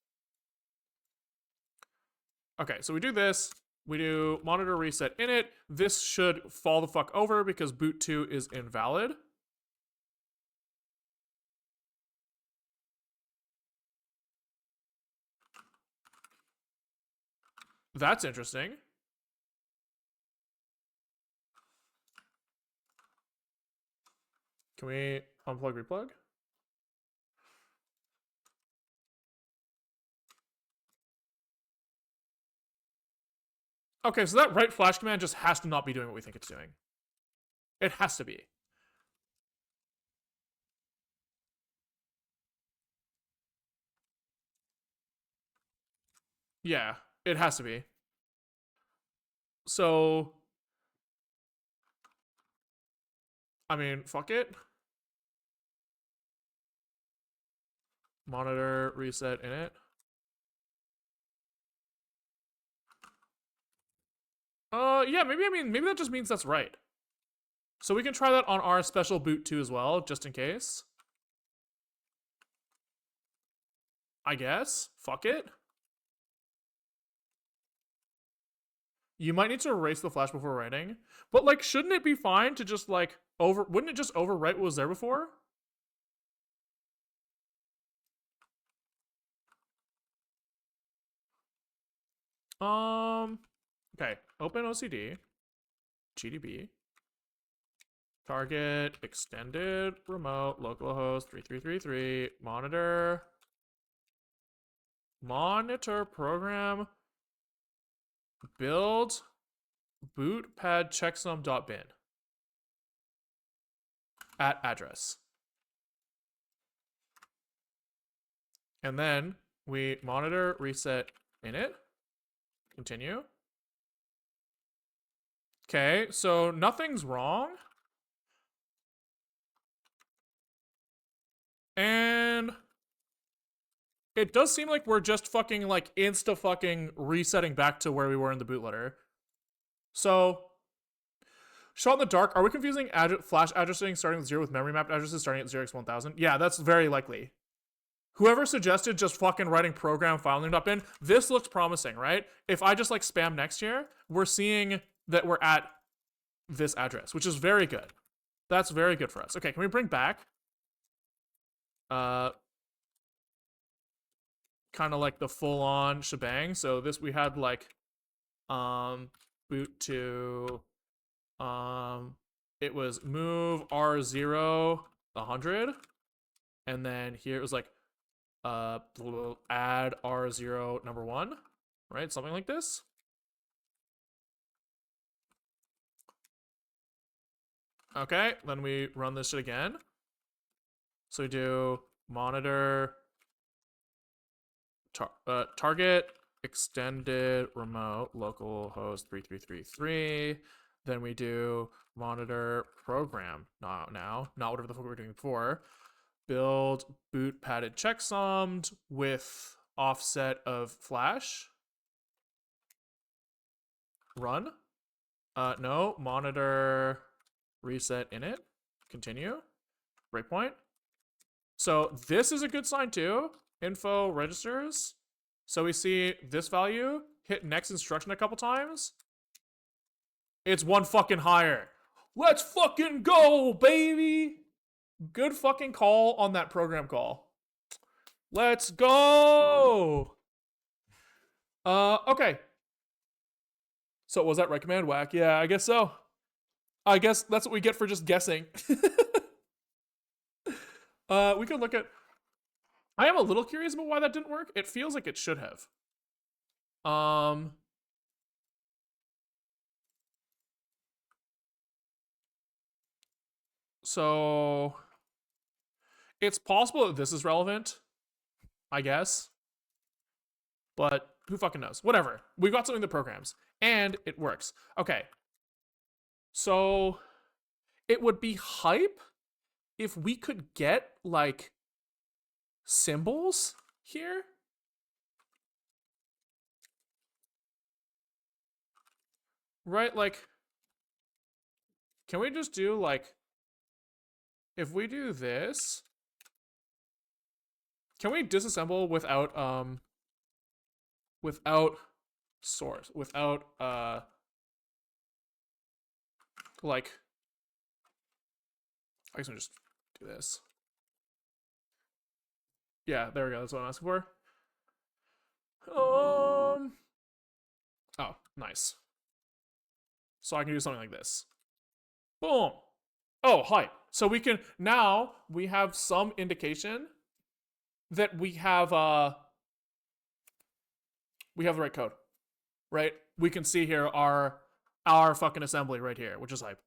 Speaker 1: Okay, so we do this. We do monitor reset init. This should fall the fuck over because boot2 is invalid. That's interesting. Can we unplug, replug? Okay, so that right flash command just has to not be doing what we think it's doing. It has to be. Yeah, it has to be. So, I mean, fuck it. Monitor reset init. Yeah, maybe that just means that's right. So we can try that on our special boot2 as well, just in case. I guess. Fuck it. You might need to erase the flash before writing. But, like, shouldn't it be fine to just, like, wouldn't it just overwrite what was there before? Okay. Open OCD. GDB. Target, extended, remote, localhost 3333, monitor program, build, bootpad checksum.bin at address. And then we monitor reset init, continue. Okay, so nothing's wrong. And it does seem like we're just fucking like insta fucking resetting back to where we were in the bootloader. So, shot in the dark, are we confusing flash addressing starting with 0 with memory mapped addresses starting at 0x1000? Yeah, that's very likely. Whoever suggested just fucking writing program file name.bin, this looks promising, right? If I just like spam next year, we're seeing that we're at this address, which is very good. That's very good for us. Okay, can we bring back kind of like the full-on shebang? So this we had like boot to it was move R0 100, and then here it was like add R0 number 1, right? Something like this. Okay, then we run this shit again. So we do monitor target extended remote localhost 3333. Then we do monitor program not whatever the fuck we were doing before. Build boot padded checksummed with offset of flash. Run. No, monitor reset init. Continue. Breakpoint. So this is a good sign too. Info registers. So we see this value, hit next instruction a couple times. It's one fucking higher. Let's fucking go, baby. Good fucking call on that program call. Let's go. Okay. So was that right command? Whack. Yeah, I guess so. I guess that's what we get for just guessing. We could look at. I am a little curious about why that didn't work. It feels like it should have. So it's possible that this is relevant, I guess. But who fucking knows? Whatever. We've got something that programs. And it works. Okay. So it would be hype if we could get, like, symbols here. Right? Like, can we just do, like, if we do this, can we disassemble without source, without, like, I guess I'll just do this. Yeah, there we go. That's what I'm asking for. Oh, nice. So I can do something like this. Boom. Oh, hype. So we can, now we have some indication that we have the right code, right? We can see here our fucking assembly right here, which is hype.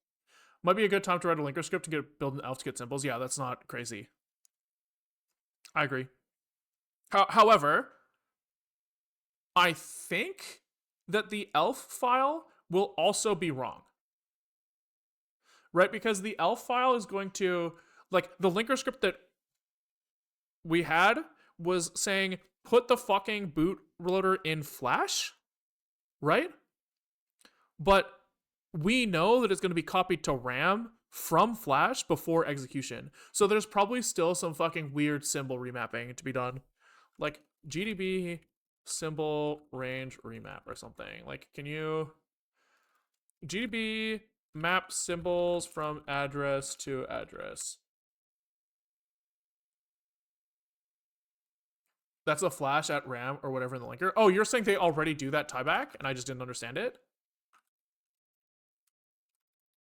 Speaker 1: Might be a good time to write a linker script to build an elf to get symbols. Yeah, that's not crazy. I agree. However, I think that the elf file will also be wrong. Right? Because the elf file is going to, like, the linker script that we had was saying put the fucking bootloader in Flash, right? But we know that it's going to be copied to RAM from Flash before execution. So there's probably still some fucking weird symbol remapping to be done. Like GDB symbol range remap or something. Like, can you GDB map symbols from address to address? That's a flash at RAM or whatever in the linker. Oh, you're saying they already do that tieback and I just didn't understand it?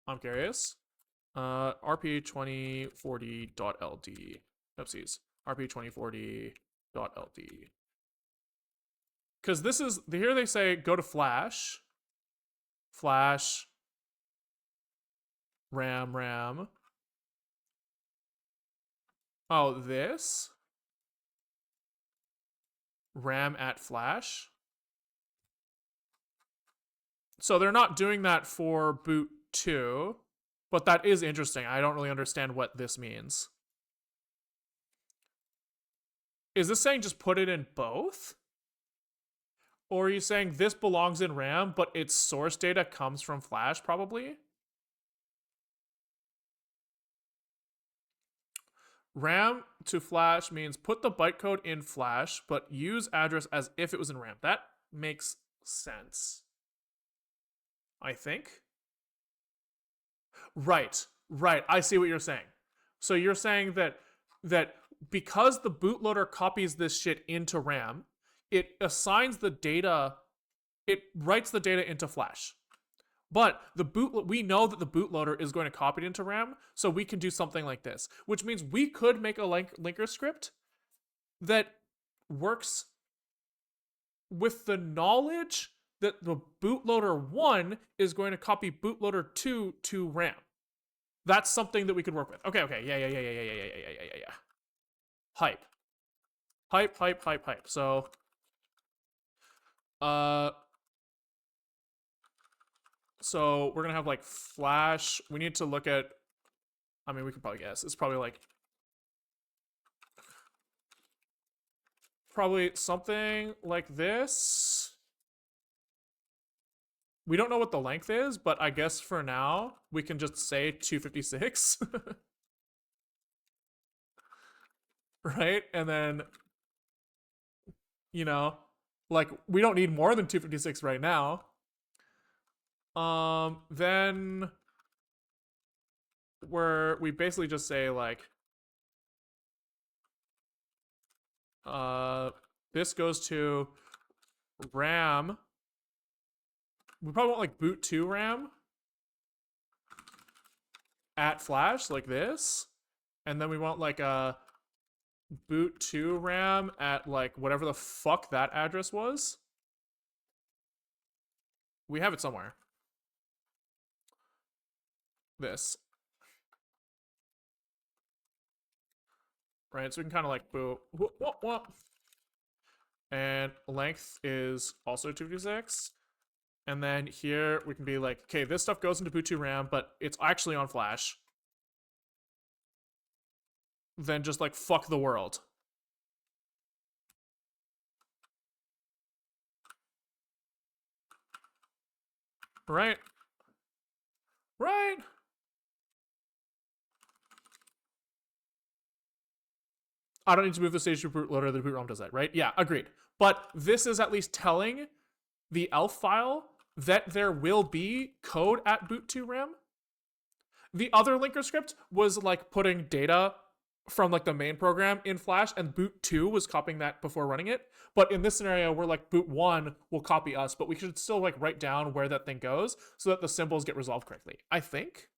Speaker 1: I'm curious. RP2040.ld. Oopsies. RP2040.ld. Because this is, here they say go to flash, RAM. Oh, this? RAM at flash? So they're not doing that for boot 2, but that is interesting. I don't really understand what this means. Is this saying just put it in both? Or are you saying this belongs in RAM, but its source data comes from Flash, probably? RAM to Flash means put the bytecode in Flash, but use address as if it was in RAM. That makes sense. I think. Right. I see what you're saying. So you're saying that because the bootloader copies this shit into RAM, it assigns the data, it writes the data into Flash. But we know that the bootloader is going to copy it into RAM, so we can do something like this, which means we could make a linker script that works with the knowledge that the bootloader 1 is going to copy bootloader 2 to RAM. That's something that we could work with. Okay. Yeah. Hype. So, so we're gonna have like Flash. We need to look at. I mean, we could probably guess. It's probably something like this. We don't know what the length is, but I guess for now we can just say 256. Right? And then, like, we don't need more than 256 right now. Then we basically just say like this goes to RAM. We probably want like boot2 RAM at flash like this, and then we want like a boot2 RAM at like whatever the fuck that address was. We have it somewhere. This. Right, so we can kind of like boot. And length is also 256. And then here we can be like, okay, this stuff goes into boot2 RAM, but it's actually on flash. Then just like fuck the world. Right? Right? I don't need to move the stage to bootloader, the boot ROM does that, right? Yeah, agreed. But this is at least telling the elf file that there will be code at boot2 RAM. The other linker script was like putting data from like the main program in flash, and boot2 was copying that before running it. But in this scenario, we're like boot1 will copy us, but we should still like write down where that thing goes so that the symbols get resolved correctly. I think.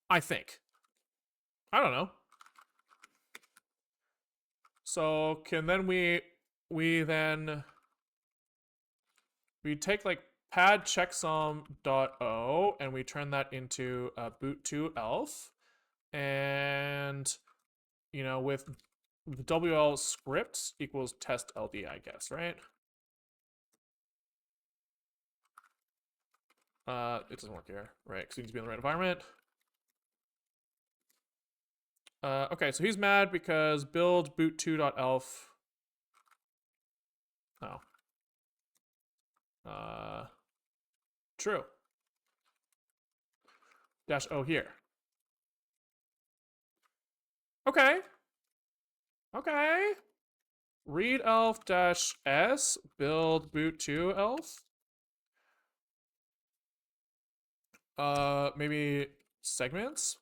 Speaker 1: I don't know. So can then we then we take like pad checksum.o and we turn that into boot2 elf, and you know with WL script equals test LD, I guess, right? It doesn't work here, right? Because it needs to be in the right environment. Okay, so he's mad because build boot2.elf. Oh. True. Dash O here. Okay. Okay. Read elf dash S build boot2 elf. Maybe segments.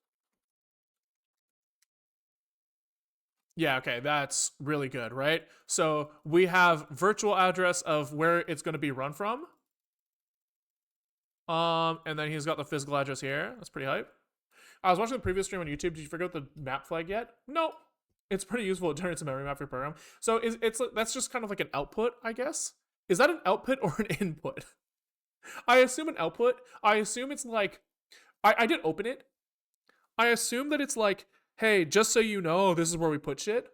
Speaker 1: Yeah, okay, that's really good, right? So we have virtual address of where it's going to be run from. And then he's got the physical address here. That's pretty hype. I was watching the previous stream on YouTube. Did you figure out the map flag yet? No. It's pretty useful. It generates a memory map for your program. So that's just kind of like an output, I guess. Is that an output or an input? I assume an output. I assume it's like I did open it. I assume that it's like, hey, just so you know, this is where we put shit.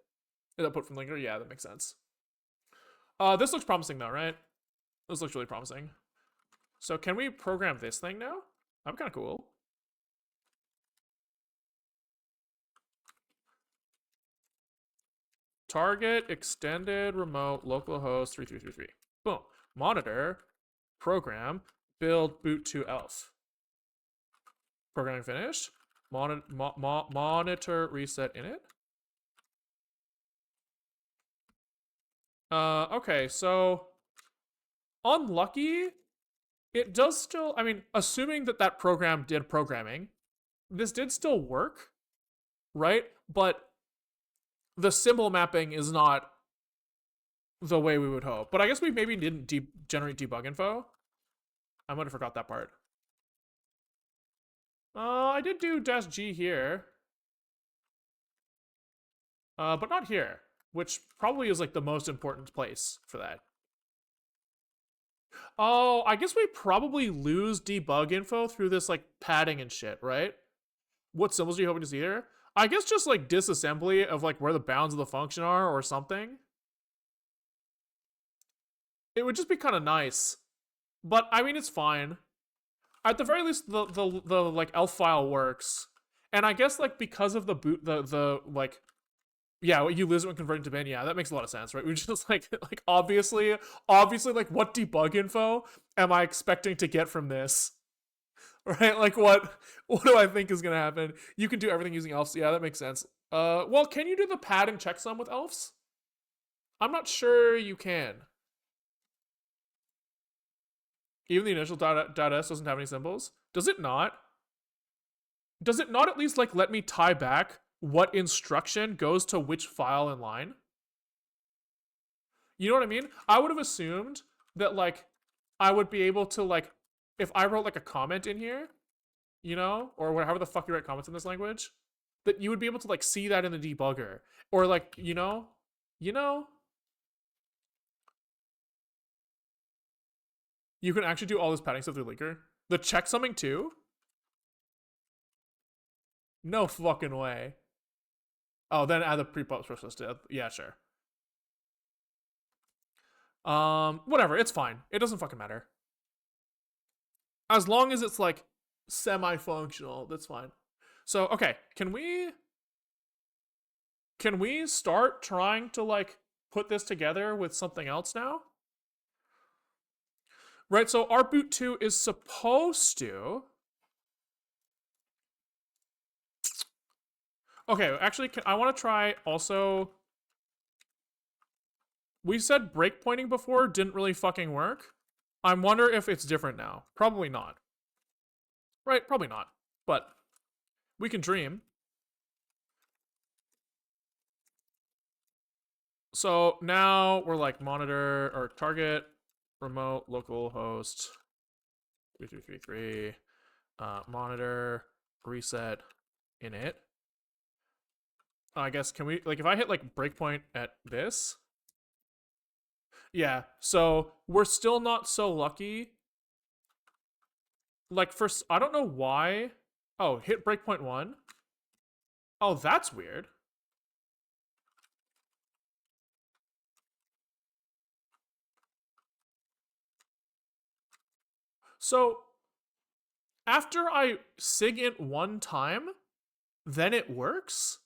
Speaker 1: Is that put from linker? Yeah, that makes sense. This looks promising though, right? This looks really promising. So can we program this thing now? That'd be kind of cool. Target extended remote localhost 3333. Boom. Monitor program build boot2 elf. Programming finished. Monitor reset init. Okay, so unlucky. It does still, I mean, assuming that that program did programming, this did still work, right? But the symbol mapping is not the way we would hope. But I guess we maybe didn't generate debug info. I might have forgot that part. I did do -G here. But not here, which probably is like the most important place for that. Oh, I guess we probably lose debug info through this like padding and shit, right? What symbols are you hoping to see here? I guess just like disassembly of like where the bounds of the function are or something. It would just be kind of nice. But I mean, it's fine. At the very least, the like elf file works. And I guess like because of the boot the like yeah, you lose it when converting to bin. Yeah, that makes a lot of sense, right? We just like obviously like what debug info am I expecting to get from this? Right? Like what do I think is gonna happen? You can do everything using elves. Yeah, that makes sense. Well, can you do the pad and checksum with elves? I'm not sure you can. Even the initial .s doesn't have any symbols. Does it not? Does it not at least like let me tie back what instruction goes to which file in line? You know what I mean? I would have assumed that like I would be able to like if I wrote like a comment in here, you know, or however the fuck you write comments in this language, that you would be able to like see that in the debugger, or like you know, you can actually do all this padding stuff through linker. The checksumming too? No fucking way. Oh, then add the pre-pop process to yeah, sure. Whatever, it's fine. It doesn't fucking matter. As long as it's like semi-functional, that's fine. So, okay, can we start trying to like put this together with something else now? Right, so our boot 2 is supposed to. Okay, actually, I want to try also. We said breakpointing before didn't really fucking work. I wonder if it's different now. Probably not. Right, probably not. But we can dream. So now we're like monitor or target remote local host 3333 monitor reset init. I guess can we like if I hit like breakpoint at this? Yeah, so we're still not so lucky. Like first, I don't know why. Oh, hit breakpoint 1. Oh, that's weird. So after I sig int 1 time, then it works?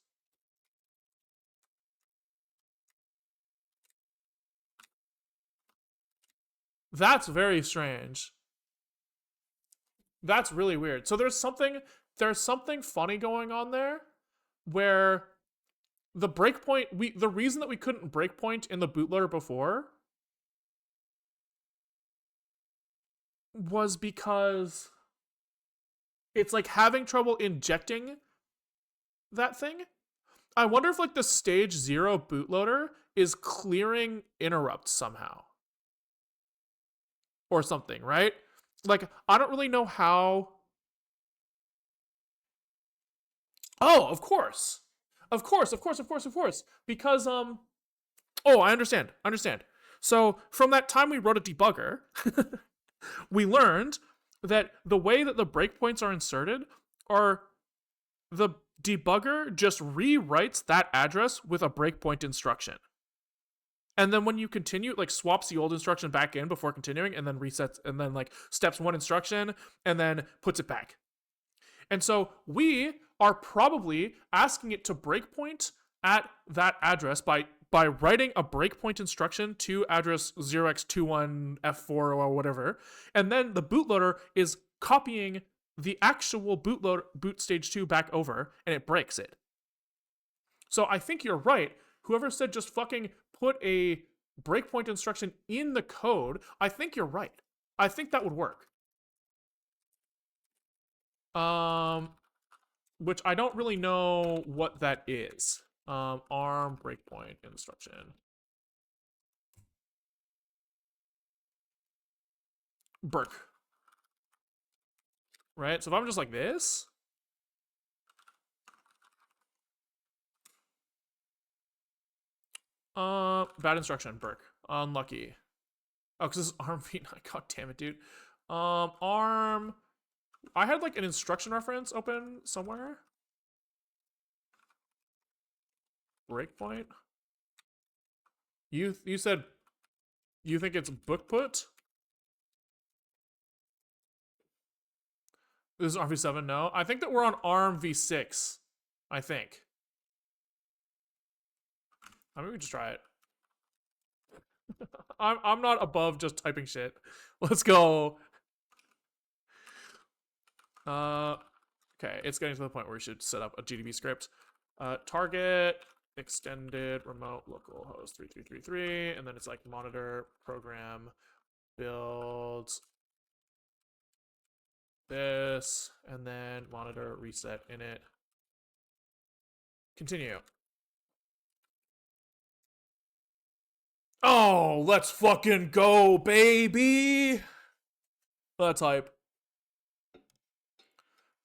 Speaker 1: That's very strange. That's really weird. So there's something funny going on there where the breakpoint the reason that we couldn't breakpoint in the bootloader before was because it's like having trouble injecting that thing. I wonder if like the stage 0 bootloader is clearing interrupts somehow or something, right? Like I don't really know how. Oh, of course. Of course, of course, of course, of course. Because oh, I understand. So, from that time we wrote a debugger, we learned that the way that the breakpoints are inserted are the debugger just rewrites that address with a breakpoint instruction. And then when you continue, like swaps the old instruction back in before continuing and then resets and then like steps one instruction and then puts it back. And so we are probably asking it to breakpoint at that address by writing a breakpoint instruction to address 0x21f4 or whatever. And then the bootloader is copying the actual boot stage 2 back over and it breaks it. So I think you're right. Whoever said just fucking put a breakpoint instruction in the code, I think you're right. I think that would work. Which I don't really know what that is. Arm breakpoint instruction. Burke. Right? So if I'm just like this. Bad instruction, Burke. Unlucky. Oh, because this is arm v9. God damn it, dude. Arm. I had like an instruction reference open somewhere. Breakpoint. You said you think it's book put? This is RV7, no? I think that we're on ARM v6. I think. I mean, we just try it. I'm not above just typing shit. Let's go. Okay, it's getting to the point where we should set up a GDB script. Target extended remote localhost 3333, and then it's like monitor program builds this, and then monitor reset init. Continue. Oh, let's fucking go, baby! That's hype.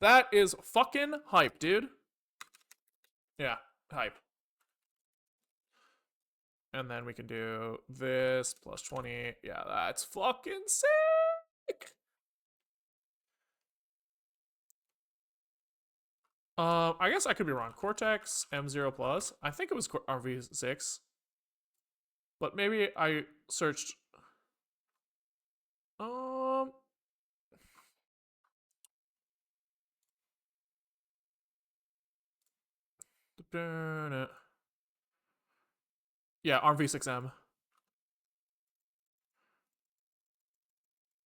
Speaker 1: That is fucking hype, dude. Yeah, hype. And then we can do this plus 20. Yeah, that's fucking sick. I guess I could be wrong. Cortex M0 plus. I think it was RV6. But maybe I searched. Um. Yeah, RV6M.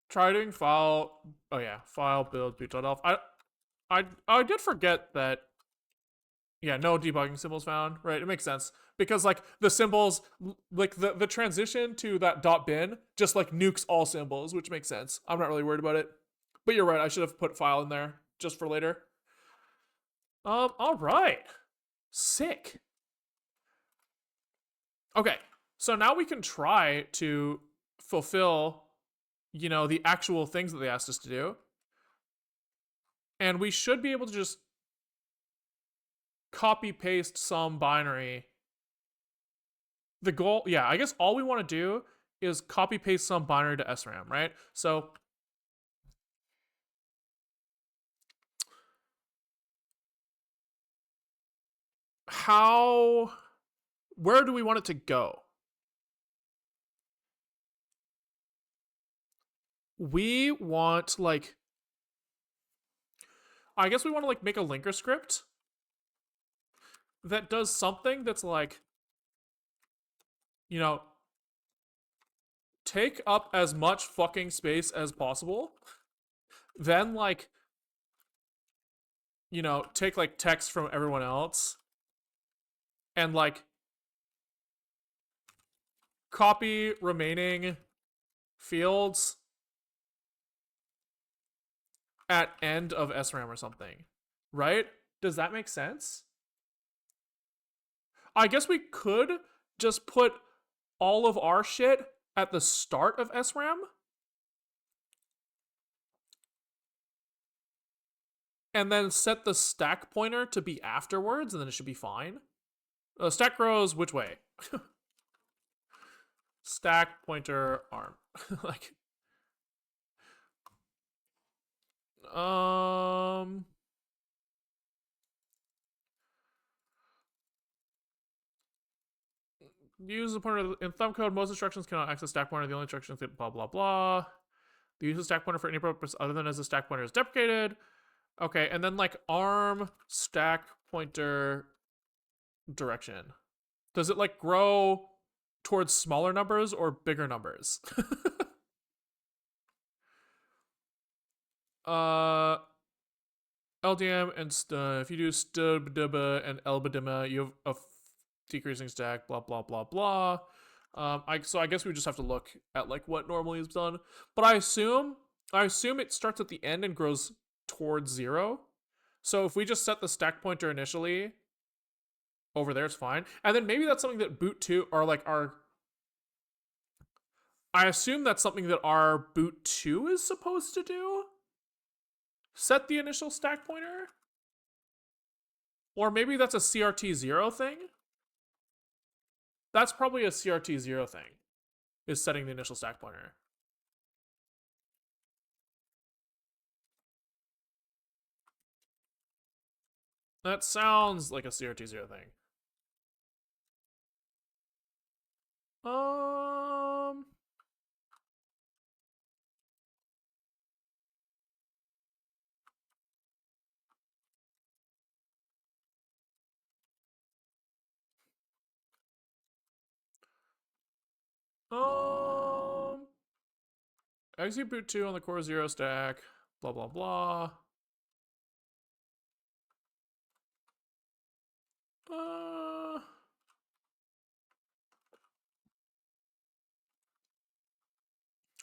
Speaker 1: Try doing file. Oh yeah, file build boot.elf. I did forget that. Yeah, no debugging symbols found. Right, it makes sense because like the symbols, like the transition to that .bin just like nukes all symbols, which makes sense. I'm not really worried about it. But you're right. I should have put file in there just for later. All right. Sick. Okay. So now we can try to fulfill, the actual things that they asked us to do. And we should be able to just copy paste some binary. The goal, yeah, I guess all we want to do is copy paste some binary to SRAM, right? So where do we want it to go? We want like, I guess we want to like make a linker script that does something that's like, take up as much fucking space as possible, then like, take like text from everyone else and like copy remaining fields at end of SRAM or something, right? Does that make sense? I guess we could just put all of our shit at the start of SRAM and then set the stack pointer to be afterwards, and then it should be fine. Stack grows which way? Stack pointer arm. Like, use the pointer in thumb code. Most instructions cannot access stack pointer. The only instructions get blah blah blah. The use of stack pointer for any purpose other than as a stack pointer is deprecated. Okay, and then like arm stack pointer direction. Does it like grow towards smaller numbers or bigger numbers? uh LDM and if you do stubdibba and elbadimma, you have a decreasing stack, blah blah blah blah. So I guess we just have to look at like what normally is done. But I assume it starts at the end and grows towards 0. So if we just set the stack pointer initially over there, it's fine. And then maybe that's something that boot 2 or like our I assume that's something that our boot 2 is supposed to do. Set the initial stack pointer? Or maybe that's a CRT0 thing? That's probably a CRT0 thing, is setting the initial stack pointer. That sounds like a CRT0 thing. Um... Execute boot 2 on the core 0 stack, blah blah blah.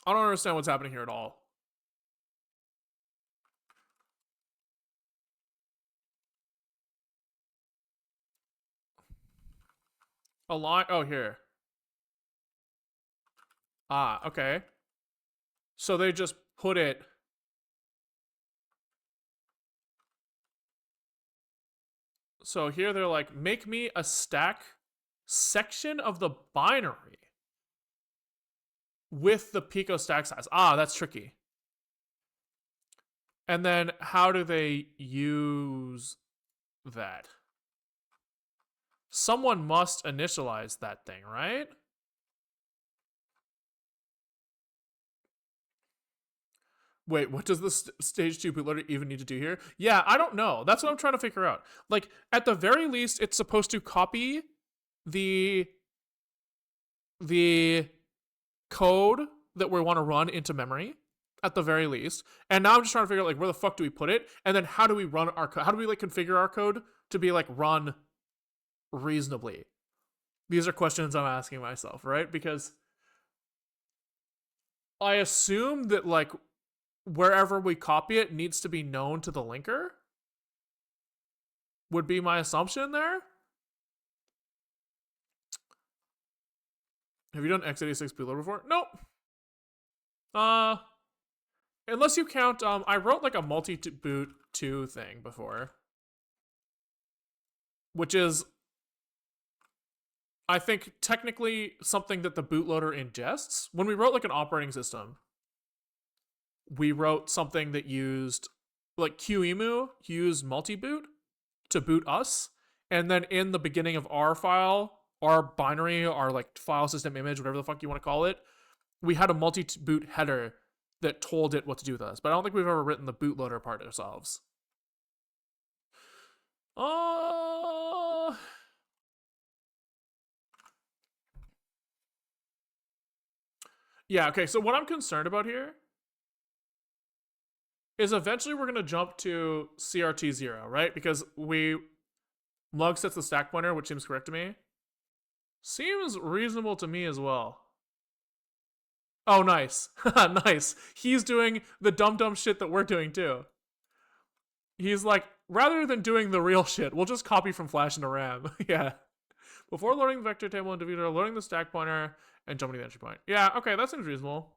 Speaker 1: I don't understand what's happening here at all. Align. Oh, here. Ah, okay. So they just put it. So here they're like, make me a stack section of the binary with the pico stack size. Ah, that's tricky. And then how do they use that? Someone must initialize that thing, right? Wait, what does the stage 2 bootloader even need to do here? Yeah, I don't know. That's what I'm trying to figure out. Like, at the very least, it's supposed to copy the code that we want to run into memory at the very least. And now I'm just trying to figure out like where the fuck do we put it, and then how do we run our code? How do we like configure our code to be like run reasonably? These are questions I'm asking myself, right? Because I assume that like wherever we copy it needs to be known to the linker. Would be my assumption there. Have you done x86 bootloader before? Nope. Unless you count, I wrote like a multi-boot 2 thing before, which is, I think, technically something that the bootloader ingests. When we wrote like an operating system, we wrote something that used, like QEMU used multi-boot to boot us, and then in the beginning of our file, our binary, our like file system image, whatever the fuck you want to call it, we had a multi-boot header that told it what to do with us. But I don't think we've ever written the bootloader part ourselves. Yeah, okay, so what I'm concerned about here is eventually we're going to jump to CRT0, right? Because lug sets the stack pointer, which seems correct to me. Seems reasonable to me as well. Oh, nice. Nice. He's doing the dumb shit that we're doing too. He's like, rather than doing the real shit, we'll just copy from flash into RAM. Yeah. Before loading the vector table in Debugging, loading the stack pointer and jumping to the entry point. Yeah, okay, that seems reasonable.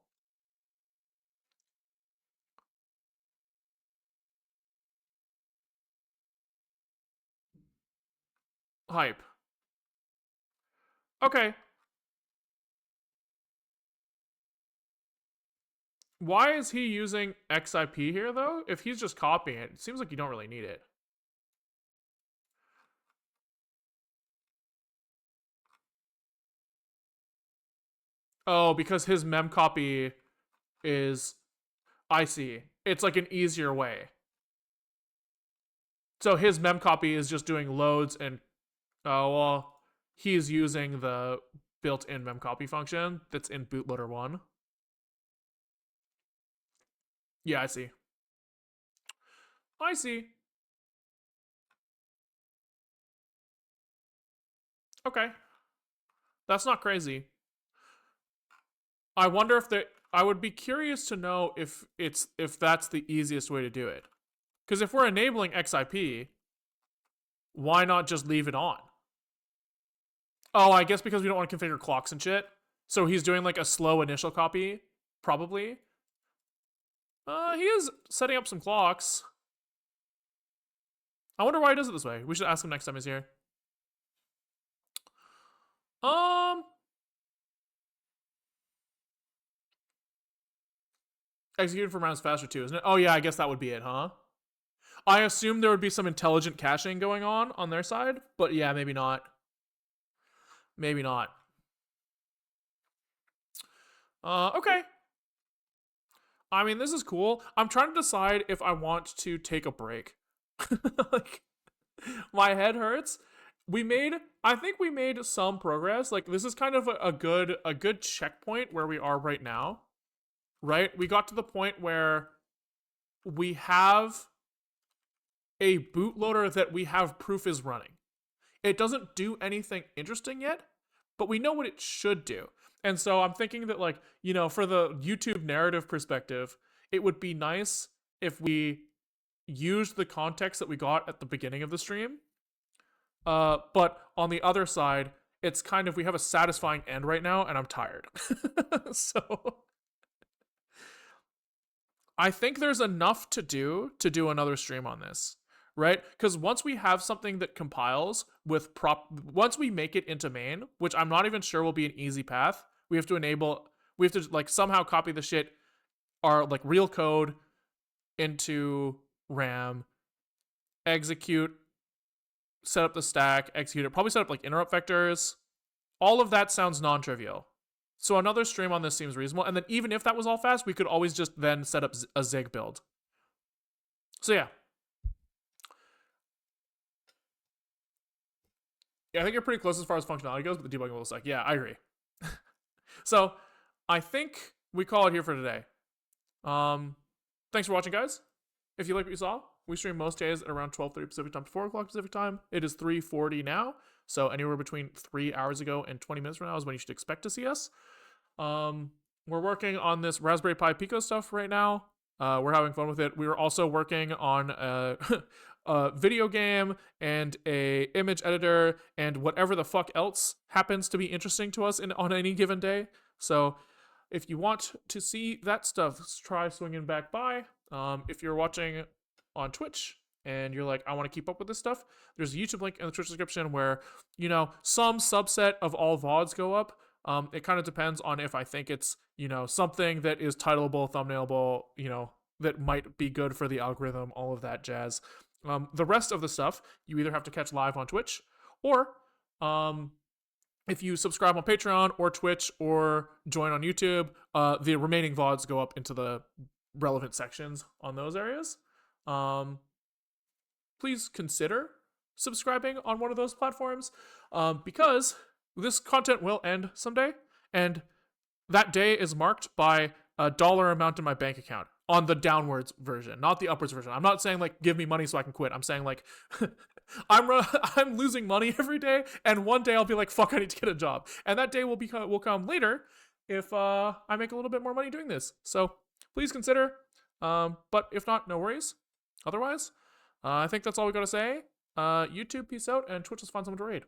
Speaker 1: Hype. Okay. Why is he using XIP here, though? If he's just copying it, it seems like you don't really need it. Oh, because his mem copy is... I see. It's like an easier way. So his mem copy is just doing loads and... Oh, well, he's using the built-in memcopy function that's in bootloader 1. Yeah, I see. I see. Okay. That's not crazy. I wonder if I would be curious to know if that's the easiest way to do it. Because if we're enabling XIP, why not just leave it on? Oh, I guess because we don't want to configure clocks and shit. So he's doing like a slow initial copy, probably. He is setting up some clocks. I wonder why he does it this way. We should ask him next time he's here. Executed from rounds faster too, isn't it? Oh yeah, I guess that would be it, huh? I assume there would be some intelligent caching going on their side, but yeah, maybe not. Maybe not. Okay. I mean, this is cool. I'm trying to decide if I want to take a break. Like, my head hurts. I think we made some progress. Like, this is kind of a good checkpoint where we are right now. Right? We got to the point where we have a bootloader that we have proof is running. It doesn't do anything interesting yet, but we know what it should do. And so I'm thinking that, like, you know, for the YouTube narrative perspective, it would be nice if we used the context that we got at the beginning of the stream. But on the other side, it's kind of, we have a satisfying end right now, and I'm tired. So I think there's enough to do another stream on this, right? Because once we have something that compiles with once we make it into main, which I'm not even sure will be an easy path, we have to like somehow copy the shit, our like real code into RAM, execute, set up the stack, execute it, probably set up like interrupt vectors. All of that sounds non-trivial. So another stream on this seems reasonable. And then even if that was all fast, we could always just then set up a Zig build. So yeah. Yeah, I think you're pretty close as far as functionality goes, but the debugging will suck. Yeah, I agree. So I think we call it here for today. Thanks for watching, guys. If you like what you saw, we stream most days at around 12:30 Pacific time to 4 o'clock Pacific time. It is 3:40 now, so anywhere between 3 hours ago and 20 minutes from now is when you should expect to see us. We're working on this Raspberry Pi Pico stuff right now. We're having fun with it. We were also working on a video game and a image editor and whatever the fuck else happens to be interesting to us on any given day. So if you want to see that stuff, try swinging back by. If you're watching on Twitch and you're like, I want to keep up with this stuff, there's a YouTube link in the Twitch description where, you know, some subset of all VODs go up. It kind of depends on if I think it's, you know, something that is titleable, thumbnailable, you know, that might be good for the algorithm, all of that jazz. The rest of the stuff, you either have to catch live on Twitch, or if you subscribe on Patreon or Twitch or join on YouTube, the remaining VODs go up into the relevant sections on those areas. Please consider subscribing on one of those platforms, because this content will end someday, and that day is marked by a dollar amount in my bank account on the downwards version, not the upwards version. I'm not saying like give me money so I can quit. I'm saying like I'm losing money every day, and one day I'll be like, fuck, I need to get a job, and that day will come later if I make a little bit more money doing this. So please consider. But if not, no worries. Otherwise, I think that's all we gotta say. YouTube, peace out, and Twitch is find someone to raid.